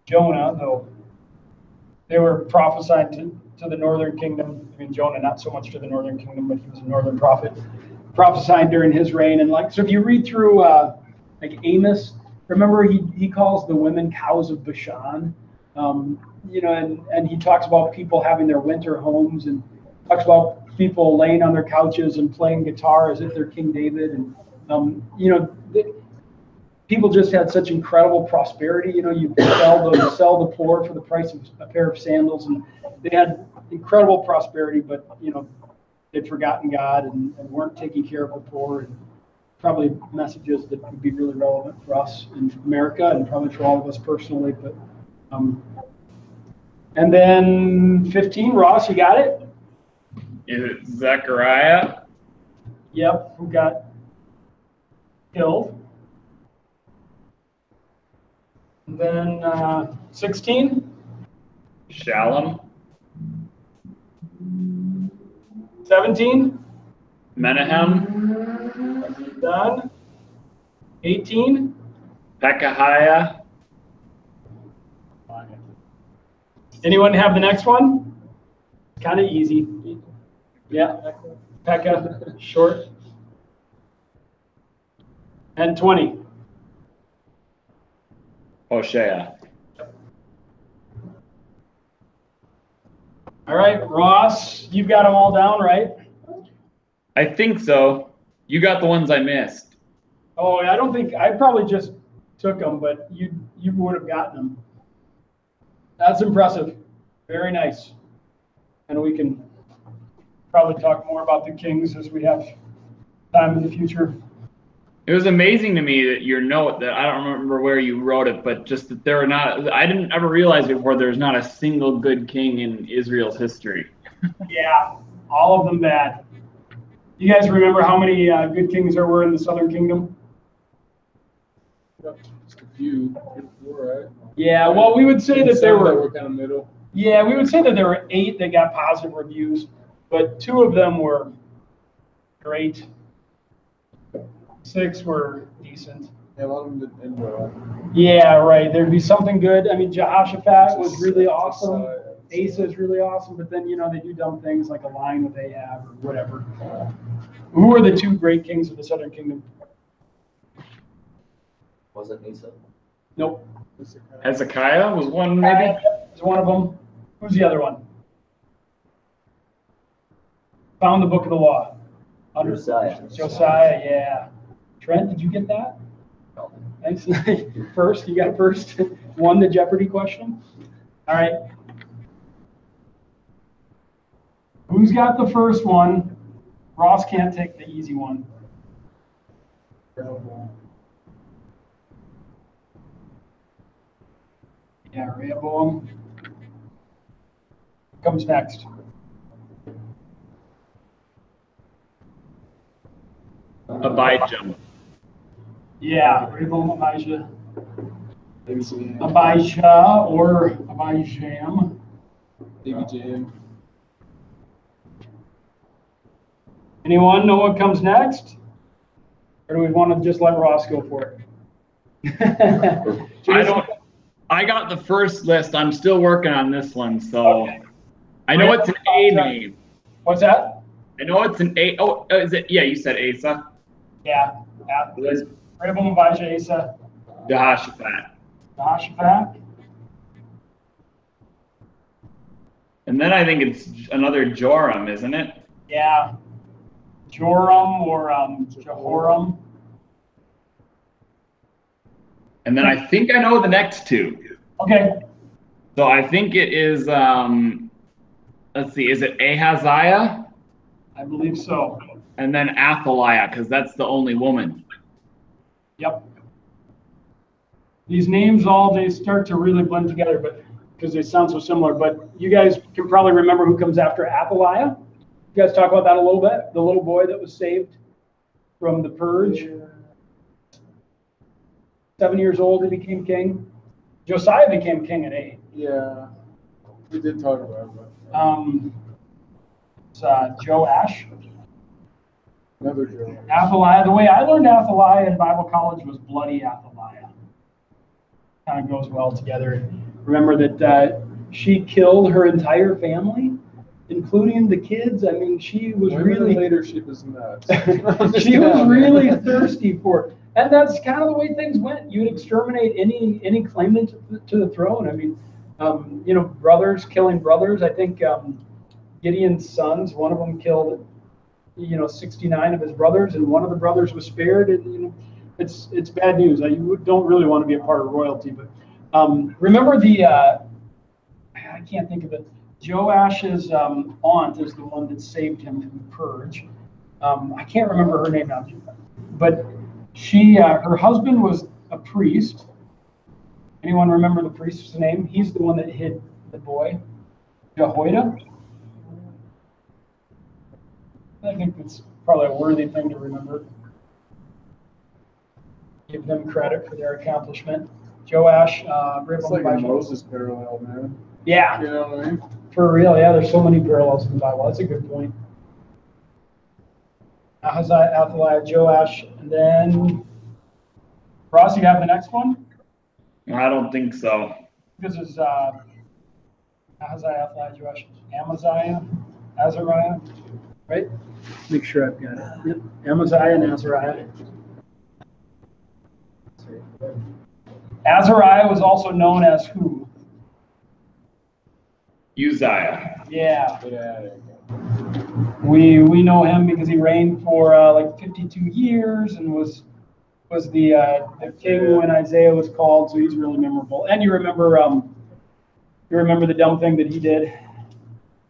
Jonah, though they were prophesying to the northern kingdom. I mean, Jonah, not so much to the northern kingdom, but he was a northern prophet, prophesying during his reign. And so if you read through like Amos, remember he calls the women cows of Bashan, and he talks about people having their winter homes, and talks about people laying on their couches and playing guitar as if they're King David. And people just had such incredible prosperity. You sell the poor for the price of a pair of sandals, and they had incredible prosperity. But they'd forgotten God and weren't taking care of the poor. And probably messages that would be really relevant for us in America, and probably for all of us personally. But and then 15, Ross, you got it? Is it Zechariah? Yep, who got killed. And then 16, Shalom, 17, Menahem, done. 18, Pekahiah, anyone have the next one? Kind of easy. Yeah, Pekah, short. And 20. Hoshea. All right, Ross, you've got them all down, right? I think so. You got the ones I missed. Oh, I don't think, I probably just took them, but you would have gotten them. That's impressive. Very nice. And we can probably talk more about the Kings as we have time in the future. It was amazing to me that your note that I don't remember where you wrote it, but just that there are not, I didn't ever realize before there's not a single good king in Israel's history. Yeah, all of them bad. You guys remember how many good kings there were in the Southern Kingdom? Just a few, 4, right? Yeah, well, we would say that there Some were, kind of middle. yeah, we would say that there were 8 that got positive reviews, but 2 of them were great. 6 were decent. Yeah, a lot of them didn't end well. Yeah, right. There'd be something good. I mean, Jehoshaphat was really awesome. Asa is really awesome, but then, they do dumb things like align with Ahab or whatever. Who were the 2 great kings of the Southern Kingdom? Wasn't Asa? Nope. Hezekiah was one, maybe? Was one of them. Who's the other one? Found the book of the law. Josiah, yeah. Trent, did you get that? No. Thanks. First, you got first. Won the Jeopardy question. All right. Who's got the first one? Ross can't take the easy one. Yeah, Rehoboam. Comes next. Abijam. Yeah, Rehoboam, Abijah. Maybe Abijah or Abijam. Jam. Anyone know what comes next? Or do we want to just let Ross go for it? I got the first list. I'm still working on this one, so Okay. I know it's an A name. What's that? I know it's an A. Oh, is it? Yeah, you said Asa. Yeah. Rehoboam, Abijah, Asa, Jehoshaphat. Jehoshaphat. And then I think it's another Joram, isn't it? Yeah. Joram or Jehoram. And then I think I know the next 2. Okay. So I think it is, let's see, is it Ahaziah? I believe so. And then Athaliah, because that's the only woman. Yep. These names they start to really blend together, but because they sound so similar. But you guys can probably remember who comes after Athaliah. You guys talk about that a little bit? The little boy that was saved from the purge. 7 years old, he became king. Josiah became king at 8. Yeah, we did talk about it. It's Joash. Another Joe. Athaliah. The way I learned Athaliah in Bible college was bloody Athaliah. Kind of goes well together. Remember that she killed her entire family, including the kids. I mean, she was really leadership is nuts. she was really thirsty for it. And that's kind of the way things went. You would exterminate any claimant to the throne. I mean, brothers killing brothers. I think Gideon's sons, one of them killed, 69 of his brothers, and one of the brothers was spared. And it's bad news. You don't really want to be a part of royalty. But remember I can't think of it. Joash's aunt is the one that saved him from the purge. I can't remember her name now, but her husband was a priest. Anyone remember the priest's name? He's the one that hid the boy, Jehoiada. I think it's probably a worthy thing to remember. Give them credit for their accomplishment. Joash, It's like a Moses parallel, man. Yeah, You know what I mean? for real. Yeah, there's so many parallels in the Bible. That's a good point. Ahaziah, Athaliah, Joash, and then Ross, you have the next one? I don't think so. This is Ahaziah, Athaliah, Joash, Amaziah, Azariah, right? Make sure I've got it. Yep. Amaziah and Azariah. Azariah was also known as who? Uzziah. Yeah. Yeah. We know him because he reigned for like 52 years and was the king when Isaiah was called, so he's really memorable. And you remember the dumb thing that he did.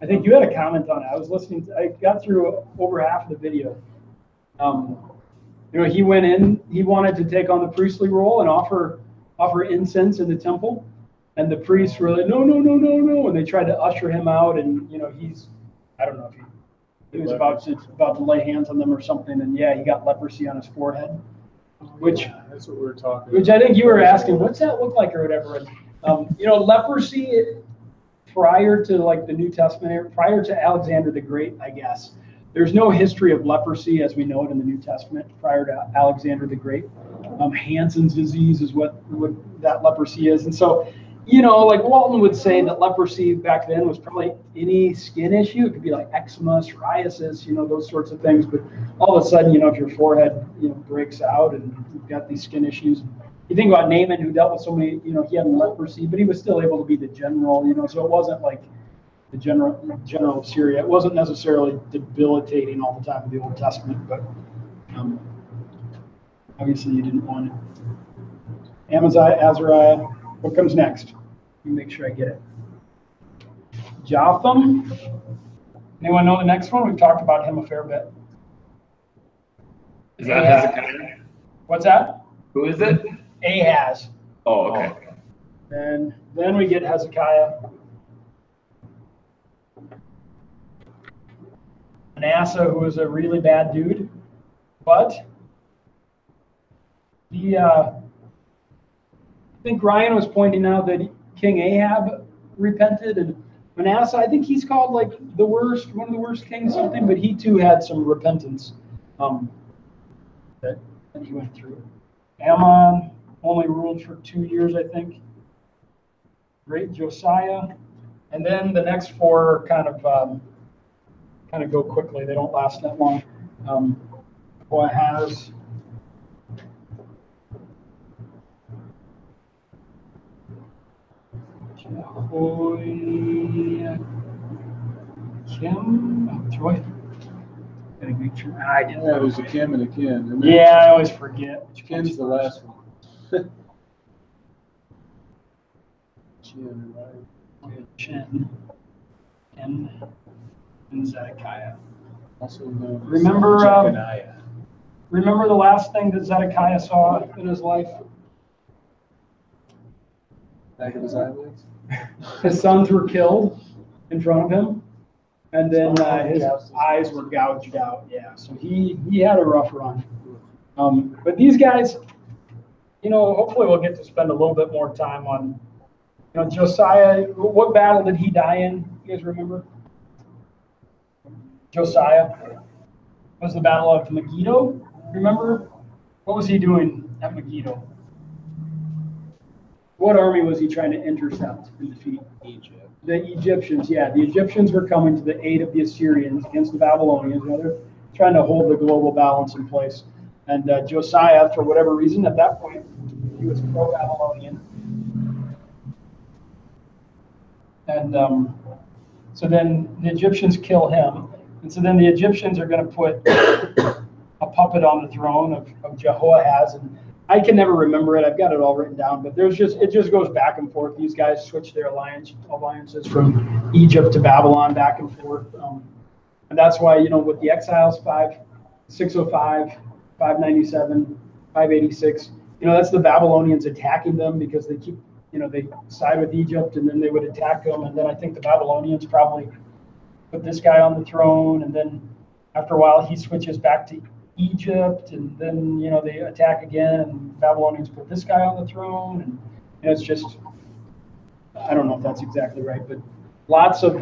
I think you had a comment on it. I was listening. I got through over half of the video. He went in. He wanted to take on the priestly role and offer incense in the temple, and the priests were like, no, and they tried to usher him out. And I don't know if he was about to lay hands on them or something. And yeah, he got leprosy on his forehead, which That's what we were talking which I think you were asking, what's that look like or whatever. And, leprosy prior to like the New Testament, prior to Alexander the Great, I guess. There's no history of leprosy as we know it in the New Testament prior to Alexander the Great. Hansen's disease is what that leprosy is. And so, like Walton would say that leprosy back then was probably any skin issue. It could be like eczema, psoriasis, those sorts of things. But all of a sudden, if your forehead, breaks out and you've got these skin issues. You think about Naaman, who dealt with so many, he had leprosy, but he was still able to be the general, so it wasn't like the general of Syria. It wasn't necessarily debilitating all the time in the Old Testament, but obviously you didn't want it. Amaziah, Azariah. What comes next? Let me make sure I get it. Jotham. Anyone know the next one? We've talked about him a fair bit. Is that Hezekiah? What's that? Who is it? Ahaz. Oh, okay. And then we get Hezekiah. Manasseh, who was a really bad dude, but I think Ryan was pointing out that King Ahab repented, and Manasseh, I think he's called like one of the worst kings, something, but he too had some repentance that he went through. Ammon only ruled for 2 years, I think. Great Josiah, and then the next four kind of go quickly. They don't last that long. Boaz. Troy. Gotta make sure I get Yeah, there's a Kim and a Ken. And then Yeah, I always forget. Ken's the last one. Chin, right? Chin. And Zedekiah. Also known as Remember, Jeconiah. Remember the last thing that Zedekiah saw in his life? Back of his eyelids. His sons were killed in front of him, and then his eyes were gouged out. Yeah, so he had a rough run. But these guys, hopefully we'll get to spend a little bit more time on, Josiah. What battle did he die in? You guys remember? Josiah was the Battle of Megiddo. Remember? What was he doing at Megiddo? What army was he trying to intercept and defeat? Egypt. The Egyptians, yeah. The Egyptians were coming to the aid of the Assyrians against the Babylonians. They're trying to hold the global balance in place. And Josiah, for whatever reason, at that point, he was pro-Babylonian. And so then the Egyptians kill him. And so then the Egyptians are going to put a puppet on the throne of Jehoahaz. And I can never remember it. I've got it all written down, but it just goes back and forth. These guys switch their alliances from Egypt to Babylon back and forth. And that's why, with the exiles, 605, 597, 586, that's the Babylonians attacking them because they keep, they side with Egypt and then they would attack them. And then I think the Babylonians probably put this guy on the throne. And then after a while, he switches back to Egypt, and then they attack again, and Babylonians put this guy on the throne, and And it's just, I don't know if that's exactly right, but lots of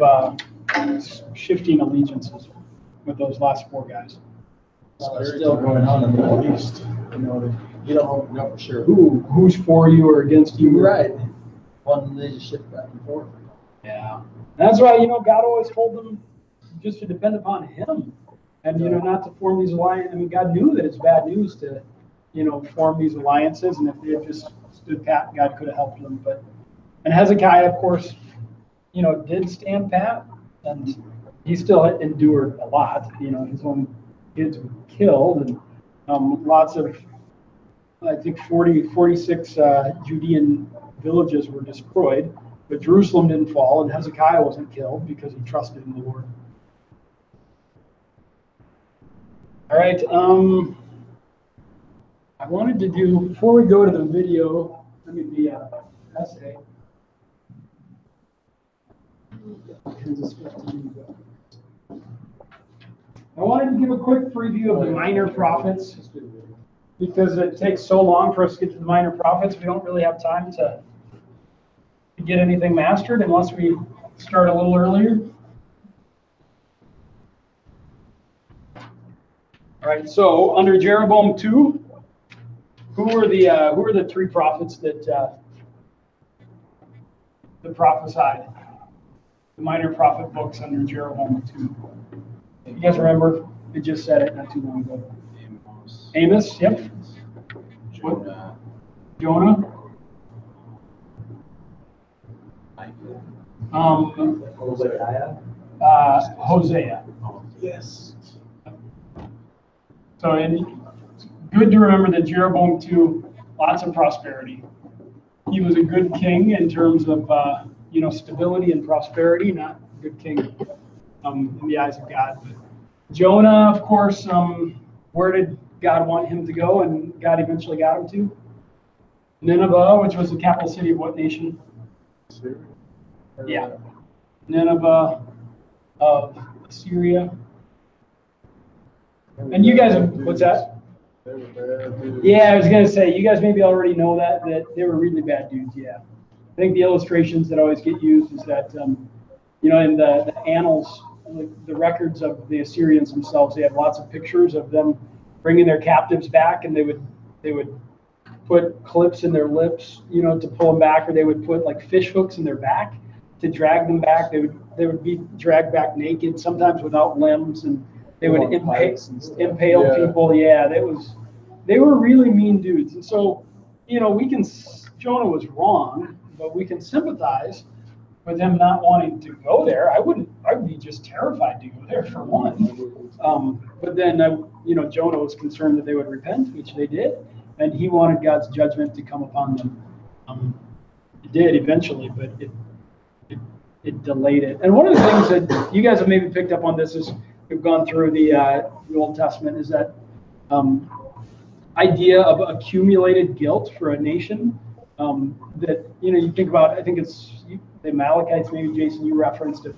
shifting allegiances with those last 4 guys. It's still going on in the Middle East. You know, you don't know for sure Who's for you or against you? Right. One they just shift back and forth. Yeah. And that's why, God always told them just to depend upon him and, not to form these alliances. I mean, God knew that it's bad news to, form these alliances. And if they had just stood pat, God could have helped them. And Hezekiah, of course, did stand pat, and he still endured a lot. His own kids were killed, and lots of, I think 46 Judean villages were destroyed, but Jerusalem didn't fall, and Hezekiah wasn't killed because he trusted in the Lord. All right, I wanted to do, before we go to the video, the essay. I wanted to give a quick preview of the minor prophets, because it takes so long for us to get to the minor prophets. We don't really have time to get anything mastered unless we start a little earlier. All right, so under Jeroboam 2, who were the 3 prophets that prophesied? The minor prophet books under Jeroboam 2. You guys remember? I just said it not too long ago. Amos, yep. Jonah. Hosea. Yes. So good to remember that Jeroboam 2, lots of prosperity. He was a good king in terms of stability and prosperity, not a good king in the eyes of God. But Jonah, of course, where did God want him to go? And God eventually got him to Nineveh, which was the capital city of what nation? Syria. Yeah. Nineveh of Syria. And you guys, what's that? They were bad dudes. Yeah, I was going to say, you guys maybe already know that they were really bad dudes, yeah. I think the illustrations that always get used is that, in the annals, the records of the Assyrians themselves, they have lots of pictures of them bringing their captives back, and they would put clips in their lips, to pull them back, or they would put like fish hooks in their back to drag them back. They would be dragged back naked, sometimes without limbs, and they would impale people. Yeah, they were really mean dudes. And so, Jonah was wrong, but we can sympathize with him not wanting to go there. I would be just terrified to go there for one. But then, Jonah was concerned that they would repent, which they did, and he wanted God's judgment to come upon them. It did eventually, but it delayed it. And one of the things that you guys have maybe picked up on this is we've gone through the Old Testament is that idea of accumulated guilt for a nation. That you think about. I think it's the Amalekites. Maybe Jason, you referenced it.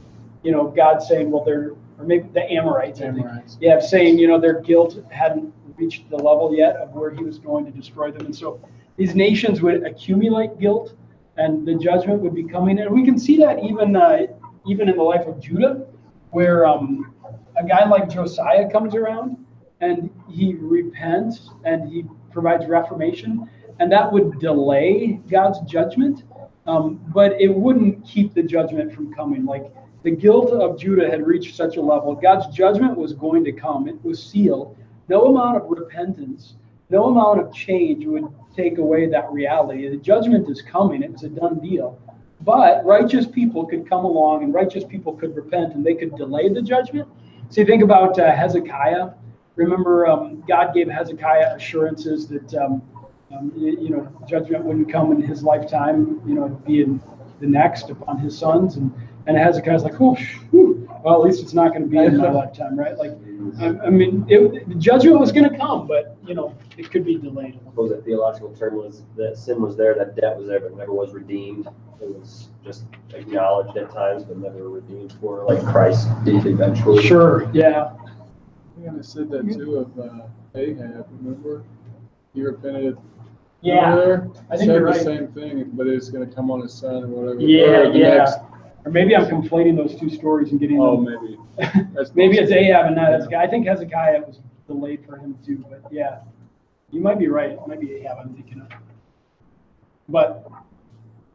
God saying, well, or maybe the Amorites. Yeah, saying their guilt hadn't reached the level yet of where he was going to destroy them, and so these nations would accumulate guilt, and the judgment would be coming. And we can see that even in the life of Judah, where a guy like Josiah comes around and he repents and he provides reformation, and that would delay God's judgment, but it wouldn't keep the judgment from coming. Like the guilt of Judah had reached such a level, God's judgment was going to come. It was sealed. No amount of repentance, no amount of change would take away that reality. The judgment is coming. It was a done deal. But righteous people could come along, and righteous people could repent, and they could delay the judgment. So you think about Hezekiah. Remember, God gave Hezekiah assurances that judgment wouldn't come in his lifetime. It'd be in the next upon his sons, and Hezekiah's like, oh, well, at least it's not going to be in my lifetime, right? Like, the judgment was going to come, but it could be delayed. I suppose the theological term was that sin was there, that debt was there, but never was redeemed. It was just acknowledged at times, but never redeemed for, like Christ did eventually. Sure, yeah. I kind of said that too of Ahab. Remember, he repented. Yeah, There, I think said you're the right. same thing, but it's gonna come on his son or whatever. Yeah, Or the next- Or maybe I'm conflating those two stories and getting Oh, them. maybe. That's Maybe it's possible. Ahab and not Hezekiah. I think Hezekiah was delayed for him too, but yeah. You might be right. It might be Ahab I'm thinking of. But,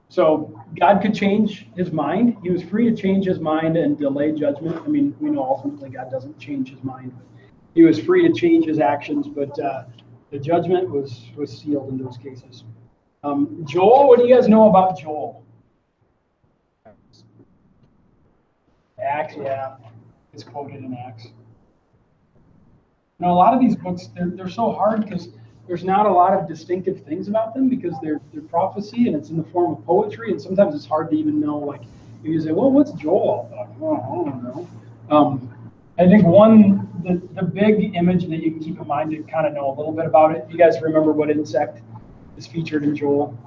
so God could change his mind. He was free to change his mind and delay judgment. I mean, we know ultimately God doesn't change his mind. But he was free to change his actions, but the judgment was sealed in those cases. Joel, what do you guys know about Joel? Acts, yeah. It's quoted in Acts. A lot of these books, they're so hard because there's not a lot of distinctive things about them because they're prophecy and it's in the form of poetry, and sometimes it's hard to even know, like, you say, well, what's Joel all about? Well, I don't know. I think the big image that you can keep in mind to kind of know a little bit about it, you guys remember what insect is featured in Joel?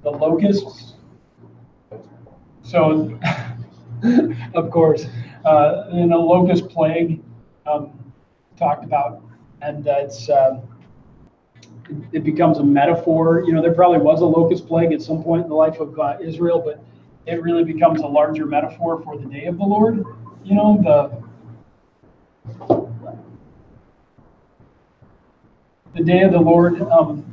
The locusts. So, of course, locust plague talked about, and it becomes a metaphor. There probably was a locust plague at some point in the life of Israel, but it really becomes a larger metaphor for the day of the Lord. The day of the Lord,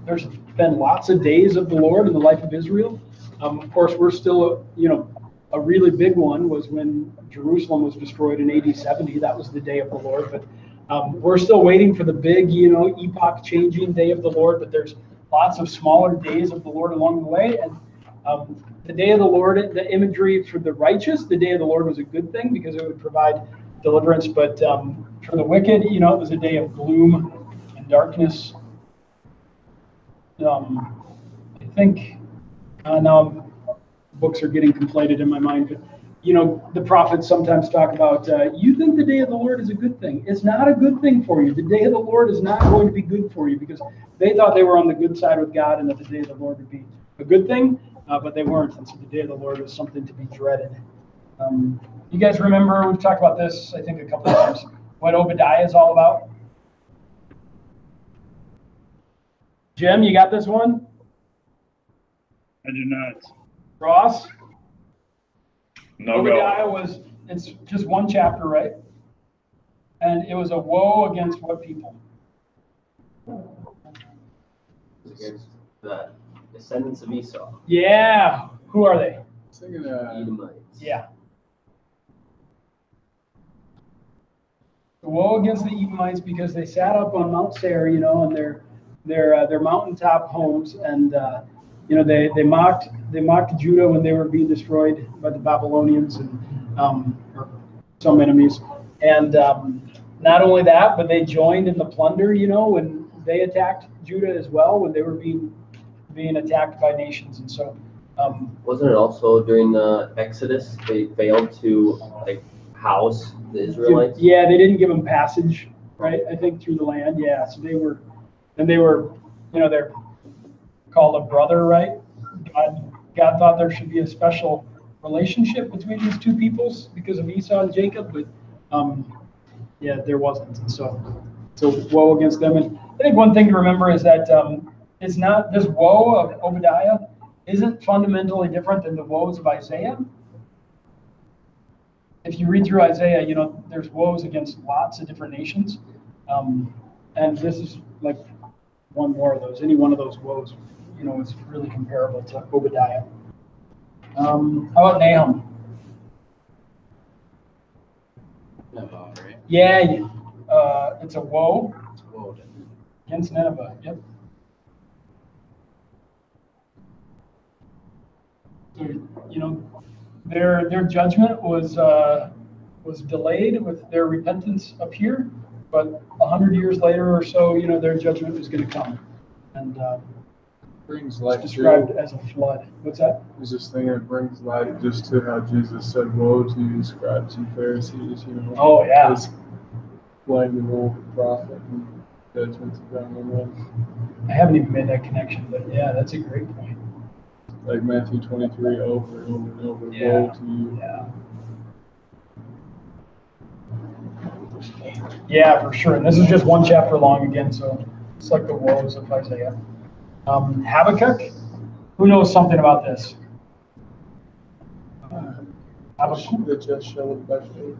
there's been lots of days of the Lord in the life of Israel. Of course, we're still, a really big one was when Jerusalem was destroyed in AD 70. That was the day of the Lord. But we're still waiting for the big, epoch-changing day of the Lord. But there's lots of smaller days of the Lord along the way. And the day of the Lord, the imagery for the righteous, the day of the Lord was a good thing because it would provide deliverance. But for the wicked, it was a day of gloom and darkness. I think now books are getting conflated in my mind, but the prophets sometimes talk about you think the day of the Lord is a good thing. It's not a good thing for you. The day of the Lord is not going to be good for you because they thought they were on the good side with God and that the day of the Lord would be a good thing, but they weren't. And so the day of the Lord was something to be dreaded. You guys remember, we've talked about this, I think, a couple of times, what Obadiah is all about? Jim, you got this one? I do not. Ross? No Obadiah go. it's just one chapter, right? And it was a woe against what people? Against the descendants of Esau. Yeah. Who are they? Thinking, Edomites. Yeah. The woe against the Edomites because they sat up on Mount Seir, and their mountaintop homes, and they mocked Judah when they were being destroyed by the Babylonians and some enemies. And not only that, but they joined in the plunder, when they attacked Judah as well, when they were being attacked by nations. And so Wasn't it also during the Exodus they failed to house the Israelites? Yeah, they didn't give them passage, right? I think through the land. Yeah, so they were, they're called a brother, right? God thought there should be a special relationship between these two peoples because of Esau and Jacob, but there wasn't. And so woe against them. And I think one thing to remember is that it's not, this woe of Obadiah isn't fundamentally different than the woes of Isaiah. If you read through Isaiah, there's woes against lots of different nations. And this is like one more of those. Any one of those woes, is really comparable to Obadiah. How about Nahum? Right? Yeah, it's a woe Whoa. against Nineveh. Yep. So, their judgment was delayed with their repentance up here, but 100 years later or so, their judgment was going to come, and brings it's light described to, as a flood. What's that? is this thing that brings light just to how Jesus said, woe to you, scribes and Pharisees, Oh yeah. It's blame the role of the prophet and judgments of God on them. I haven't even made that connection, but yeah, that's a great point. Like Matthew 23 over and over and over, Yeah. woe to you. Yeah. Yeah, for sure. And this is just one chapter long again, so it's like the woes of Isaiah. Habakkuk, who knows something about this? Habakkuk. The just shall live by faith.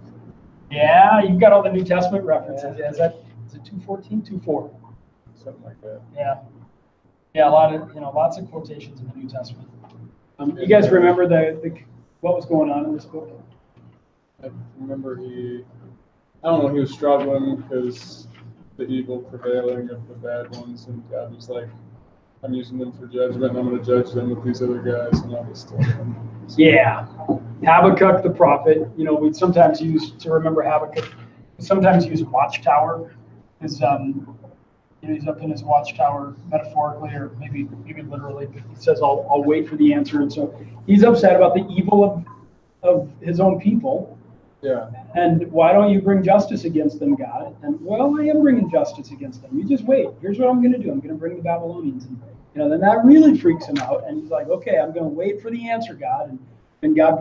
Yeah, you've got all the New Testament references. Yeah, is it 2:14, 2:4? Something like that. Yeah, a lot of lots of quotations in the New Testament. You guys remember what was going on in this book? I remember he was struggling because the evil prevailing of the bad ones, and God was like, I'm using them for judgment, and I'm going to judge them with these other guys and all this stuff. Yeah, Habakkuk the prophet. We sometimes use to remember Habakkuk. We sometimes use watchtower. He's up in his watchtower metaphorically, or maybe literally. But he says, "I'll wait for the answer." And so he's upset about the evil of his own people. Yeah. And why don't you bring justice against them, God? And well, I am bringing justice against them. You just wait. Here's what I'm going to do. I'm going to bring the Babylonians. And then that really freaks him out. And he's like, okay, I'm going to wait for the answer, God. And God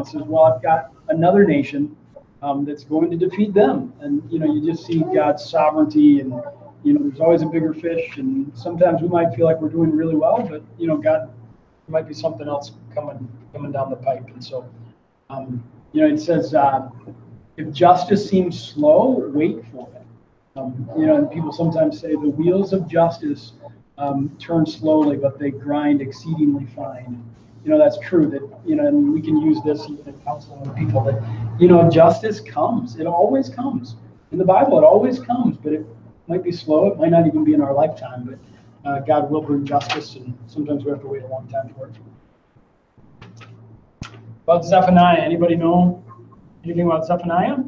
says, well, I've got another nation that's going to defeat them. And you just see God's sovereignty, and there's always a bigger fish. And sometimes we might feel like we're doing really well, but God, there might be something else coming down the pipe. And so. It says, if justice seems slow, wait for it. And people sometimes say the wheels of justice turn slowly, but they grind exceedingly fine. That's true. That and we can use this even in counseling with people. That justice comes. It always comes. In the Bible, it always comes, but it might be slow. It might not even be in our lifetime. But God will bring justice, and sometimes we have to wait a long time for it. About Zephaniah, anybody know anything about Zephaniah?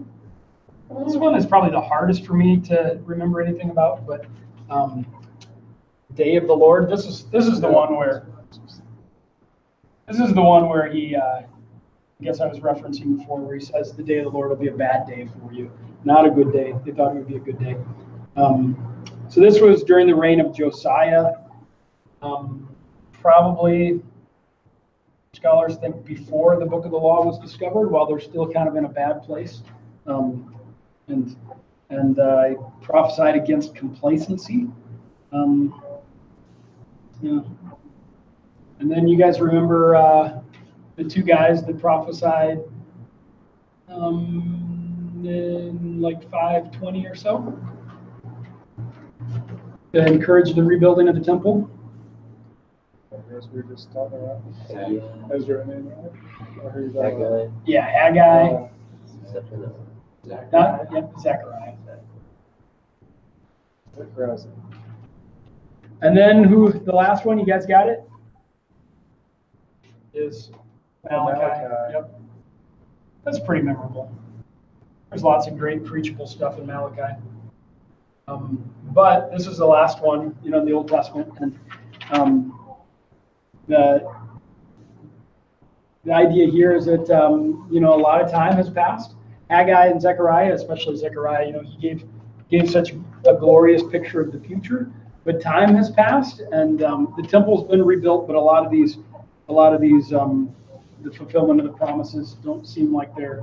This one is probably the hardest for me to remember anything about, but Day of the Lord. This is the one where he, I guess I was referencing before, where he says the day of the Lord will be a bad day for you, not a good day. They thought it would be a good day. So this was during the reign of Josiah, probably. Scholars think before the book of the law was discovered, while they're still kind of in a bad place. And I prophesied against complacency. And then you guys remember the two guys that prophesied in like 520 or so? That encouraged the rebuilding of the temple? I guess we were just talking about Yeah. Ezra and Nehemiah. Or who you That talking about? guy. Yeah, Haggai. Zephaniah. Zechariah. Zechariah. And then the last one, you guys got it? Is Malachi. Malachi. Yep. That's pretty memorable. There's lots of great preachable stuff in Malachi. But this is the last one, in the Old Testament. And the idea here is that, a lot of time has passed. Haggai and Zechariah, especially Zechariah, he gave such a glorious picture of the future. But time has passed, and the temple's been rebuilt. But a lot of these, the fulfillment of the promises don't seem like they're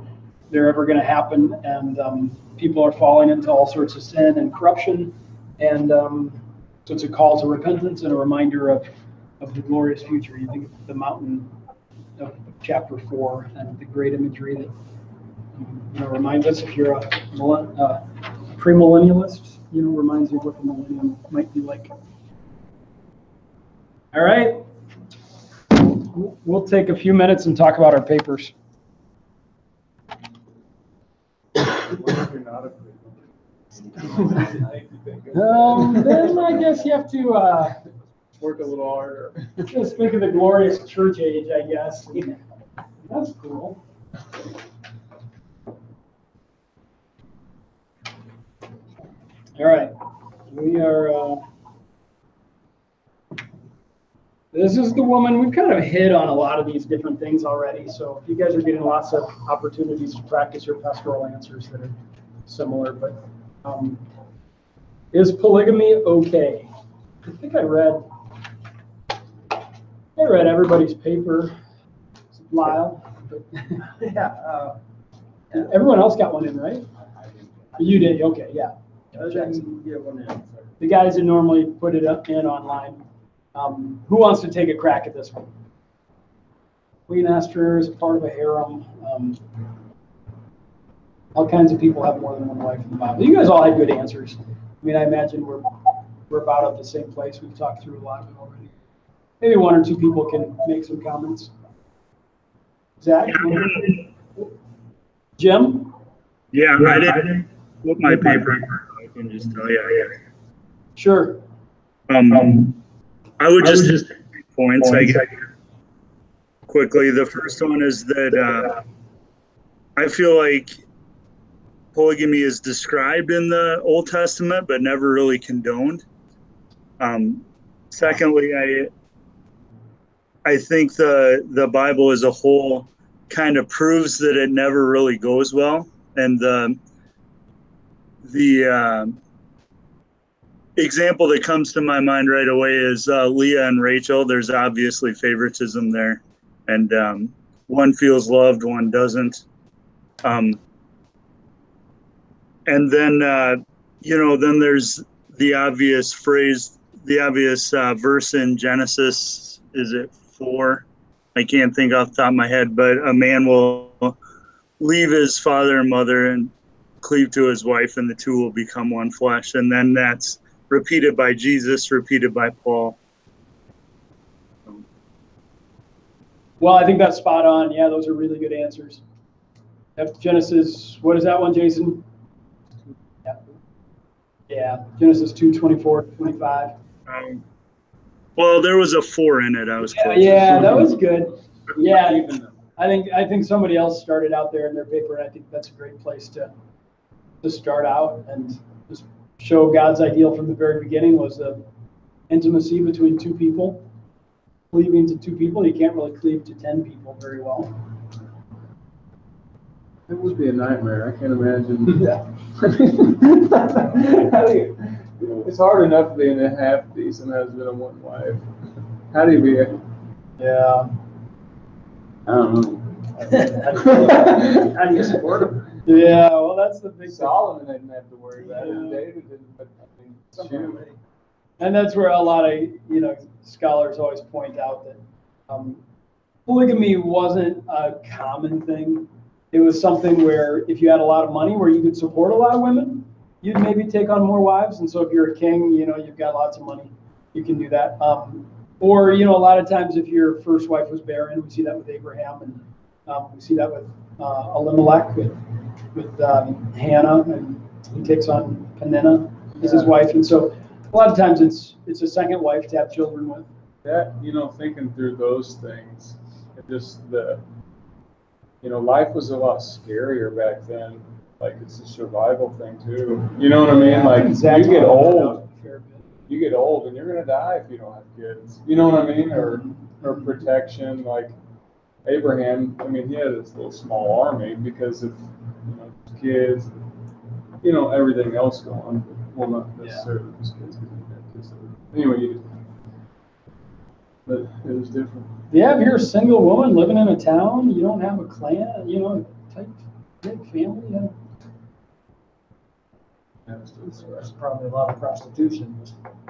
ever going to happen, and people are falling into all sorts of sin and corruption, and so it's a call to repentance and a reminder of the glorious future. You think of the mountain of chapter 4 and the great imagery that reminds us, if you're a premillennialist, reminds you of what the millennium might be like. All right. We'll take a few minutes and talk about our papers. What if you're not a Then I guess you have to work a little harder. just think of the glorious church age, I guess. That's cool. All right. We are... This is the woman. We've kind of hit on a lot of these different things already. So if you guys are getting lots of opportunities to practice your pastoral answers that are similar, but is polygamy okay? I think I read everybody's paper. Lyle. But Yeah. everyone else got one in, right? You did. Okay. Yeah. Get one in. The guys that normally put it up in online. Who wants to take a crack at this one? Queen Esther is part of a harem. All kinds of people have more than one wife in the Bible. You guys all had good answers. I mean, I imagine we're about at the same place. We've talked through a lot of it already. Maybe one or two people can make some comments. Zach? Jim? Yeah, I didn't flip my paper. I can just tell you. Sure. I would just points. I guess quickly. The first one is that I feel like polygamy is described in the Old Testament, but never really condoned. Secondly, I think the Bible as a whole kind of proves that it never really goes well. And the example that comes to my mind right away is Leah and Rachel. There's obviously favoritism there, and one feels loved, one doesn't. And then, then there's the obvious phrase, the obvious verse in Genesis, is it 4? I can't think off the top of my head, but a man will leave his father and mother and cleave to his wife, and the two will become one flesh. And then that's repeated by Jesus, repeated by Paul. Well, I think that's spot on. Yeah, those are really good answers. Genesis, what is that one, Jason? Yeah, Genesis 2:24-25. Well, there was a 4 in it. I was close. Yeah, that was good. Yeah, I think somebody else started out there in their paper, and I think that's a great place to start out and just show God's ideal from the very beginning was the intimacy between two people, cleaving to two people. You can't really cleave to 10 people very well. It would be a nightmare. I can't imagine. Yeah. It's hard enough being a half decent husband and one wife. How do you be a? Yeah. I don't know. How do you support them? Yeah, well, that's the big thing. Solomon didn't have to worry about it. Yeah. David didn't. But I mean, shoot. And that's where a lot of scholars always point out that polygamy wasn't a common thing. It was something where if you had a lot of money where you could support a lot of women, you'd maybe take on more wives. And so if you're a king, you've got lots of money, you can do that. Or, a lot of times if your first wife was barren, we see that with Abraham, and we see that with Elimelech, with Hannah, and he takes on Peninnah as his wife. And so a lot of times it's a second wife to have children with. That, thinking through those things, just life was a lot scarier back then. Like, it's a survival thing too. You know what I mean? Like, Exactly. you get old and you're gonna die if you don't have kids. You know what I mean? Or protection. Like Abraham, he had this little small army because of his kids, everything else going on. Well, not necessarily his kids, because he had kids. Anyway, but it was different. Yeah, if you're a single woman living in a town, you don't have a clan, type big family. Yeah. There's probably a lot of prostitution.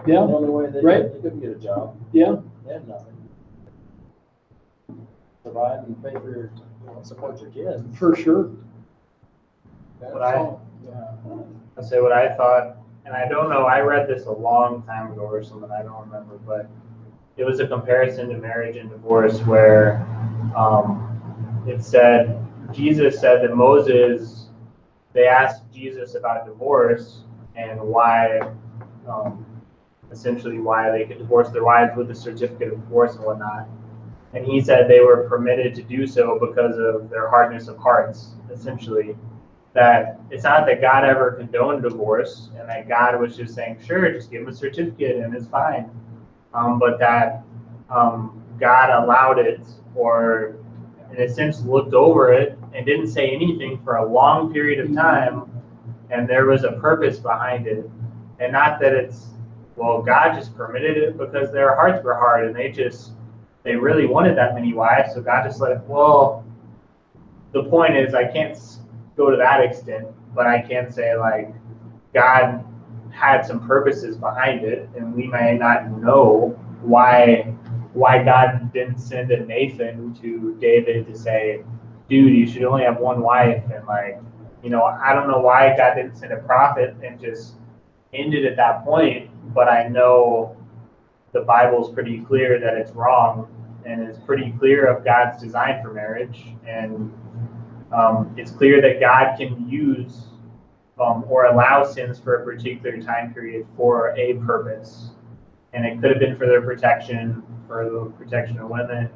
Yeah. The only way they couldn't get a job. Yeah. They had nothing. Survive and pay for support your kids. For sure. I'll say what I thought, and I don't know, I read this a long time ago or something, I don't remember, but it was a comparison to marriage and divorce where Jesus said that they asked Jesus about divorce and why, essentially why they could divorce their wives with a certificate of divorce and whatnot. And he said they were permitted to do so because of their hardness of hearts, essentially. That it's not that God ever condoned divorce and that God was just saying, sure, just give him a certificate and it's fine. But that God allowed it, or in a sense looked over it and didn't say anything for a long period of time, and there was a purpose behind it. And not that God just permitted it because their hearts were hard and they really wanted that many wives, so God just let it. Well, the point is, I can't go to that extent, but I can say, God had some purposes behind it, and we may not know why God didn't send a Nathan to David to say, dude, you should only have one wife, and like, you know, I don't know why God didn't send a prophet and just end it at that point, but I know the Bible's pretty clear that it's wrong, and it's pretty clear of God's design for marriage, and it's clear that God can use or allow sins for a particular time period for a purpose, and it could have been for their protection, for the protection of women.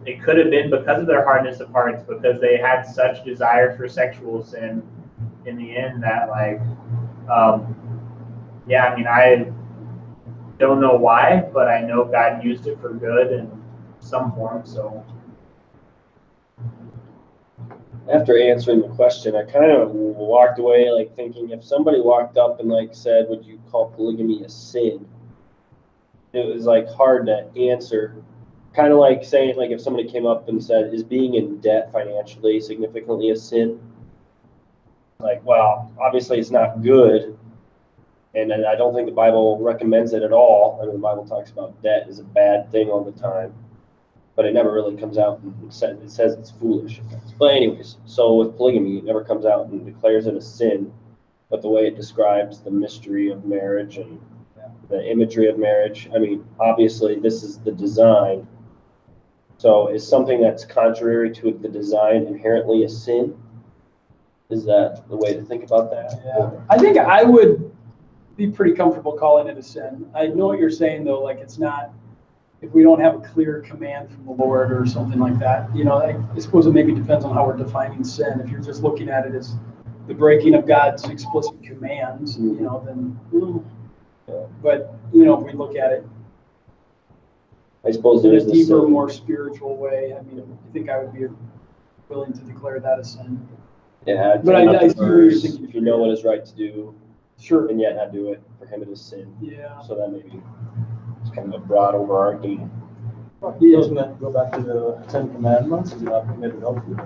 It could have been because of their hardness of hearts, because they had such desire for sexual sin in the end that, like, yeah, I mean, I don't know why, but I know God used it for good in some form, so. After answering the question, I kind of walked away like thinking, if somebody walked up and like said, would you call polygamy a sin? It was like hard to answer. Kind of like saying, like, if somebody came up and said, is being in debt financially significantly a sin? Like, well, obviously it's not good, and I don't think the Bible recommends it at all. I mean, the Bible talks about debt is a bad thing all the time, but it never really comes out and it says it's foolish. But anyways, so with polygamy, it never comes out and declares it a sin, but the way it describes the mystery of marriage and the imagery of marriage, I mean, obviously this is the design. So is something that's contrary to the design inherently a sin? Is that the way to think about that? Yeah, I think I would be pretty comfortable calling it a sin. I know what you're saying, though, like, it's not, if we don't have a clear command from the Lord or something like that, you know, I suppose it maybe depends on how we're defining sin. If you're just looking at it as the breaking of God's explicit commands, you know, then, but, you know, if we look at it I suppose in there a is the deeper, sin. more spiritual way, I mean, I think I would be willing to declare that a sin. Yeah, But I see what you're thinking. if you know what is right to do Sure. and yet not do it, for him it is sin. Yeah. So that maybe it's kind of a broad overarching. Doesn't that go back to the Ten Commandments, do not commit adultery?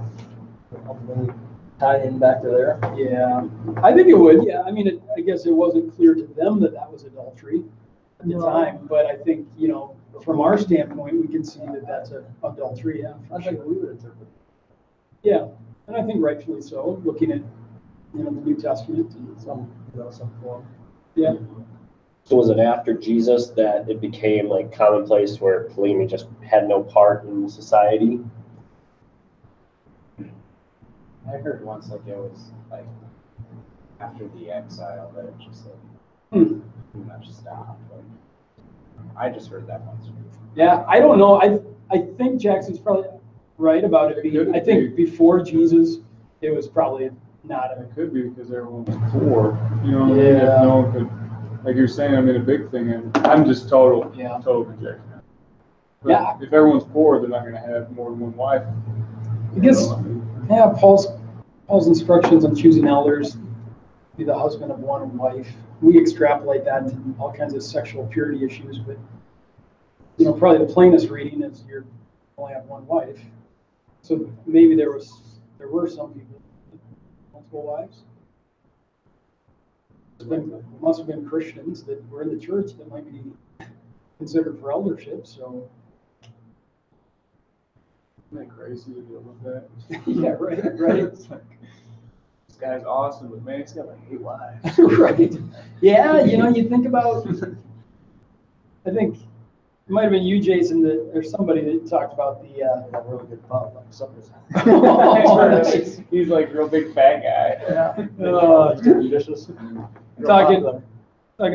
Ultimately tie in back to there? Yeah, I think it would. Yeah, I mean, I guess it wasn't clear to them that that was adultery at the time, but I think, you know, from our standpoint, we can see that that's adultery. Yeah, for I think sure. we would interpret. Yeah, and I think rightfully so. Looking at, you know, the New Testament and Some form. yeah. So was it after Jesus that it became like commonplace where polygamy just had no part in society? I heard once like it was like after the exile that it just like pretty much stopped. Like I just heard that once. Yeah, I don't know. I think Jackson's probably right about it being. I think before Jesus, it was probably not a. It could be because everyone was poor. You know what I mean? Yeah. If no one could, like you're saying, I mean, a big thing, and I'm just total rejection. But Yeah. if everyone's poor, they're not going to have more than one wife. I guess. You know what I mean? Yeah, Paul's instructions on choosing elders, be the husband of one wife. We extrapolate that to all kinds of sexual purity issues, but you know, probably the plainest reading is you only have one wife. So maybe there were some people with multiple wives. Must have been Christians that were in the church that might be considered for eldership. So Isn't that crazy to deal with that? yeah, right. It's like, this guy's awesome, but man, he's got like 8 wives. Right. Yeah, you know, you think about, I think it might have been you, Jason, or somebody that talked about the. That really good thought, like something's. He's like a real big fat guy. Judicious. Talking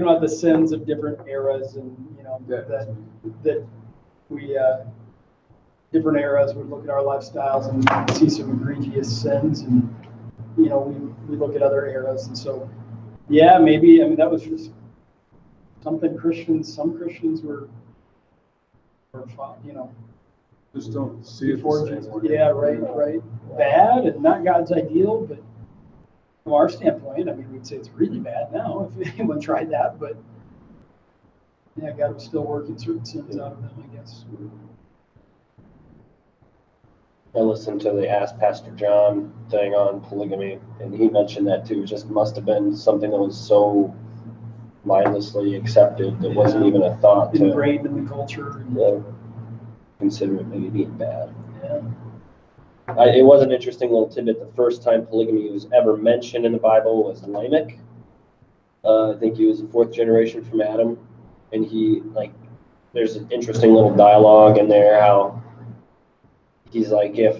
about the sins of different eras, and you know that we different eras would look at our lifestyles and see some egregious sins, and you know we look at other eras, and so yeah, maybe, I mean, that was just something some Christians were you know, Just don't see it before the same Jesus. way. Yeah, right. Bad and not God's ideal, but from our standpoint, I mean, we'd say it's really bad now if anyone tried that, but yeah, God was still working certain sins out of them, I guess. I listened to the Ask Pastor John thing on polygamy, and he mentioned that too. It just must have been something that was so mindlessly accepted. It wasn't even a thought to Ingrained in the culture. consider it maybe being bad. Yeah. It was an interesting little tidbit. The first time polygamy was ever mentioned in the Bible was Lamech. I think he was the fourth generation from Adam, and there's an interesting little dialogue in there how he's like, if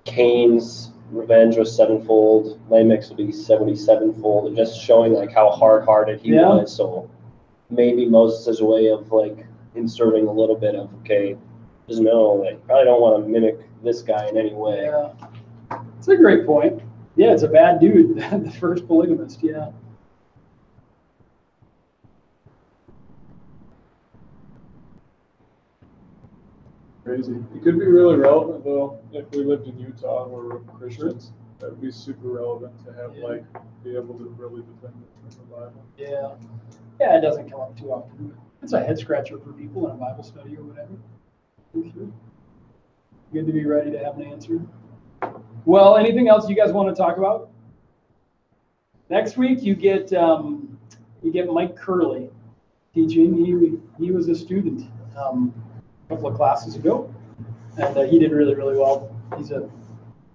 Cain's revenge was sevenfold, Lamech's will be 77-fold, and just showing like how hard-hearted he was. So maybe Moses is a way of like inserting a little bit of, okay, just know, like, probably don't want to mimic this guy in any way. Yeah. It's a great point. Yeah, it's a bad dude, the first polygamist, yeah. Crazy. It could be really relevant though if we lived in Utah where we're Christians. That would be super relevant to have be able to really defend it from the Bible. Yeah. Yeah, it doesn't come up too often. It's a head scratcher for people in a Bible study or whatever. Good to be ready to have an answer. Well, anything else you guys want to talk about? Next week you get Mike Curley teaching. He was a student a couple of classes ago, and he did really, really well. He's a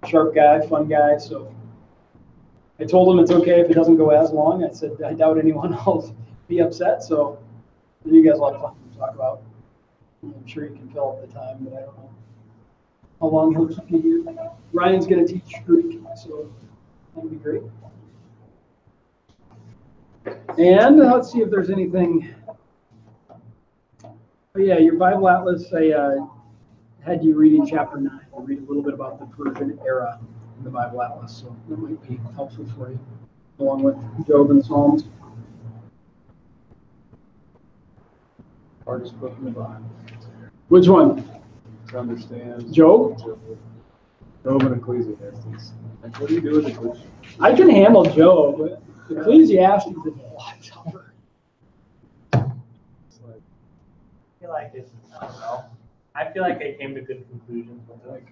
sharp guy, fun guy. So I told him it's okay if it doesn't go as long. I said I doubt anyone will be upset. So you guys will have fun to talk about. I'm sure you can fill up the time, but I don't know how long he'll keep you here. Ryan's going to teach Greek, so that'll be great. And let's see if there's anything. Oh yeah, your Bible Atlas, I had you reading chapter 9. I'll read a little bit about the Persian era in the Bible Atlas, so that might be helpful for you, along with Job and Psalms. Hardest book in the Bible. Which one? To understand. Job? Job and Ecclesiastes. Like, what do you do with Ecclesiastes? I can handle Job, but Ecclesiastes is a lot tougher. I feel like it's, I don't know. I feel like I came to good conclusions with it.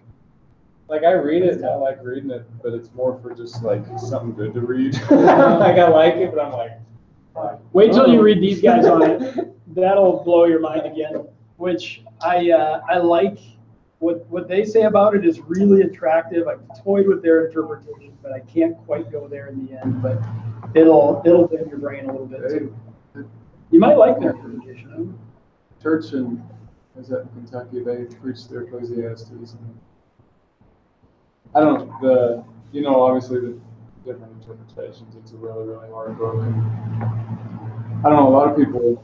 Like I read it and I like reading it, but it's more for just like something good to read. Like I like it, but I'm like, wait till you read these guys on it. That'll blow your mind again. Which I like what they say about it is really attractive. I've toyed with their interpretation, but I can't quite go there in the end. But it'll bend your brain a little bit too. You might like their interpretation. I don't know. Church in Kentucky, they preach their Ecclesiastes. And I don't know, obviously the different interpretations. It's a really, really hard book. And I don't know, a lot of people,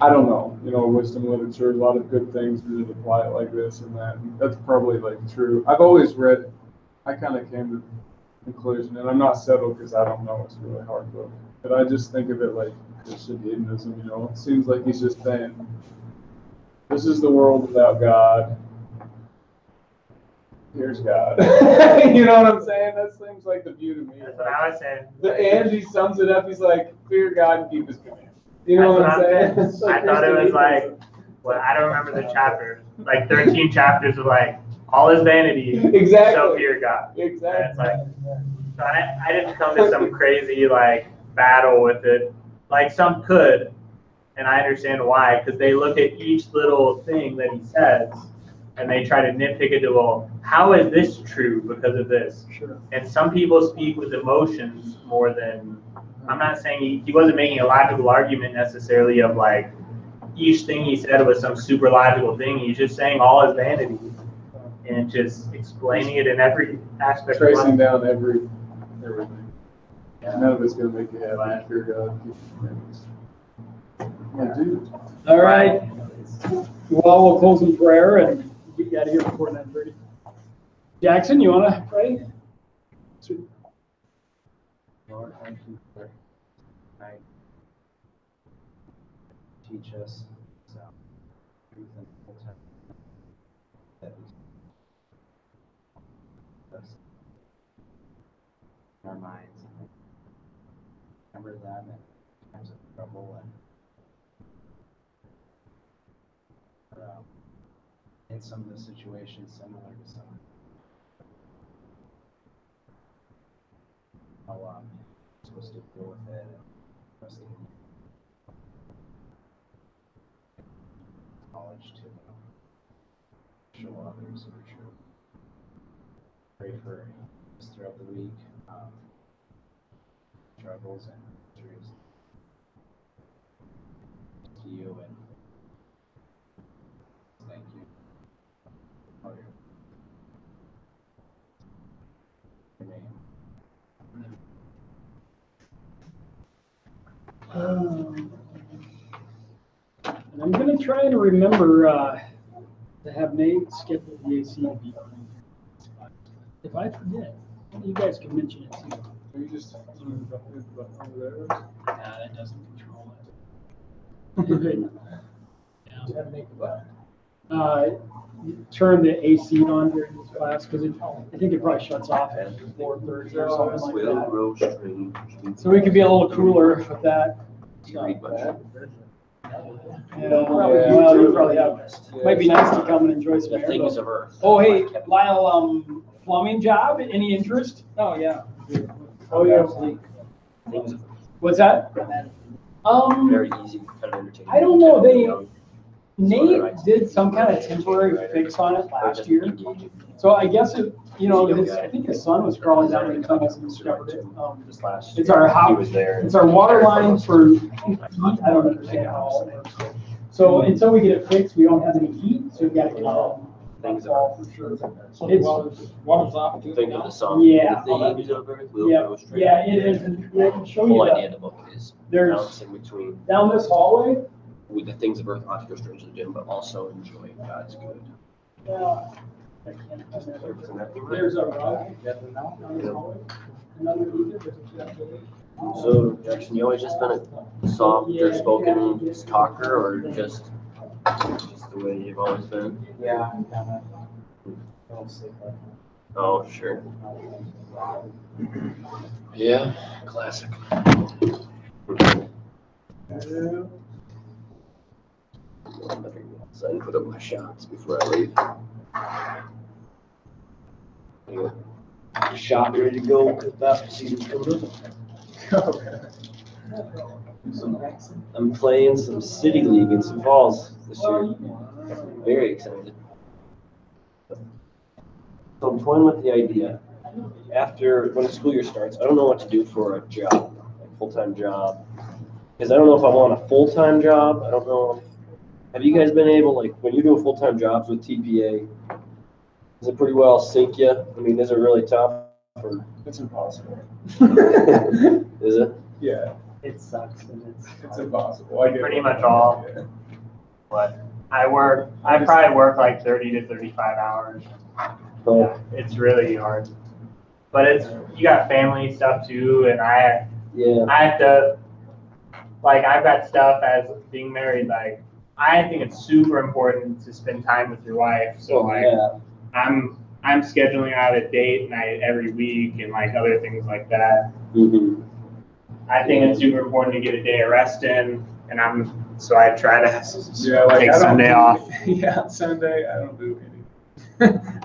I don't know, wisdom literature, a lot of good things that apply it like this and that. And that's probably like true. I've always read, I kind of came to the conclusion, and I'm not settled because I don't know, it's a really hard book. But I just think of it like Christian hedonism, It seems like he's just saying, this is the world without God. Here's God. You know what I'm saying? That seems like the view to me. That's what I was saying. And he sums it up, he's like, fear God and keep his commandments. You know what I'm saying? I thought it was like, well, I don't remember the chapter. Like 13 chapters of like, all is vanity. Exactly. So fear God. Exactly. And it's like, so I didn't come to some crazy like battle with it. Like some could, and I understand why, because they look at each little thing that he says, and they try to nitpick it to, well, how is this true because of this? Sure. And some people speak with emotions more than, I'm not saying he wasn't making a logical argument necessarily of like, each thing he said was some super logical thing. He's just saying all is vanity and just explaining it in every aspect Tracing of life. down everything. None of it's going to make you happy. Fear God. Keep his commandments. Like, dude. All right. Well, we'll close in prayer and get you out of here before 9:30. Jackson, you want to pray? Lord, thank you for tonight. Teach us truth and full time that we us in our minds. Remember them in times of trouble and in some of the situations similar to some. How we're supposed to deal with it. Knowledge to show others for sure. Pray for us throughout the week, struggles and victories. To you and thank you. For your name. And I'm gonna try and remember to have Nate schedule the AC to be on. If I forget, you guys can mention it too. Are you just over there? Nah, that doesn't control it. You had to make the button. Turn the AC on during this class because I think it probably shuts off at 4:30 or something like that. So we could be a little cooler with that. Well, you probably have. Might be nice to come and enjoy some The air. things though. of earth. Oh, hey, Lyle, plumbing job, any interest? Oh, yeah. Oh, yeah. Things of What's that? very easy, kind of entertaining. I don't know, they- Young, Nate did some kind of temporary fix on it or last just year. engaging. So I guess it, I think his son was crawling down in the tunnels and discovered it. This last It's our year, house- he was there. It's our water line for heat. I don't understand how all that works. So until we get it fixed, we don't have any heat, so we gotta get out. Things of Fall for sure. So It's- water's off. Think of the song. Yeah. The things of earth will Yeah, grow straight. yeah, it is, and I can show The whole you idea that. of the book is There's, balancing between down this hallway, with the things of earth ought to go strangely to dim, but also enjoying God's good. there's a rug. Down this hallway. And underneath it, there's a chapel. So, Jackson, you always just been a softer spoken talker, or just the way you've always been? Yeah, kind of. Don't sleep like Oh, sure. Yeah, classic. So I can put up my shots before I leave. Yeah. Shot ready to go because basketball season's coming up. I'm playing some City League in some Falls this year. Very excited. So I'm toying with the idea. After, when the school year starts, I don't know what to do for a job, a full-time job. Because I don't know if I want a full-time job. I don't know. Have you guys been able, like, when you do full-time jobs with TPA, does it pretty well sink you? I mean, is it really tough? Or It's impossible. is it? Yeah, It sucks and it's impossible. I get Pretty it. much all. Yeah. But I probably work like 30 to 35 hours. Oh, It's really hard. But you got family stuff too, and I yeah. have to, like, I've got stuff as being married, like, I think it's super important to spend time with your wife. So, like, Yeah. I'm scheduling out a date night every week and, like, other things like that. Mm-hmm. I think it's super important to get a day of rest in, and so I try to Yeah, like take I don't Sunday do- off. Yeah, Sunday, I don't do anything.